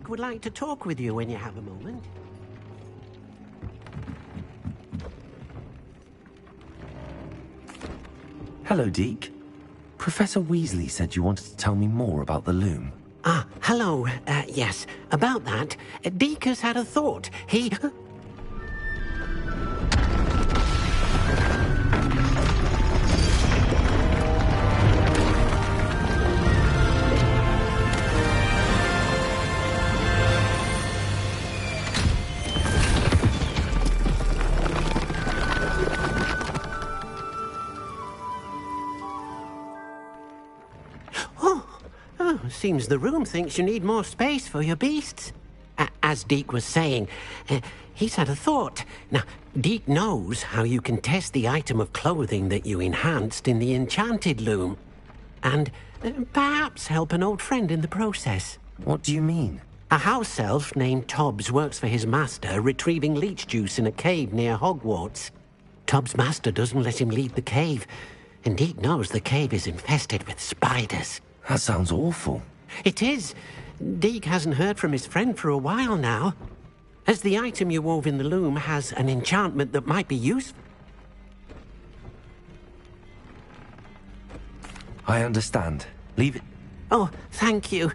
Deek would like to talk with you when you have a moment. Hello, Deke. Professor Weasley said you wanted to tell me more about the loom. Ah, hello. Yes, about that. Deek has had a thought. He... Seems the room thinks you need more space for your beasts. As Deek was saying, he's had a thought. Now, Deek knows how you can test the item of clothing that you enhanced in the enchanted loom. And perhaps help an old friend in the process. What do you mean? A house elf named Tobbs works for his master, retrieving leech juice in a cave near Hogwarts. Tobbs' master doesn't let him leave the cave, and Deek knows the cave is infested with spiders. That sounds awful. It is. Deek hasn't heard from his friend for a while now. As the item you wove in the loom has an enchantment that might be useful. I understand. Leave it. Oh, thank you.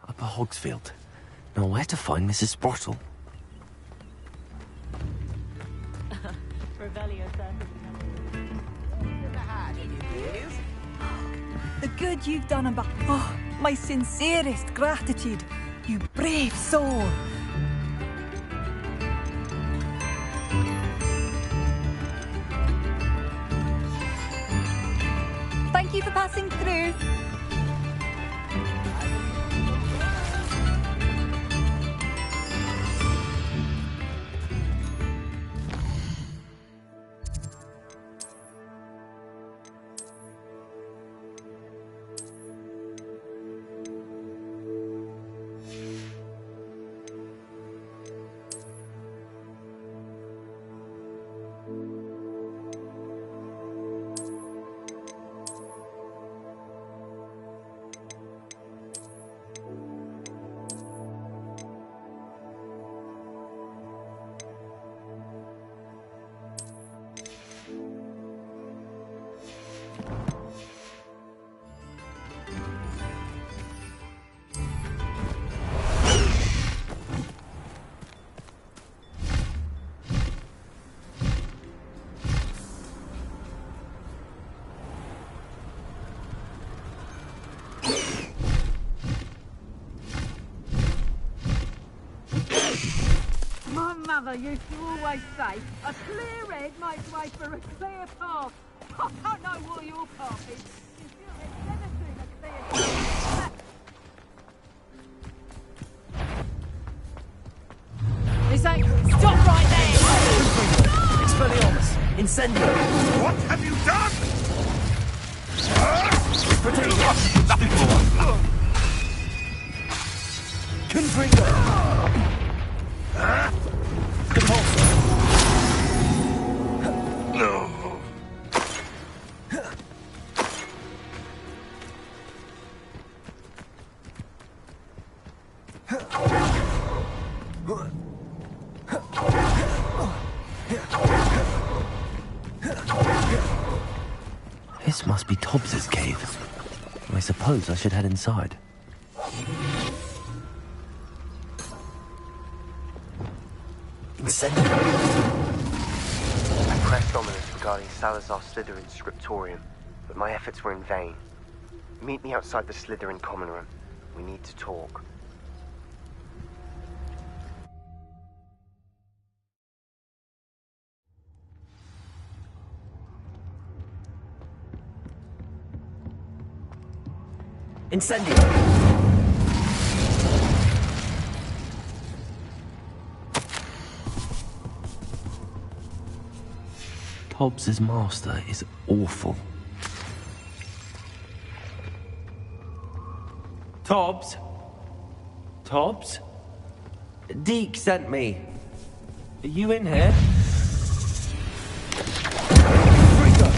Upper Hogsfield. Now where to find Mrs. Sprottle? The good you've done, oh, my sincerest gratitude. You brave soul. Thank you for passing through. Mother used to always say, a clear head makes way for a clear path. I don't know what your path is. You've never seen a clear path. Stop right there! Expelliarmus! Incendio! What have you done? Confringo! No. This must be Tobbs's cave. I suppose I should head inside. Incendio! I pressed Ominous regarding Salazar Slytherin's scriptorium, but my efforts were in vain. Meet me outside the Slytherin common room. We need to talk. Incendio! Hobbs's master is awful. Tobbs? Tobbs? Deke sent me. Are you in here? Freaker!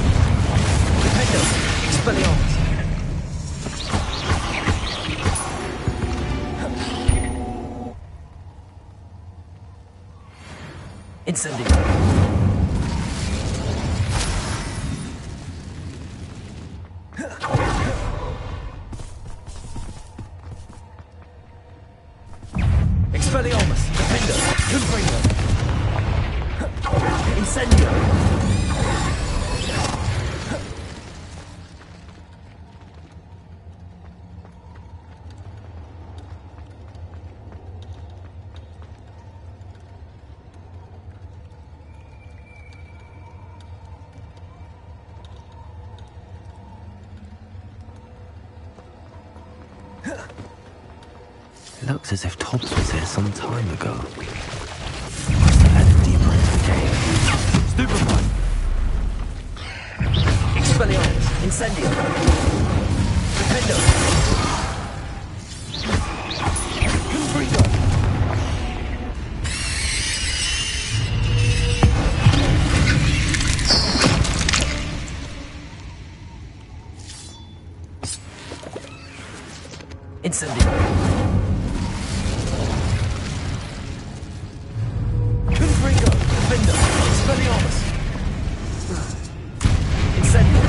Defender! Expelliarmus! Incendio! Expelliarmus! Defender! Confringo! Incendio! Looks as if Tobbs was here some time ago. Must have headed deeper into the cave. Stupefy! Expelliarmus! Incendio! Defender! Confringo! Incendio! Confringo! Defender! Expelliarmus! Incendio!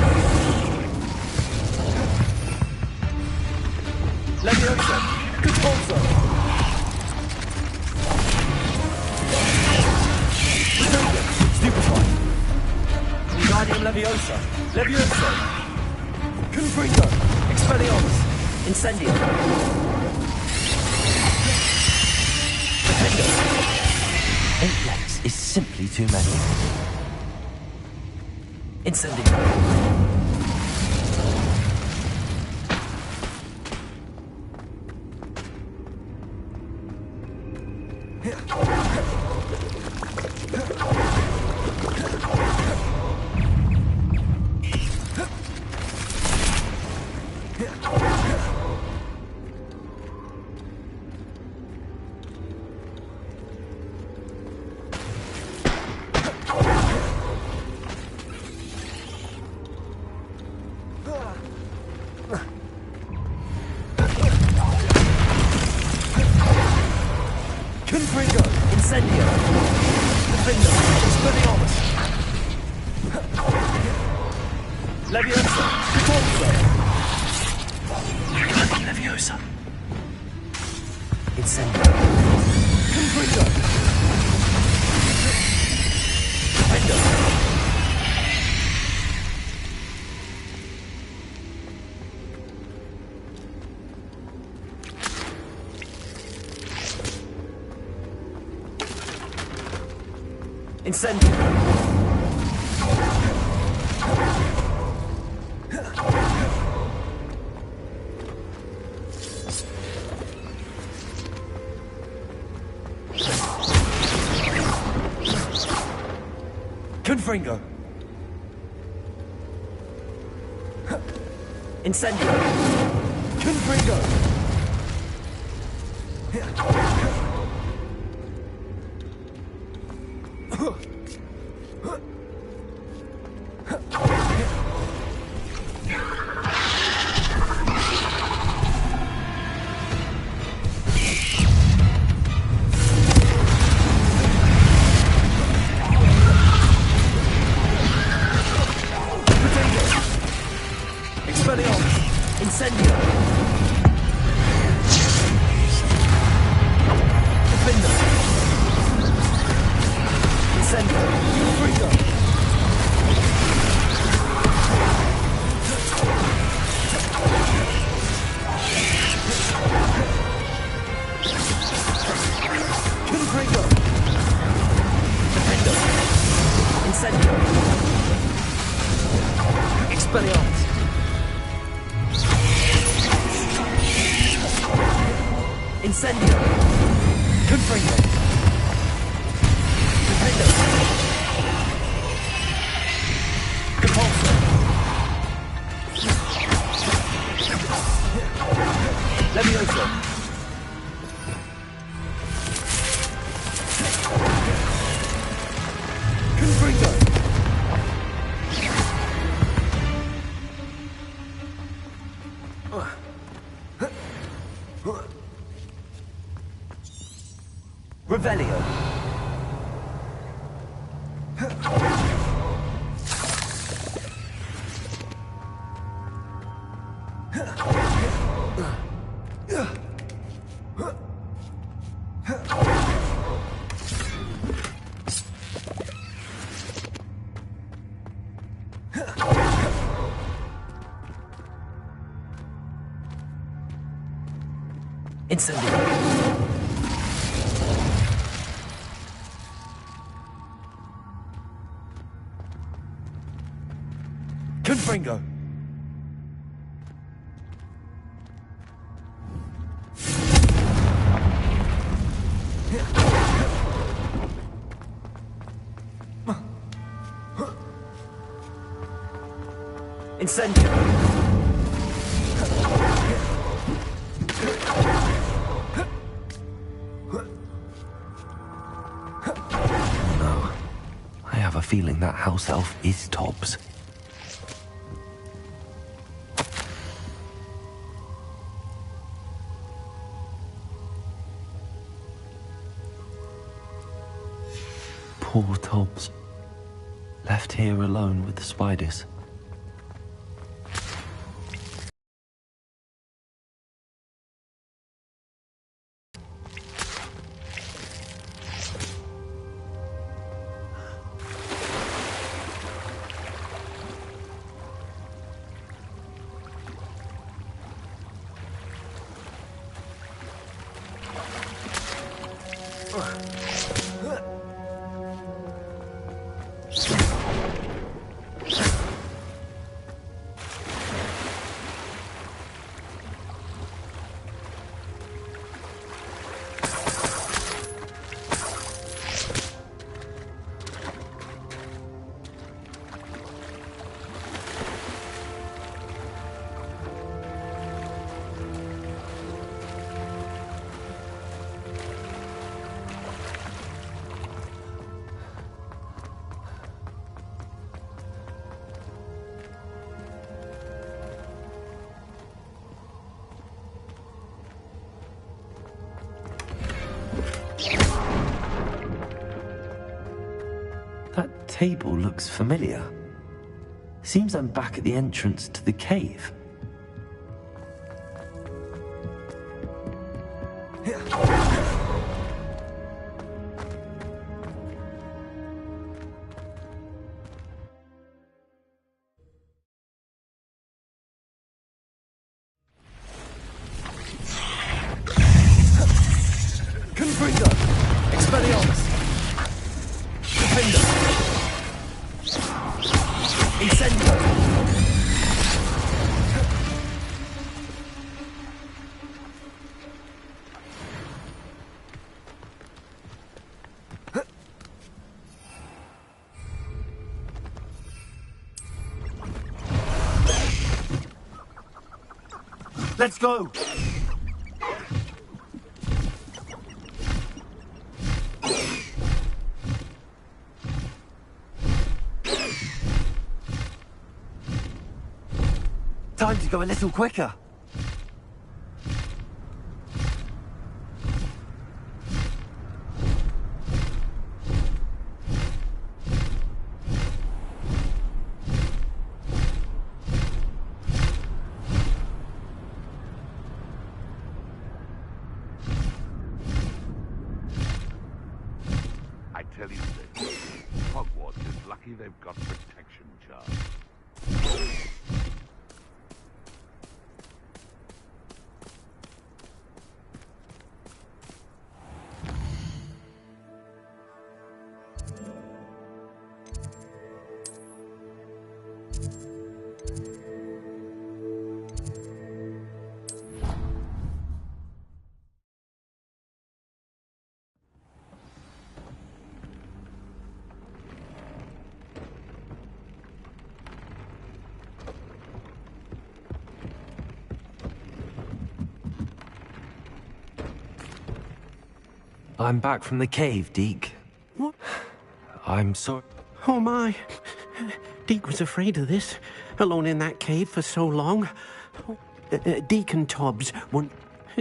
Leviosa! Contorso! Stupefy! Wingardium Leviosa! Leviosa! Confringo! Expelliarmus! Incendio! Defender! 8 legs is simply too many. Incendio! Confringo! Incendio! Defender! Expelliarmus! Leviosa! Contorso! Wingardium Leviosa! Incendio! Confringo! Defender! Incendio! Confringo! Incendio! Confringo! Expelliarmus! Incendio! Defender! Confringo! Incendio! No. I have a feeling that house elf is Tobbs. Poor Tobbs. Left here alone with the spiders. That table looks familiar. Seems I'm back at the entrance to the cave. Let's go! Time to go a little quicker. I tell you this. lucky they've got protection charms. I'm back from the cave, Deke. What? I'm sorry. Oh my. Deke was afraid of this, alone in that cave for so long. Deke and Tobbs won't...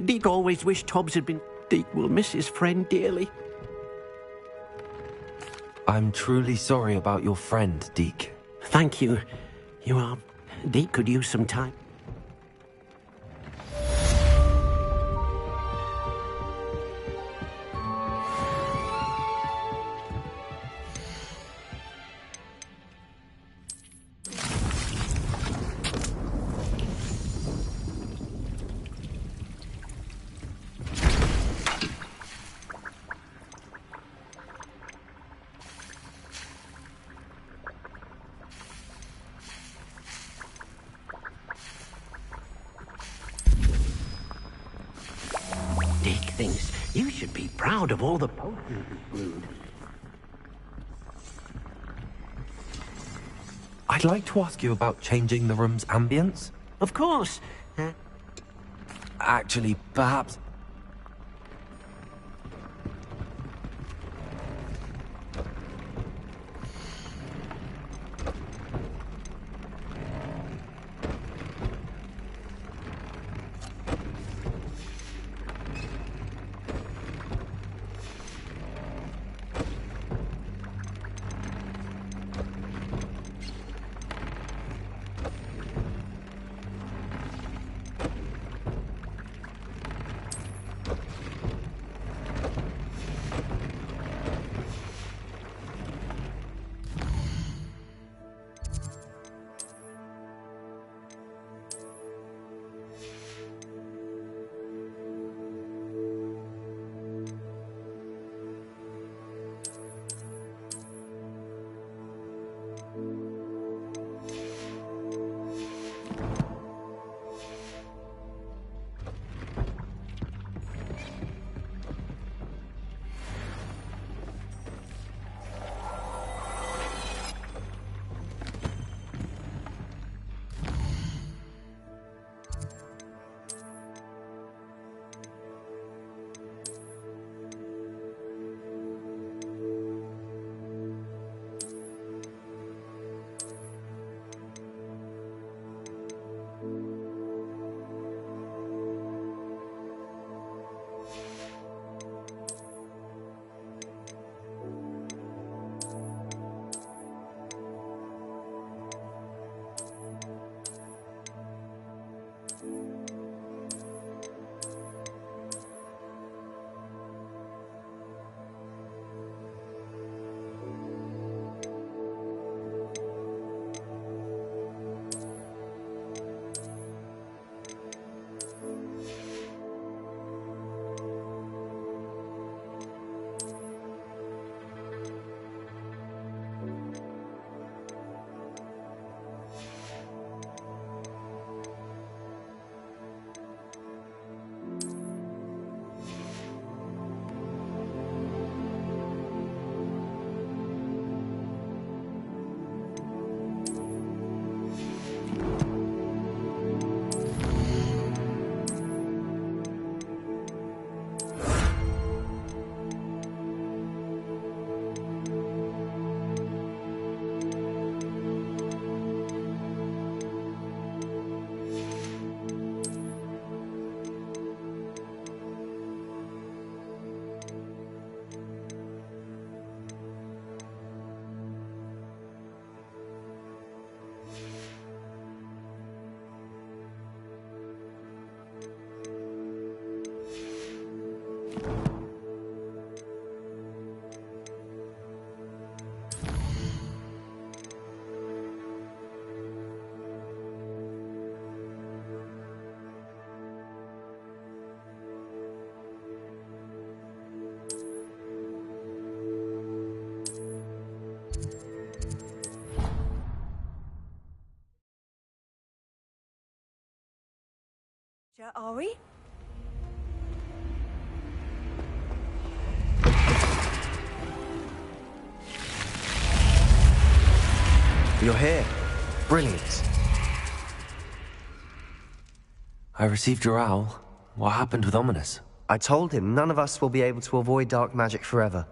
Deke always wished Tobbs had been... Deke will miss his friend dearly. I'm truly sorry about your friend, Deke. Thank you. You are... Deke could use some time. Deke thinks you should be proud of all the potions he's brewed. I'd like to ask you about changing the room's ambience. Of course. Actually, perhaps... Are we? You're here. Brilliant. I received your owl. What happened with Ominous? I told him none of us will be able to avoid dark magic forever.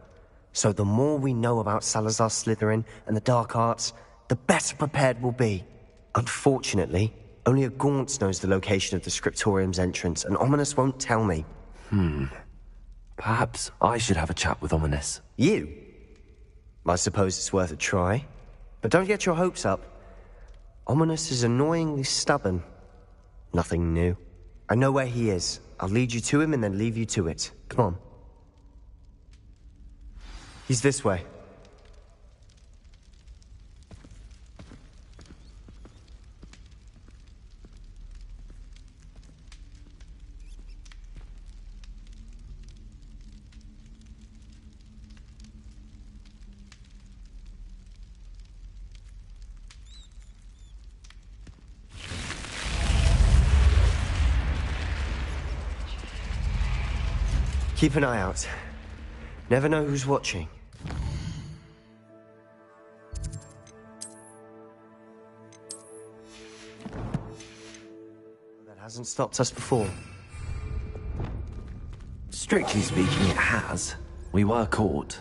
So the more we know about Salazar Slytherin and the dark arts, the better prepared we'll be. Unfortunately, only a Gaunt knows the location of the Scriptorium's entrance, and Ominous won't tell me. Perhaps I should have a chat with Ominous. You? I suppose it's worth a try. But don't get your hopes up. Ominous is annoyingly stubborn. Nothing new. I know where he is. I'll lead you to him and then leave you to it. Come on. He's this way. Keep an eye out. Never know who's watching. That hasn't stopped us before. Strictly speaking, it has. We were caught.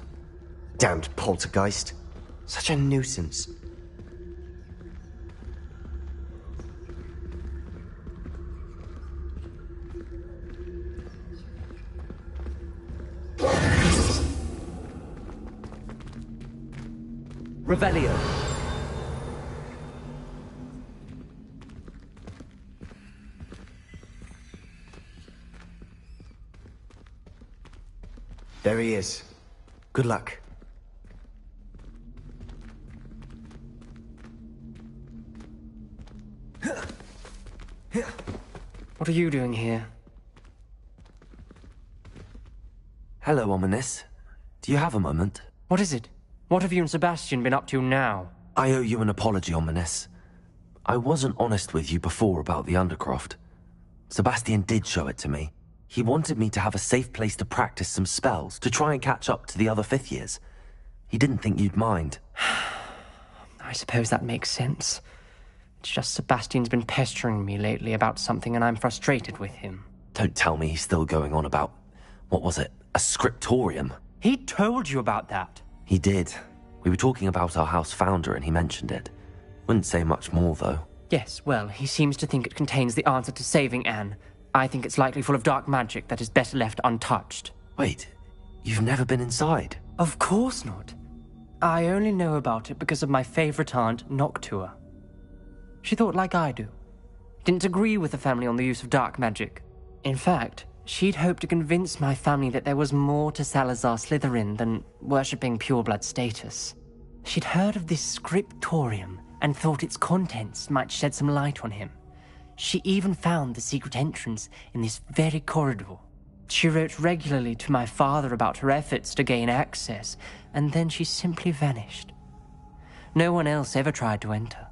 Damned poltergeist. Such a nuisance. Revelio. There he is. Good luck. What are you doing here? Hello, Ominous. Do you have a moment? What is it? What have you and Sebastian been up to now? I owe you an apology, Ominous. I wasn't honest with you before about the Undercroft. Sebastian did show it to me. He wanted me to have a safe place to practice some spells, to try and catch up to the other fifth years. He didn't think you'd mind. I suppose that makes sense. It's just Sebastian's been pestering me lately about something and I'm frustrated with him. Don't tell me he's still going on about, what was it, a scriptorium? He told you about that. He did. We were talking about our house founder and he mentioned it. Wouldn't say much more, though. Yes, well, he seems to think it contains the answer to saving Anne. I think it's likely full of dark magic that is better left untouched. Wait, you've never been inside? Of course not. I only know about it because of my favorite aunt, Noctua. She thought like I do. Didn't agree with the family on the use of dark magic. In fact, she'd hoped to convince my family that there was more to Salazar Slytherin than worshipping pureblood status. She'd heard of this scriptorium and thought its contents might shed some light on him. She even found the secret entrance in this very corridor. She wrote regularly to my father about her efforts to gain access, and then she simply vanished. No one else ever tried to enter.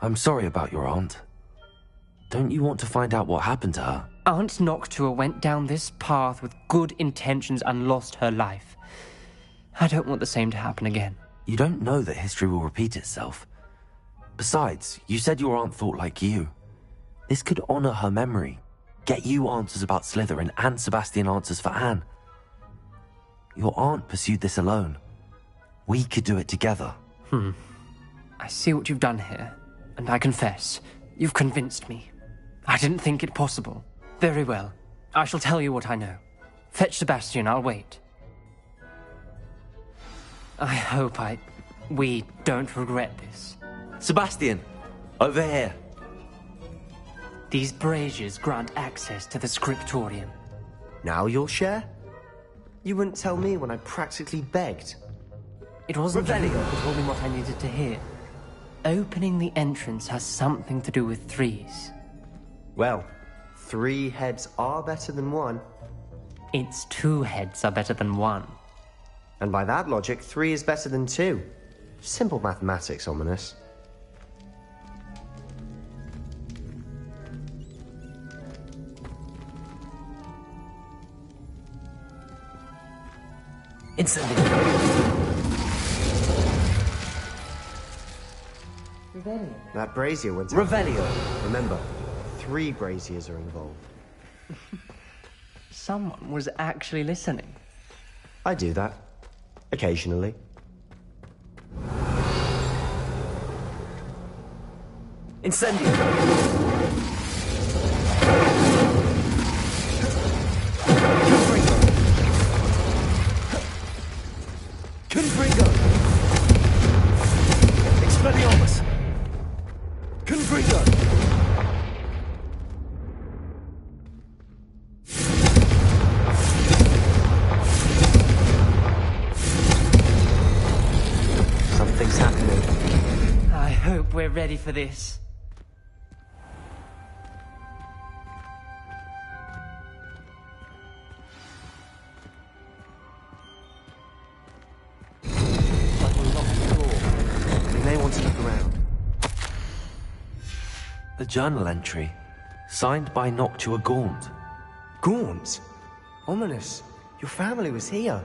I'm sorry about your aunt. Don't you want to find out what happened to her? Aunt Noctua went down this path with good intentions and lost her life. I don't want the same to happen again. You don't know that history will repeat itself. Besides, you said your aunt thought like you. This could honor her memory, get you answers about Slytherin and Sebastian answers for Anne. Your aunt pursued this alone. We could do it together. I see what you've done here, and I confess, you've convinced me. I didn't think it possible. Very well. I shall tell you what I know. Fetch Sebastian, I'll wait. I hope we don't regret this. Sebastian, over here. These braziers grant access to the scriptorium. Now you'll share? You wouldn't tell me when I practically begged. It wasn't you who told me what I needed to hear. Opening the entrance has something to do with threes. Well, 3 heads are better than 1. It's 2 heads are better than 1. And by that logic, 3 is better than 2. Simple mathematics, Ominous. That brazier went out. Revelio. Remember, 3 braziers are involved. Someone was actually listening. I do that. Occasionally. Incendio. Confringo. Expelliarmus. Confringo. Something's happening. I hope we're ready for this. A journal entry, signed by Noctua Gaunt. Gaunt? Ominous. Your family was here.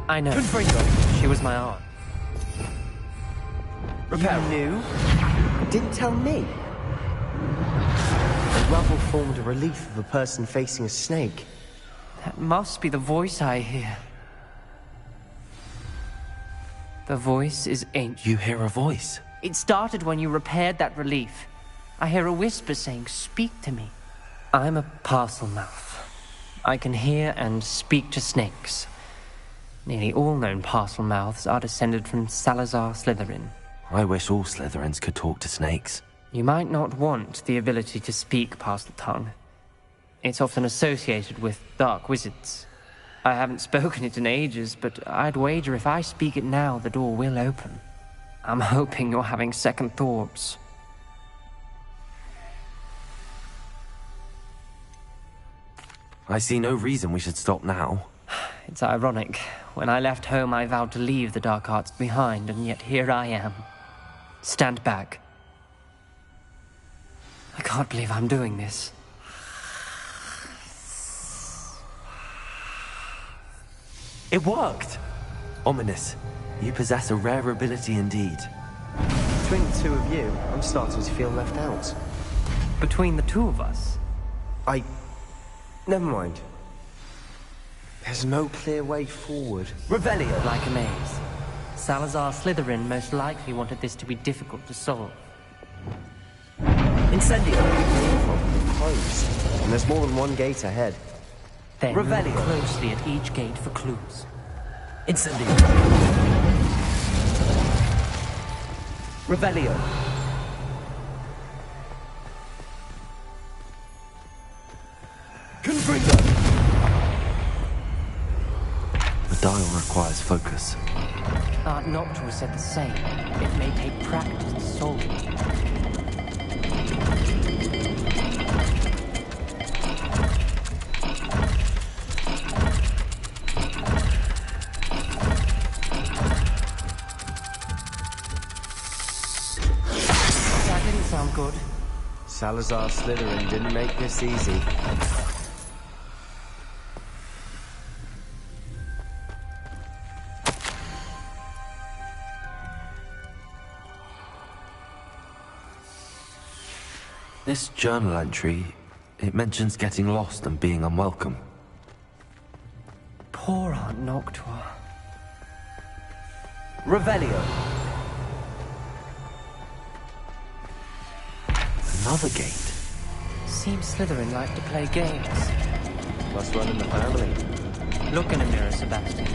I know. She was my aunt. You knew? Didn't tell me. The rubble formed a relief of a person facing a snake. That must be the voice I hear. The voice is ancient. You hear a voice? It started when you repaired that relief. I hear a whisper saying, "Speak to me." I'm a parcel mouth. I can hear and speak to snakes. Nearly all known parcel mouths are descended from Salazar Slytherin. I wish all Slytherins could talk to snakes. You might not want the ability to speak parcel tongue. It's often associated with dark wizards. I haven't spoken it in ages, but I'd wager if I speak it now, the door will open. I'm hoping you're having second thoughts. I see no reason we should stop now. It's ironic. When I left home, I vowed to leave the dark arts behind, and yet here I am. Stand back. I can't believe I'm doing this. It worked! Ominous, you possess a rare ability indeed. Between the 2 of you, I'm starting to feel left out. Between the 2 of us? Never mind. There's no clear way forward. Revelio! Like a maze. Salazar Slytherin most likely wanted this to be difficult to solve. Incendio! Closed. And there's more than one gate ahead. Then look closely at each gate for clues. Incendio! Revelio! Confringo! The dial requires focus. Aunt Noctua said the same. It may take practice to solve it. Salazar Slytherin didn't make this easy. This journal entry, it mentions getting lost and being unwelcome. Poor Aunt Noctua. Revelio. Another gate. Seems Slytherin like to play games. Must run in the family. Look in a mirror, Sebastian.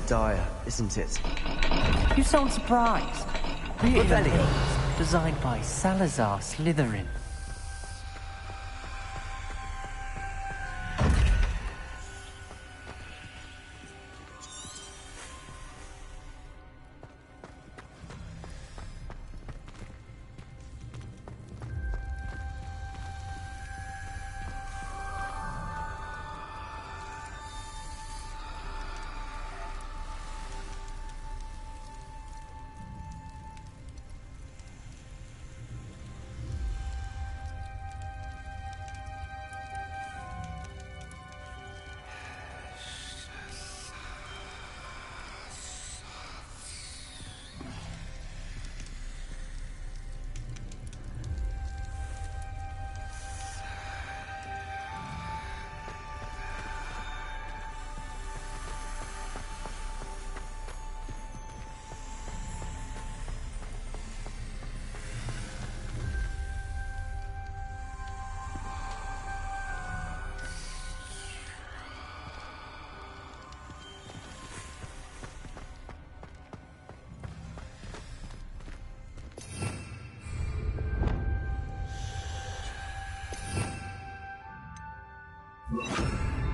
Dire, isn't it? You sound surprised. Revelio. Designed by Salazar Slytherin.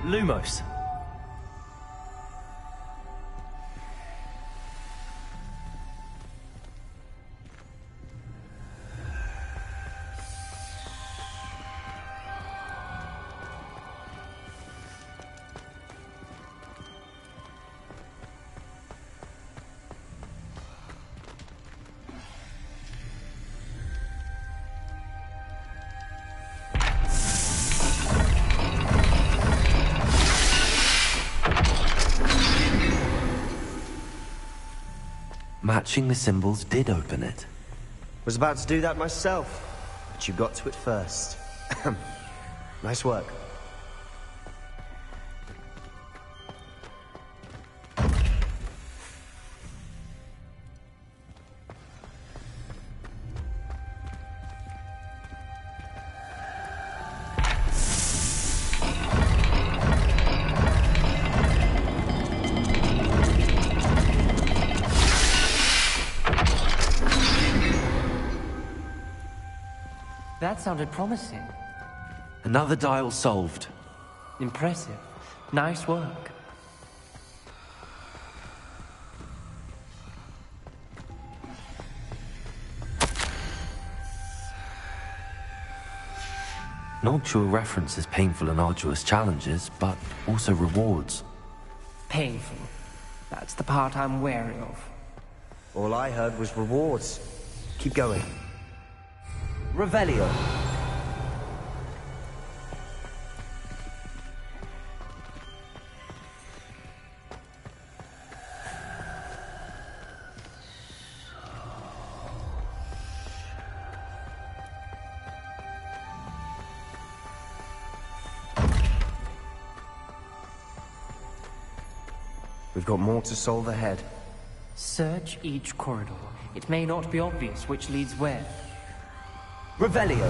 Lumos. Matching the symbols did open it. Was about to do that myself, but you got to it first. Nice work. That sounded promising. Another dial solved. Impressive. Nice work. Noctua references painful and arduous challenges, but also rewards. Painful. That's the part I'm wary of. All I heard was rewards. Keep going. Revelio. We've got more to solve ahead. Search each corridor. It may not be obvious which leads where. Revelio.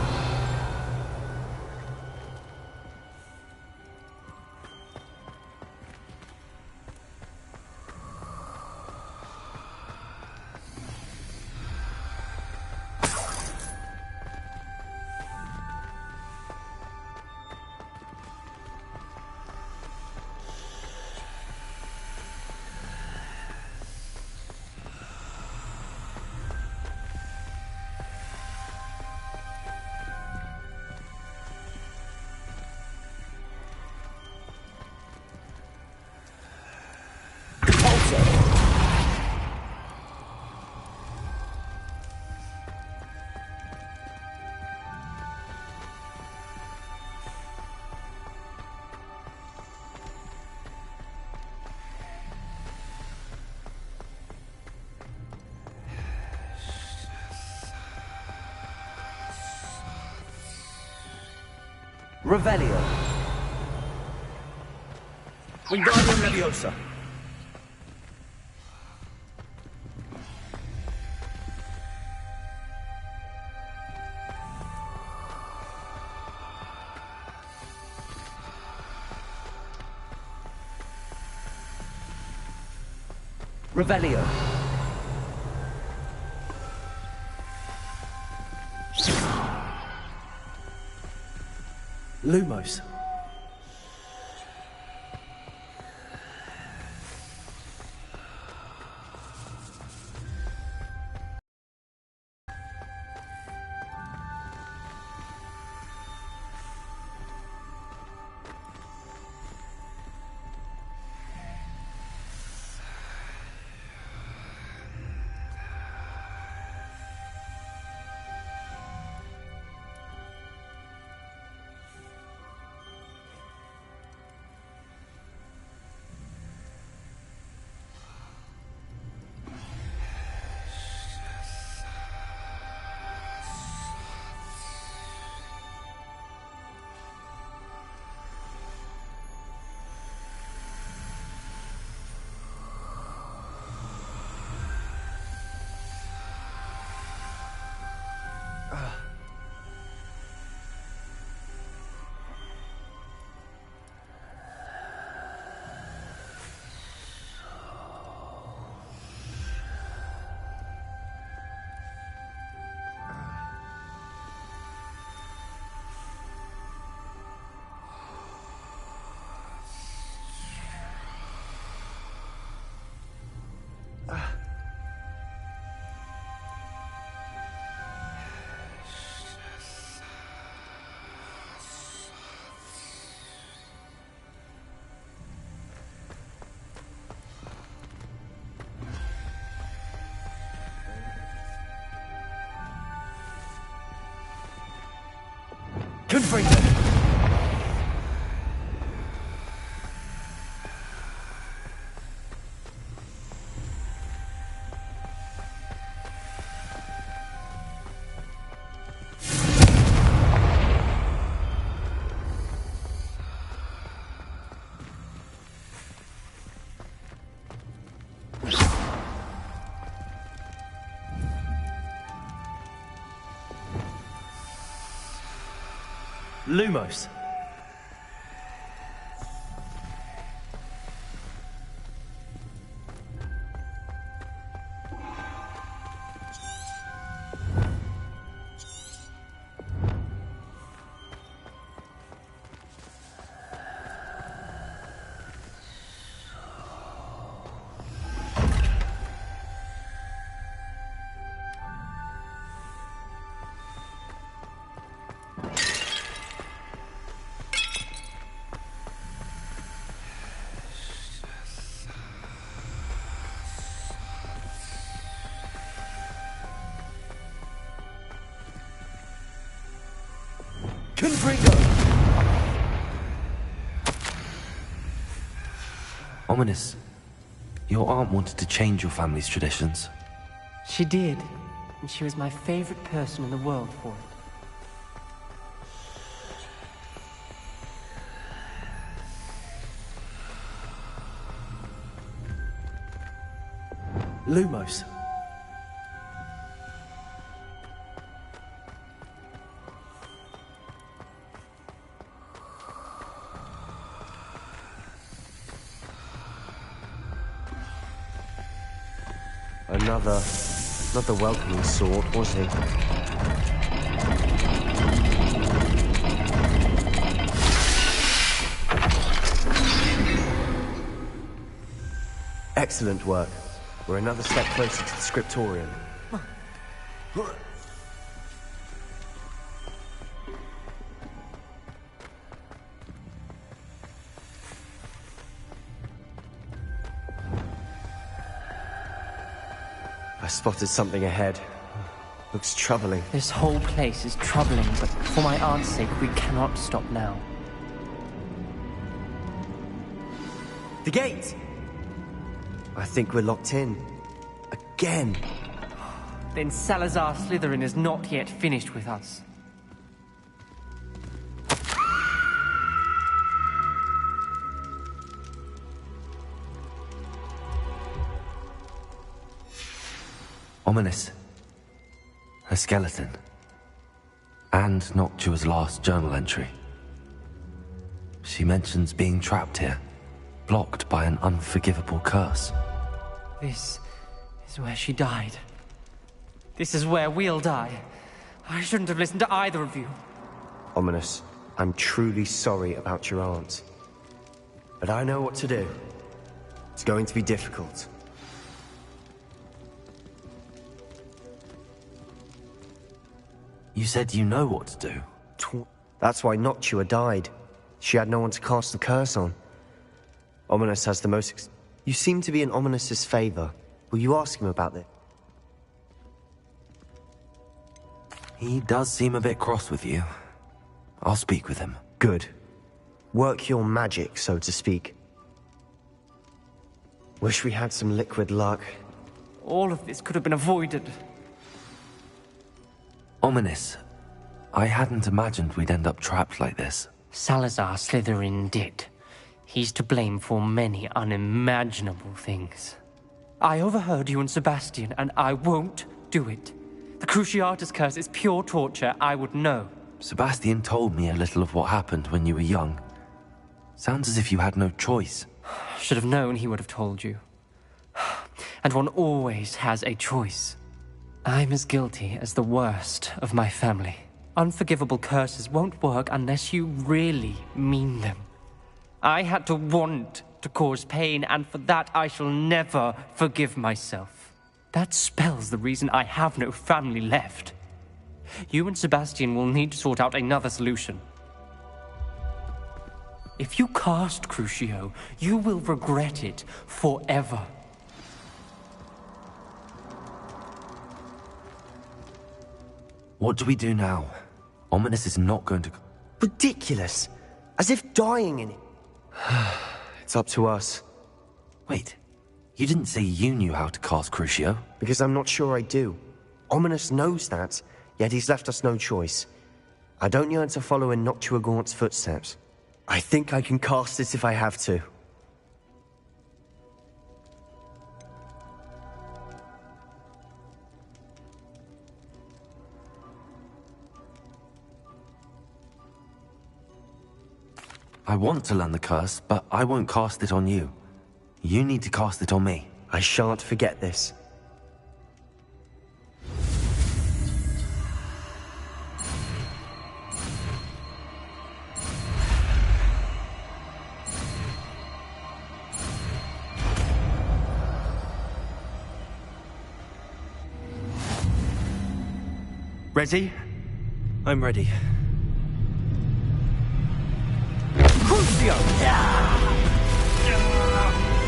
Revelio. Wingardium Leviosa. Revelio. Lumos. Confringo. Lumos. Confringo. Ominous. Your aunt wanted to change your family's traditions. She did, and she was my favorite person in the world for it. Lumos. Not the welcoming sort, was he? Excellent work. We're another step closer to the scriptorium. I spotted something ahead. Looks troubling. This whole place is troubling, but for my aunt's sake, we cannot stop now. The gate! I think we're locked in. Again. Then Salazar Slytherin is not yet finished with us. Ominous. A skeleton. And Noctua's last journal entry. She mentions being trapped here, blocked by an unforgivable curse. This is where she died. This is where we'll die. I shouldn't have listened to either of you. Ominous, I'm truly sorry about your aunt. But I know what to do. It's going to be difficult. You said you know what to do. That's why Noctua died. She had no one to cast the curse on. Ominous has the most... You seem to be in Ominous's favor. Will you ask him about this? He does seem a bit cross with you. I'll speak with him. Good. Work your magic, so to speak. Wish we had some liquid luck. All of this could have been avoided. Ominous. I hadn't imagined we'd end up trapped like this. Salazar Slytherin did. He's to blame for many unimaginable things. I overheard you and Sebastian, and I won't do it. The Cruciatus curse is pure torture. I would know. Sebastian told me a little of what happened when you were young. Sounds as if you had no choice. Should have known he would have told you. And one always has a choice. I'm as guilty as the worst of my family. Unforgivable curses won't work unless you really mean them. I had to want to cause pain, and for that I shall never forgive myself. That spells the reason I have no family left. You and Sebastian will need to sort out another solution. If you cast Crucio, you will regret it forever. What do we do now? Ominous is not going to... Ridiculous! As if dying in it. It's up to us. Wait, you didn't say you knew how to cast Crucio? Because I'm not sure I do. Ominous knows that, yet he's left us no choice. I don't yearn to follow in Noctua Gaunt's footsteps. I think I can cast it if I have to. I want to learn the curse, but I won't cast it on you. You need to cast it on me. I shan't forget this. Ready? I'm ready. Crucio!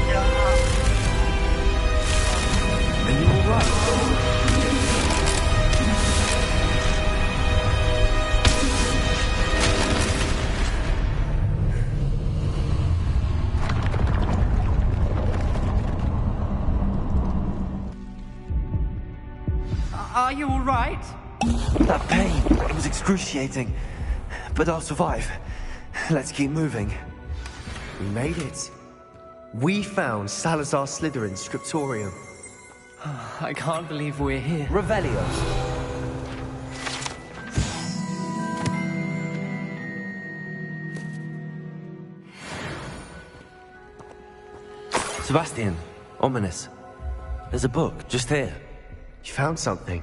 Are you alright? Are you alright? That pain, it was excruciating. But I'll survive. Let's keep moving. We made it. We found Salazar Slytherin's scriptorium. I can't believe we're here. Revelio. Sebastian, Ominous. There's a book, just here. You found something?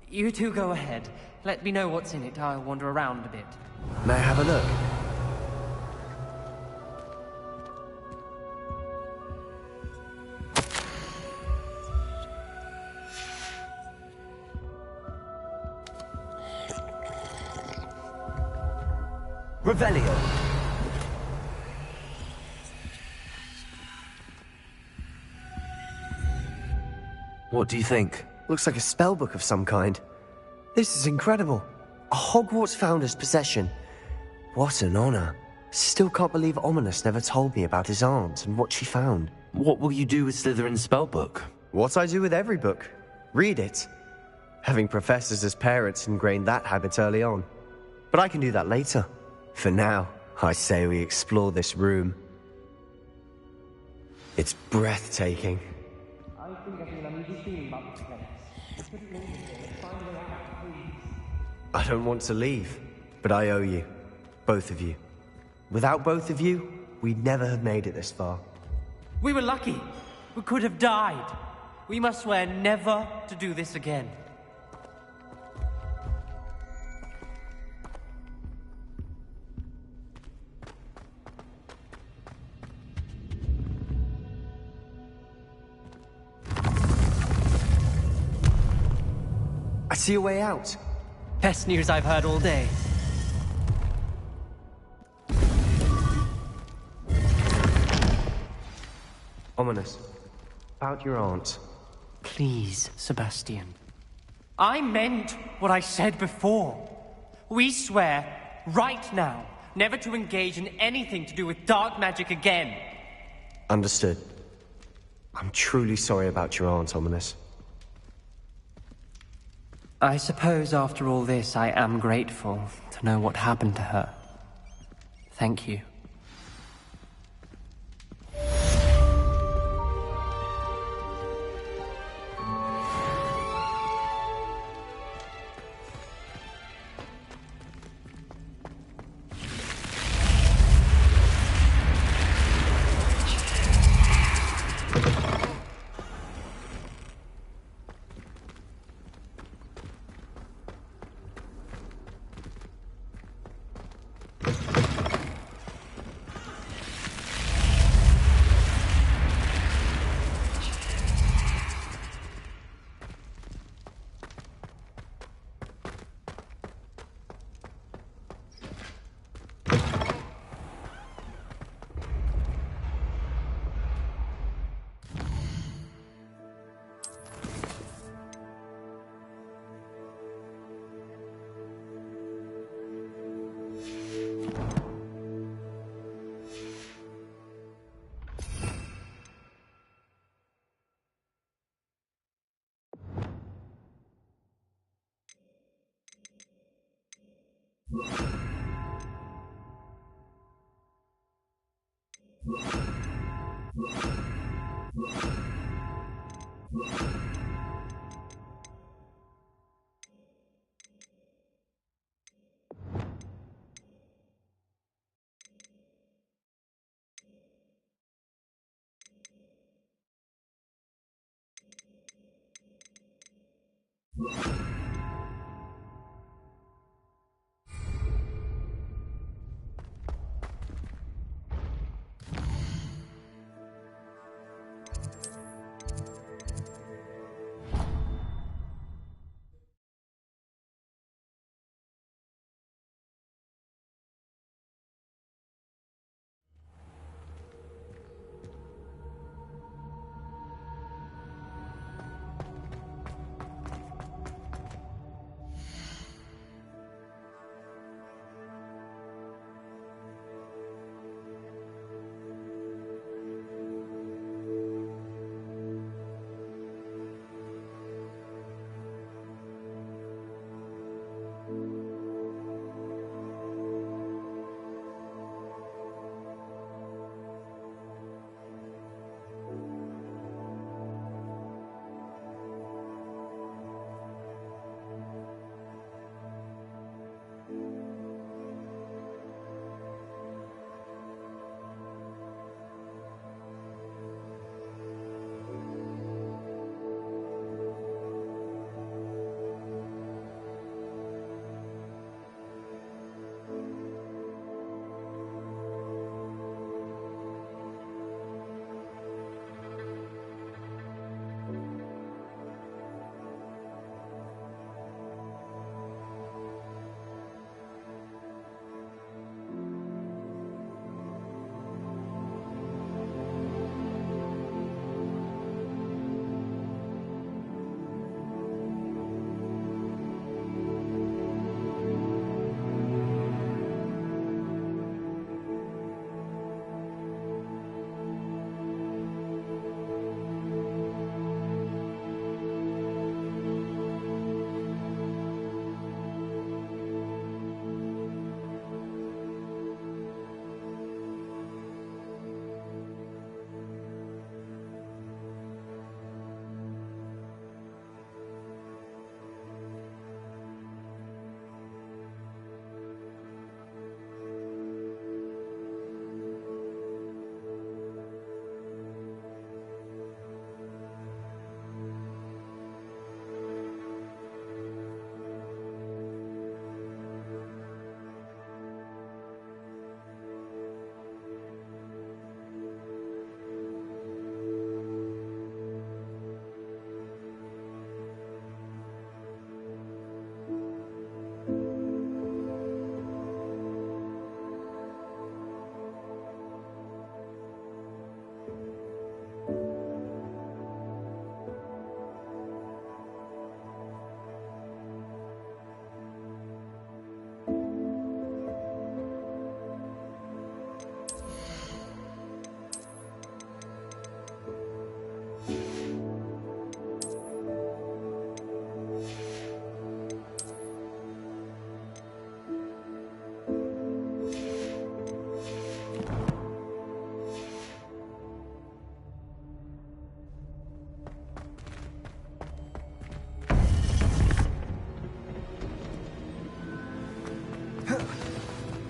You two go ahead. Let me know what's in it. I'll wander around a bit. May I have a look? Revelio. What do you think? Looks like a spellbook of some kind. This is incredible. A Hogwarts founder's possession. What an honor. Still can't believe Ominous never told me about his aunt and what she found. What will you do with Slytherin's spellbook? What I do with every book. Read it. Having professors as parents ingrained that habit early on. But I can do that later. For now, I say we explore this room. It's breathtaking. I think I feel an uneasy feeling about this place. I don't want to leave, but I owe you. Both of you. Without both of you, we'd never have made it this far. We were lucky. We could have died. We must swear never to do this again. I see a way out. Best news I've heard all day. Ominous. About your aunt. Please, Sebastian. I meant what I said before. We swear, right now, never to engage in anything to do with dark magic again. Understood. I'm truly sorry about your aunt, Ominous. I suppose after all this, I am grateful to know what happened to her. Thank you.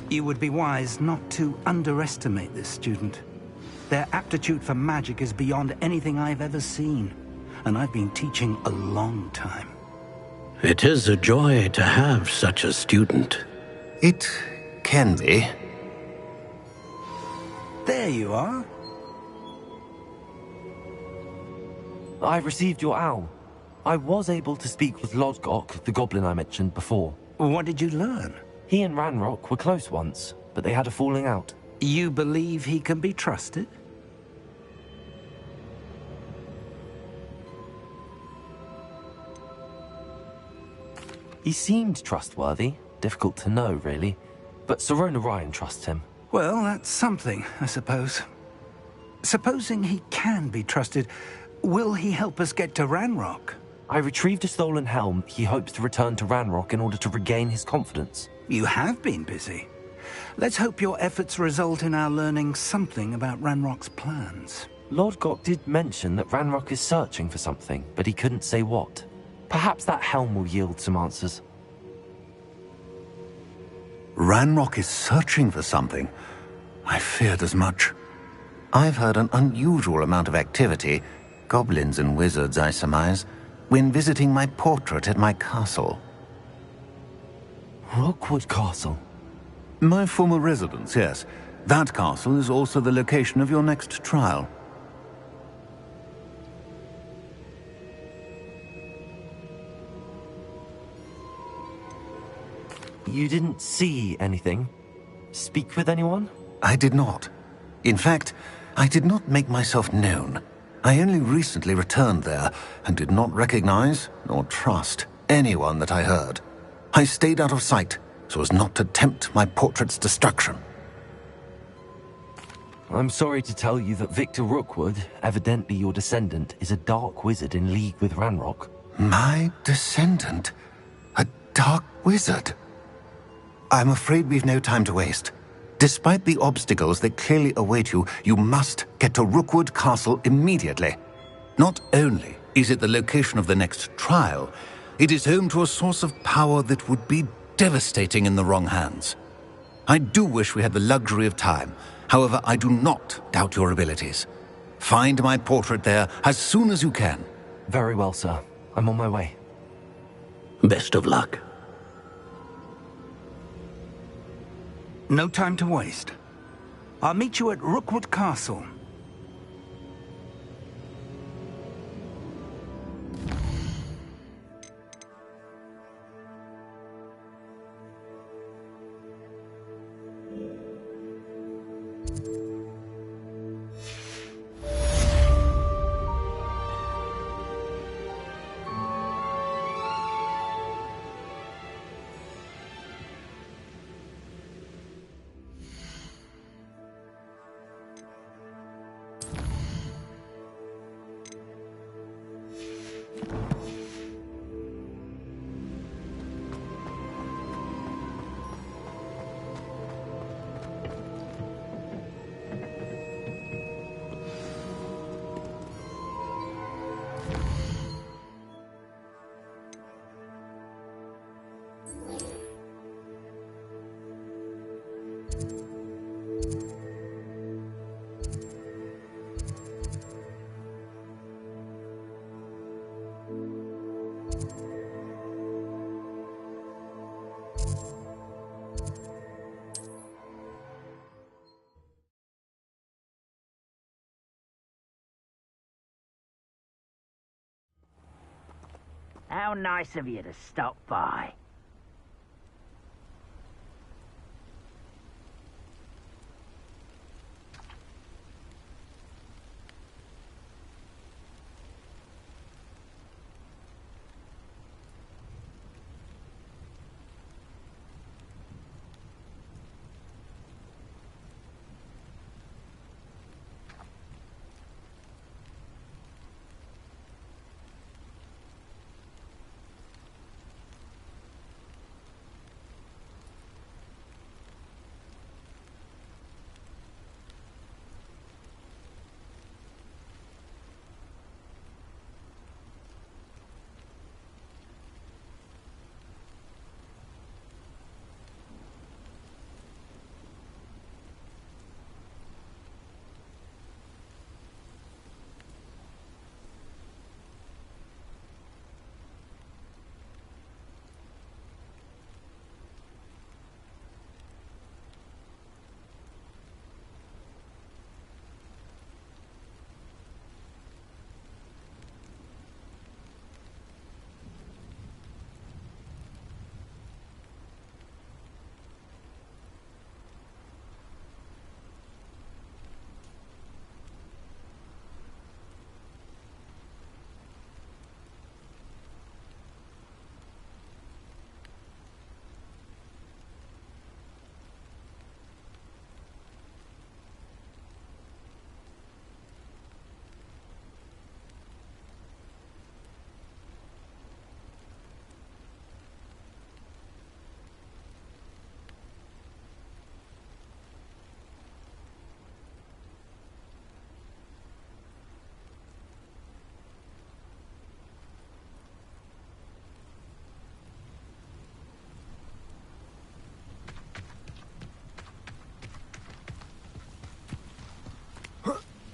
You would be wise not to underestimate this student. Their aptitude for magic is beyond anything I've ever seen, and I've been teaching a long time. It is a joy to have such a student. It can be. There you are. I received your owl. I was able to speak with Lodgok, the goblin I mentioned before. What did you learn? He and Ranrock were close once, but they had a falling out. You believe he can be trusted? He seemed trustworthy. Difficult to know, really. But Sirona Ryan trusts him. Well, that's something, I suppose. Supposing he can be trusted, will he help us get to Ranrock? I retrieved a stolen helm. He hopes to return to Ranrock in order to regain his confidence. You have been busy. Let's hope your efforts result in our learning something about Ranrock's plans. Lodgok did mention that Ranrock is searching for something, but he couldn't say what. Perhaps that helm will yield some answers. Ranrock is searching for something. I feared as much. I've heard an unusual amount of activity, goblins and wizards, I surmise, when visiting my portrait at my castle. Rookwood Castle? My former residence, yes. That castle is also the location of your next trial. You didn't see anything? Speak with anyone? I did not. In fact, I did not make myself known. I only recently returned there and did not recognize nor trust anyone that I heard. I stayed out of sight so as not to tempt my portrait's destruction. I'm sorry to tell you that Victor Rookwood, evidently your descendant, is a dark wizard in league with Ranrock. My descendant? A dark wizard? I'm afraid we've no time to waste. Despite the obstacles that clearly await you, you must get to Rookwood Castle immediately. Not only is it the location of the next trial, it is home to a source of power that would be devastating in the wrong hands. I do wish we had the luxury of time. However, I do not doubt your abilities. Find my portrait there as soon as you can. Very well, sir. I'm on my way. Best of luck. No time to waste. I'll meet you at Rookwood Castle. How nice of you to stop by.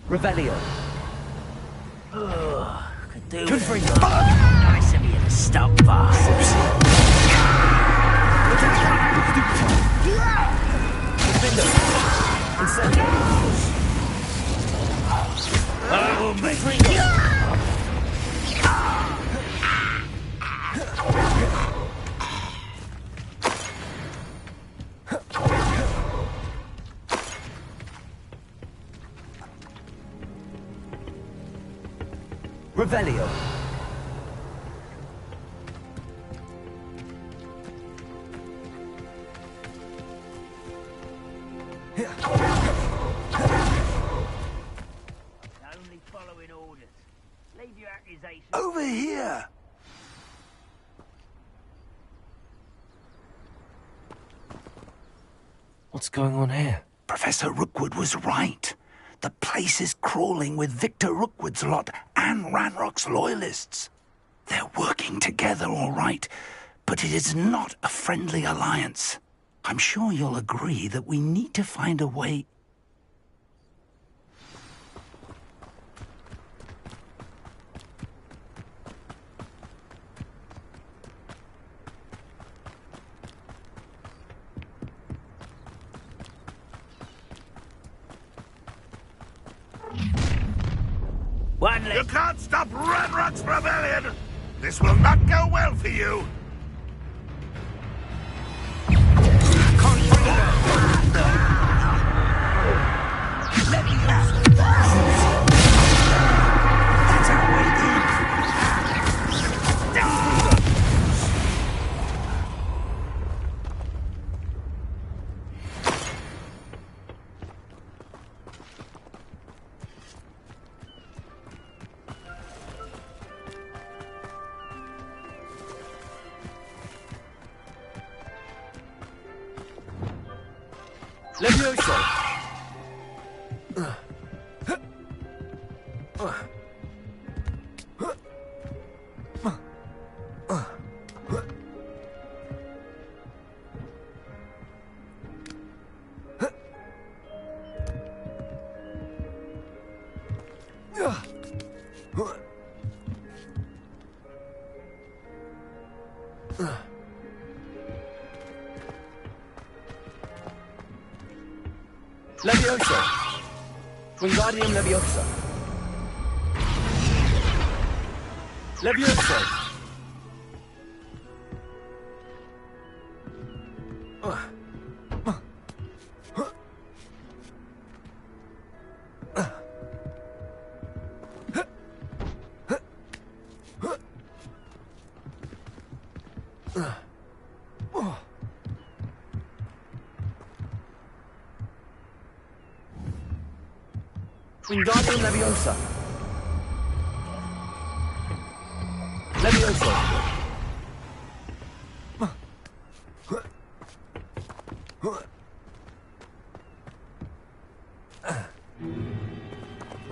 Revelio. Could do with nice of you to stop, bastards. Oh, Revelio. Only following orders. Leave your accusations. Over here! What's going on here? Professor Rookwood was right. The place is crawling with Victor Rookwood's lot and Ranrock's loyalists. They're working together, all right, but it is not a friendly alliance. I'm sure you'll agree that we need to find a way... You can't stop Ranrock's rebellion! This will not go well for you! That's our way in. Leviosa! Leviosa! Wingardium Leviosa! Leviosa! Wingardium Leviosa! Leviosa!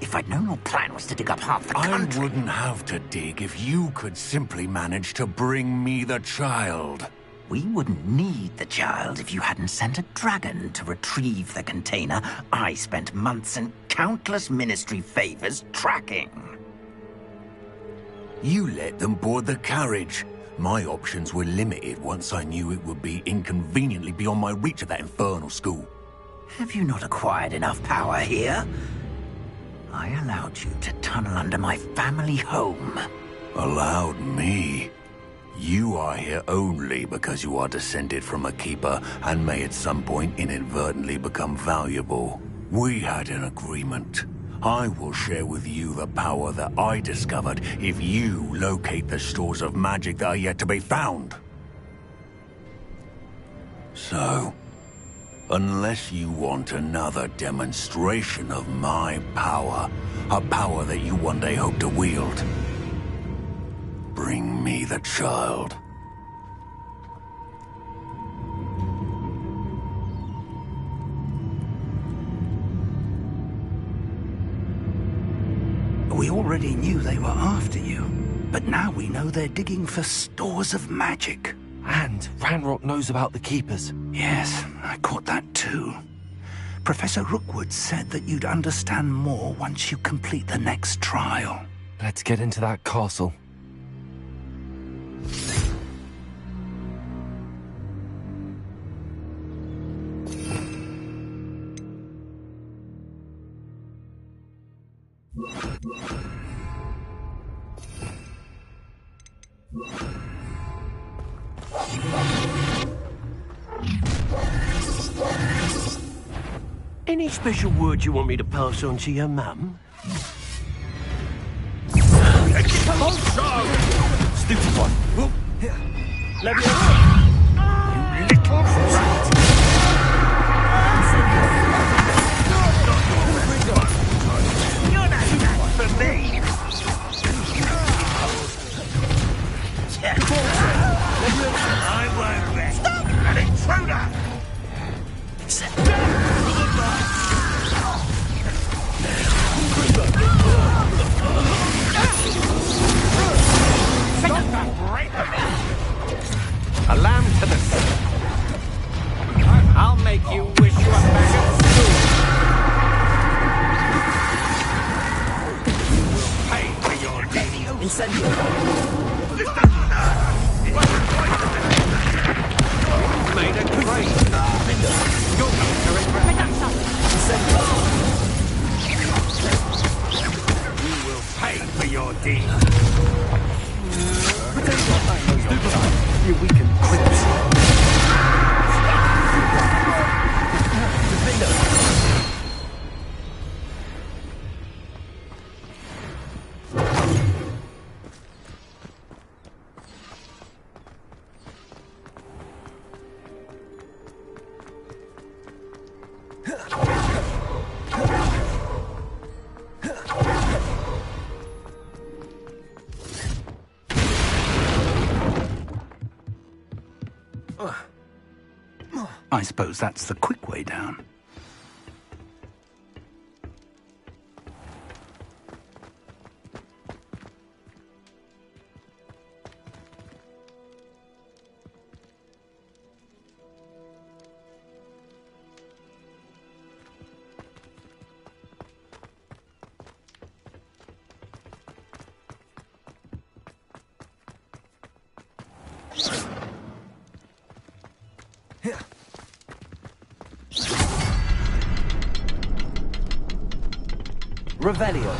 If I'd known your plan was to dig up half the country... I wouldn't have to dig if you could simply manage to bring me the child. We wouldn't need the child if you hadn't sent a dragon to retrieve the container I spent months and countless ministry favors tracking. You let them board the carriage. My options were limited once I knew it would be inconveniently beyond my reach at that infernal school. Have you not acquired enough power here? I allowed you to tunnel under my family home. Allowed me? You are here only because you are descended from a keeper and may at some point inadvertently become valuable. We had an agreement. I will share with you the power that I discovered if you locate the stores of magic that are yet to be found. So, unless you want another demonstration of my power, a power that you one day hope to wield, bring me the child. We already knew they were after you, but now we know they're digging for stores of magic. And Ranrock knows about the Keepers. Yes, I caught that too. Professor Rookwood said that you'd understand more once you complete the next trial. Let's get into that castle. Any special word you want me to pass on to your mum? Stupid one! Leviosa! You little rat! You're not that for me! I won't rest. Stop! An intruder! A lamb to the... I'll make you wish you were back at school. You will pay for your deed. Incendio. You've made a great You're going to regret You will pay for your deed. You weaken quickly. I suppose that's the quick way down. Revelio.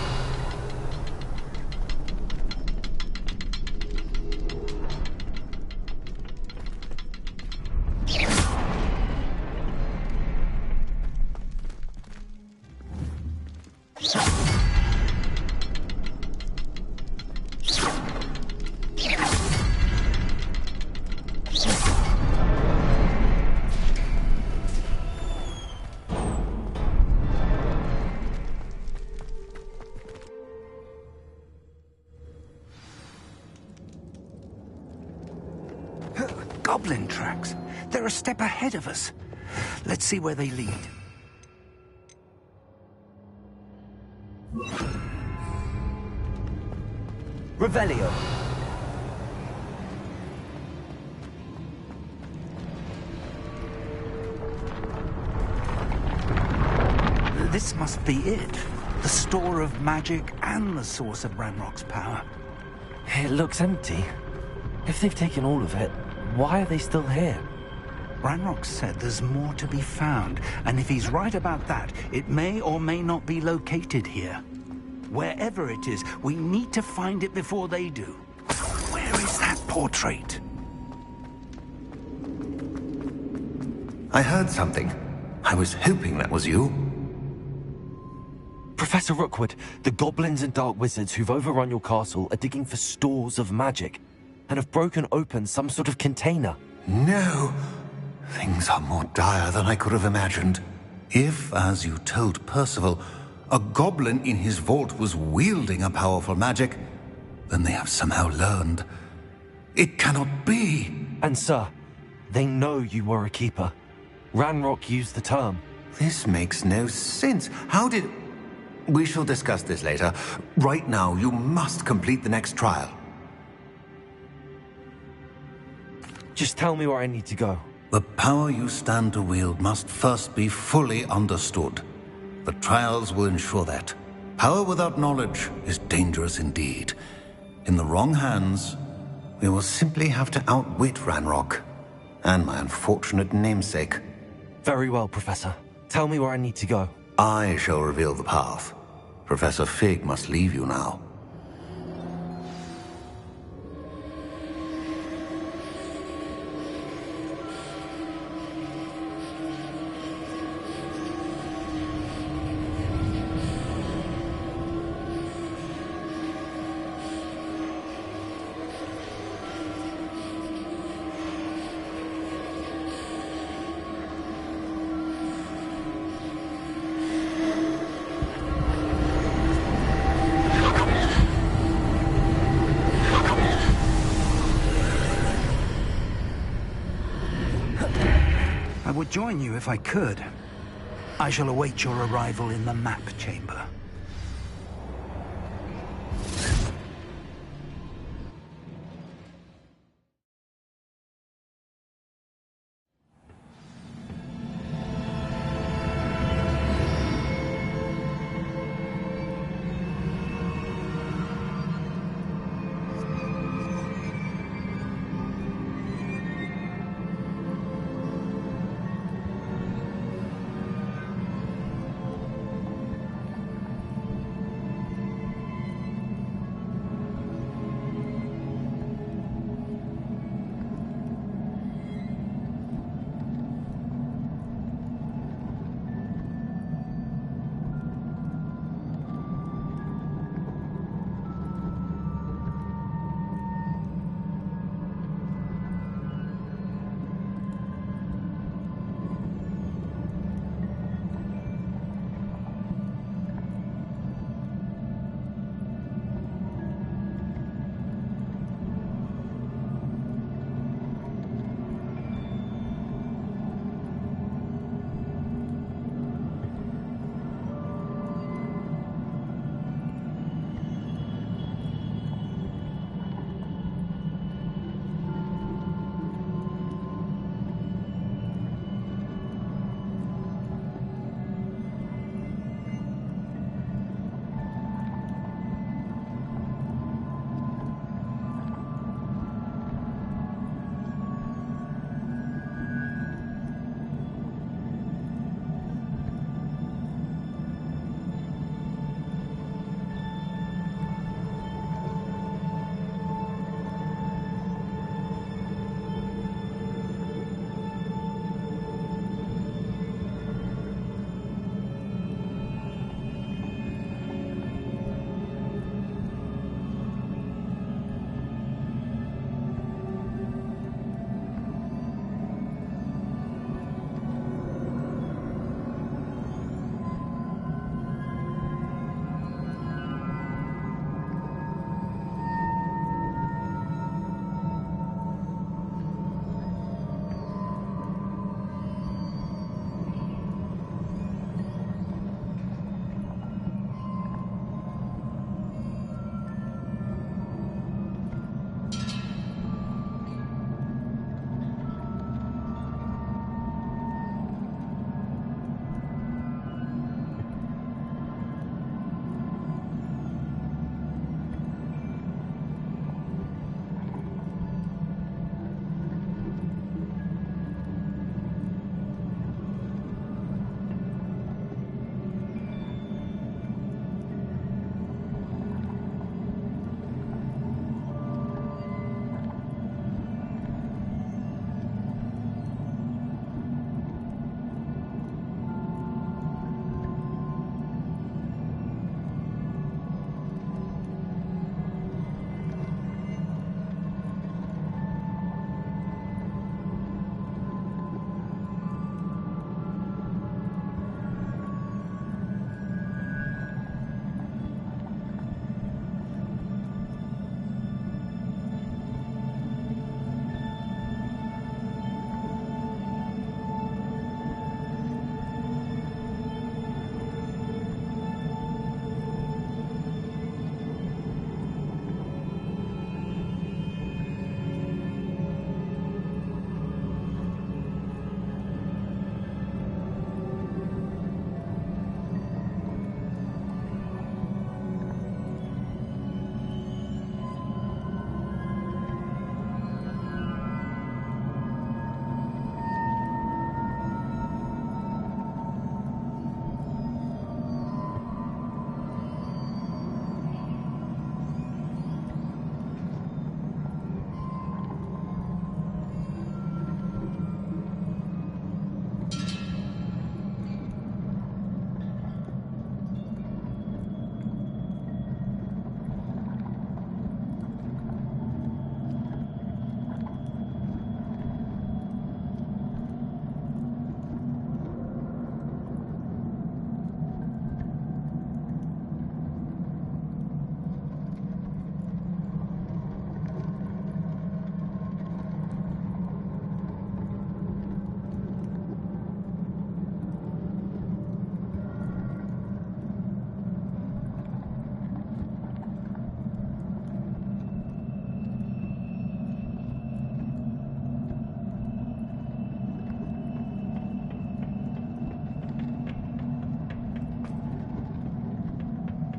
Goblin tracks. They're a step ahead of us. Let's see where they lead. Revelio. This must be it. The store of magic and the source of Ranrock's power. It looks empty. If they've taken all of it, why are they still here? Ranrock said there's more to be found, and if he's right about that, it may or may not be located here. Wherever it is, we need to find it before they do. Where is that portrait? I heard something. I was hoping that was you. Professor Rookwood, the goblins and dark wizards who've overrun your castle are digging for stores of magic and have broken open some sort of container. No. Things are more dire than I could have imagined. If, as you told Percival, a goblin in his vault was wielding a powerful magic, then they have somehow learned. It cannot be. And sir, they know you were a keeper. Ranrock used the term. This makes no sense. How did... We shall discuss this later. Right now, you must complete the next trial. Just tell me where I need to go. The power you stand to wield must first be fully understood. The trials will ensure that. Power without knowledge is dangerous indeed. In the wrong hands, we will simply have to outwit Ranrock and my unfortunate namesake. Very well, Professor. Tell me where I need to go. I shall reveal the path. Professor Fig must leave you now. I would join you if I could. I shall await your arrival in the map chamber.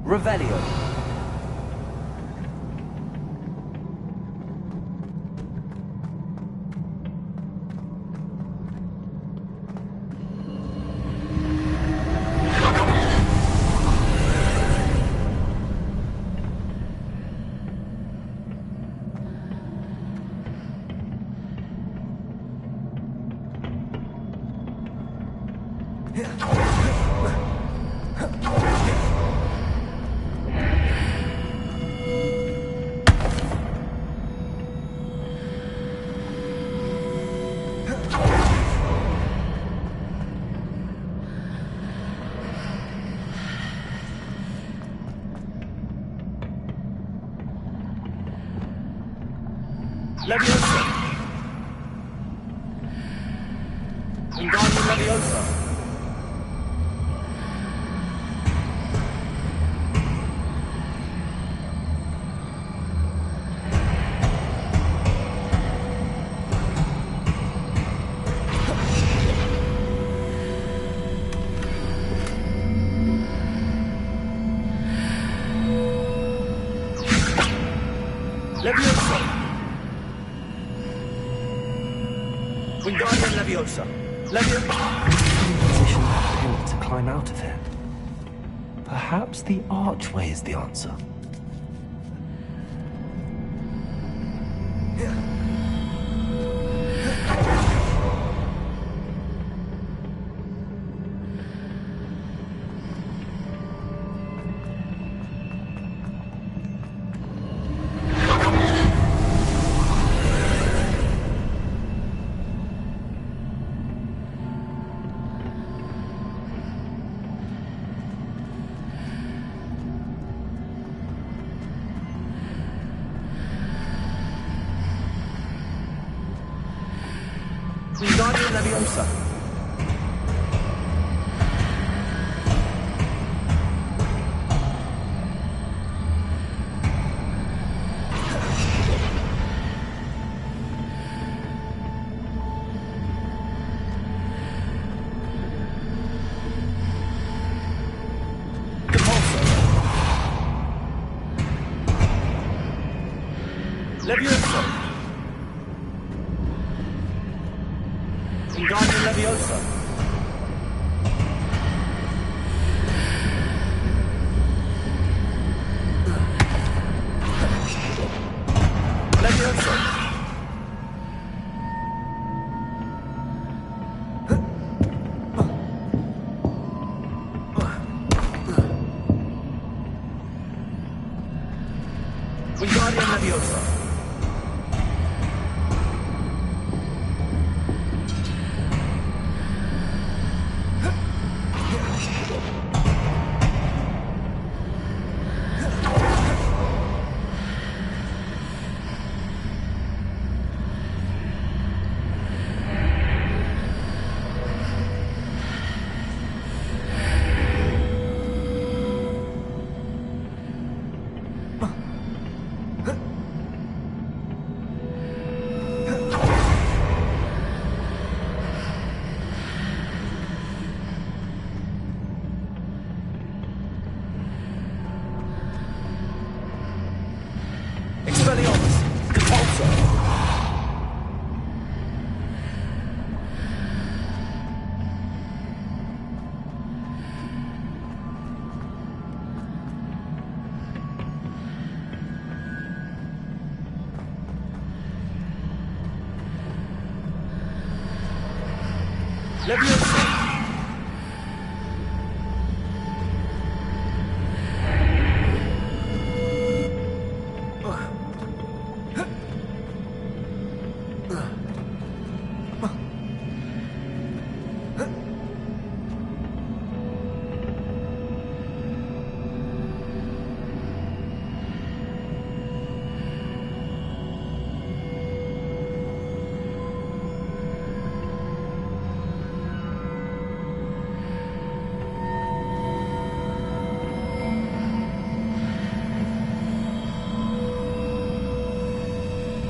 Revelio. Leviosa! Wingardium Leviosa! Leviosa! Wingardium Leviosa! Position that pillar to climb out of it. Perhaps the archway is the answer. Wingardium Leviosa! Leviosa! Wingardium Leviosa! Leviosa! Wingardium Leviosa! Expelliarmus! Compulsor! Leviosa!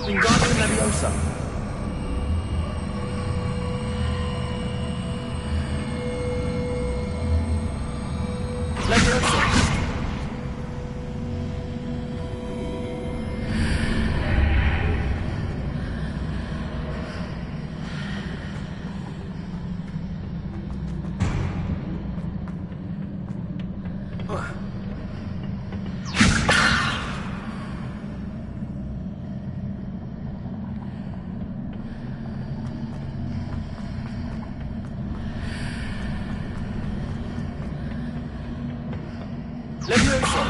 Wingardium Leviosa! Leviosa! Leviosa!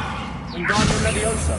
Wingardium Leviosa!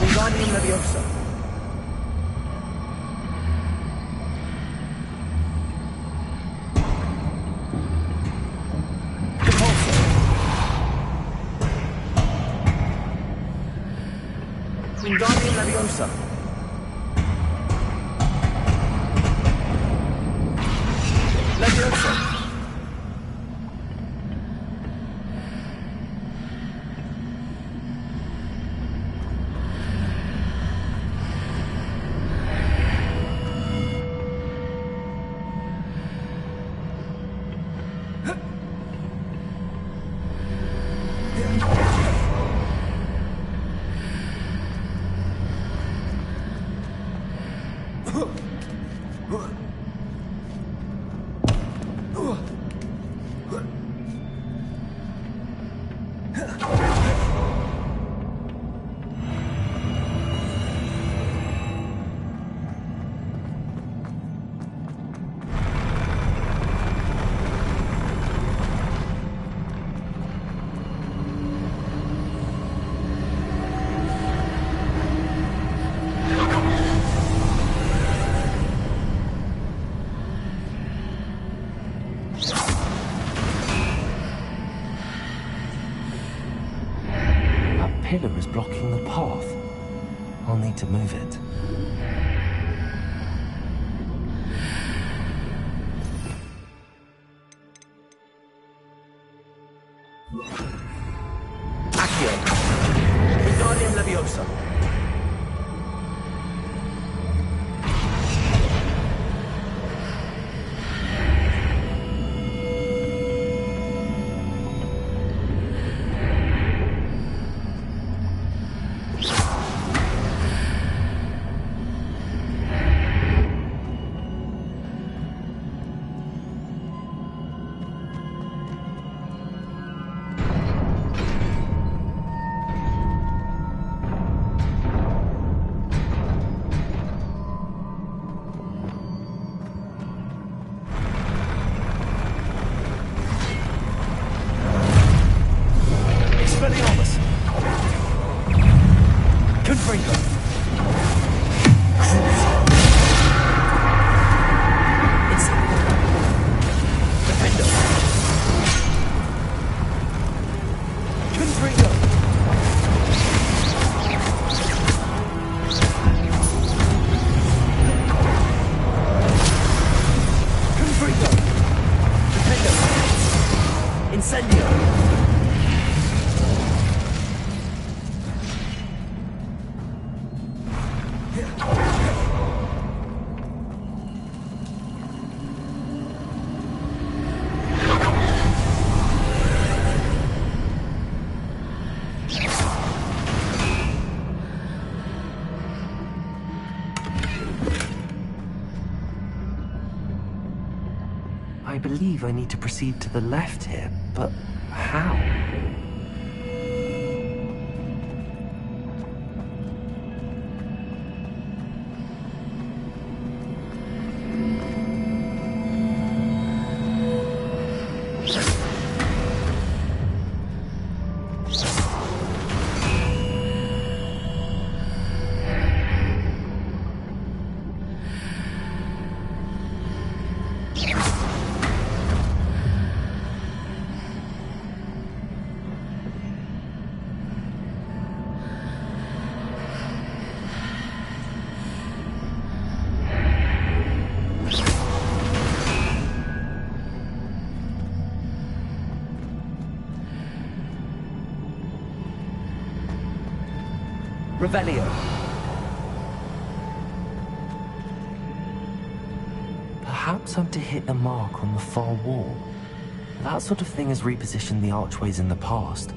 Wingardium Leviosa. Wingardium Leviosa. Leviosa. Pillar is blocking the path. I'll need to move it. Accio. Wingardium Leviosa. Expelliarmus! Confringo! Defendo! Confringo! Confringo! Defendo! Incendio! I believe I need to proceed to the left here, but how? Revelio. Perhaps I'm to hit a mark on the far wall. That sort of thing has repositioned the archways in the past.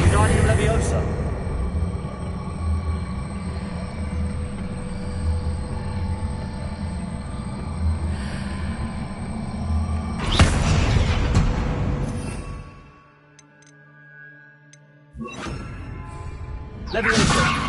Wingardium Leviosa. Leviosa.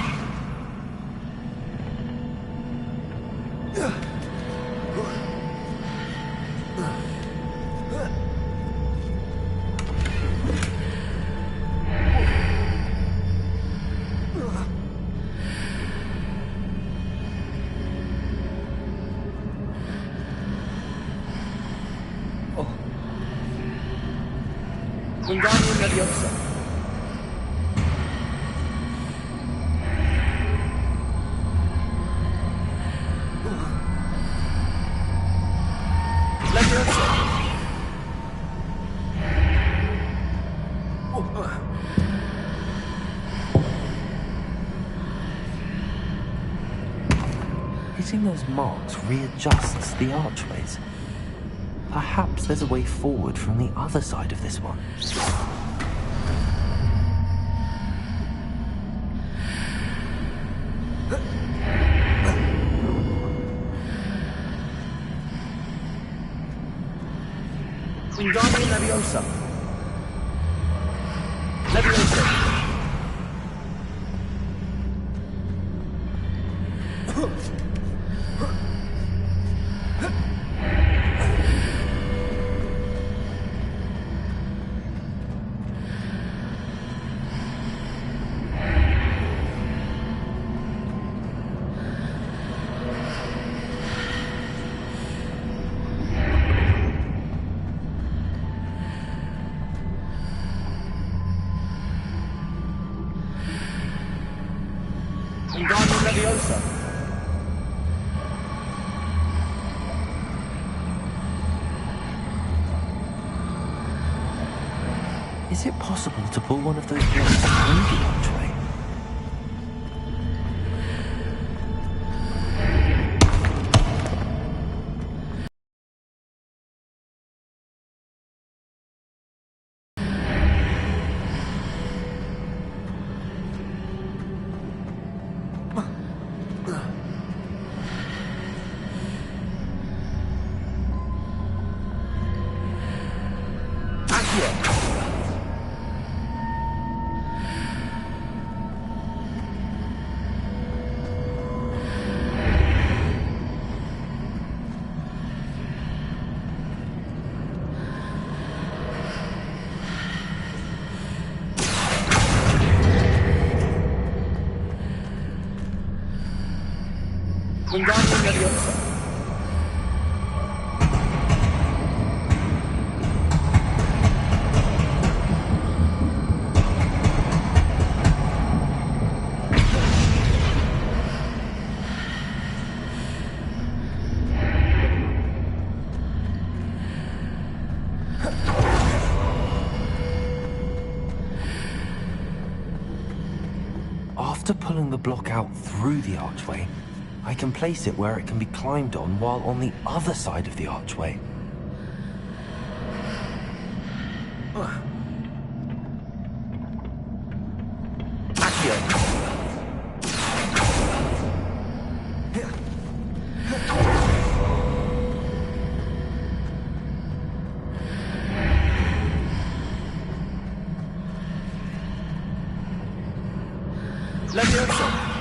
Wingardium Leviosa. Hitting those marks readjusts the archways. Perhaps there's a way forward from the other side of this one. Wingardium Leviosa. Leviosa. Wingardium Leviosa. Is it possible to pull one of those blocks through the archway? Wingardium Leviosa. After pulling the block out through the archway, I can place it where it can be climbed on while on the other side of the archway. Leviosa.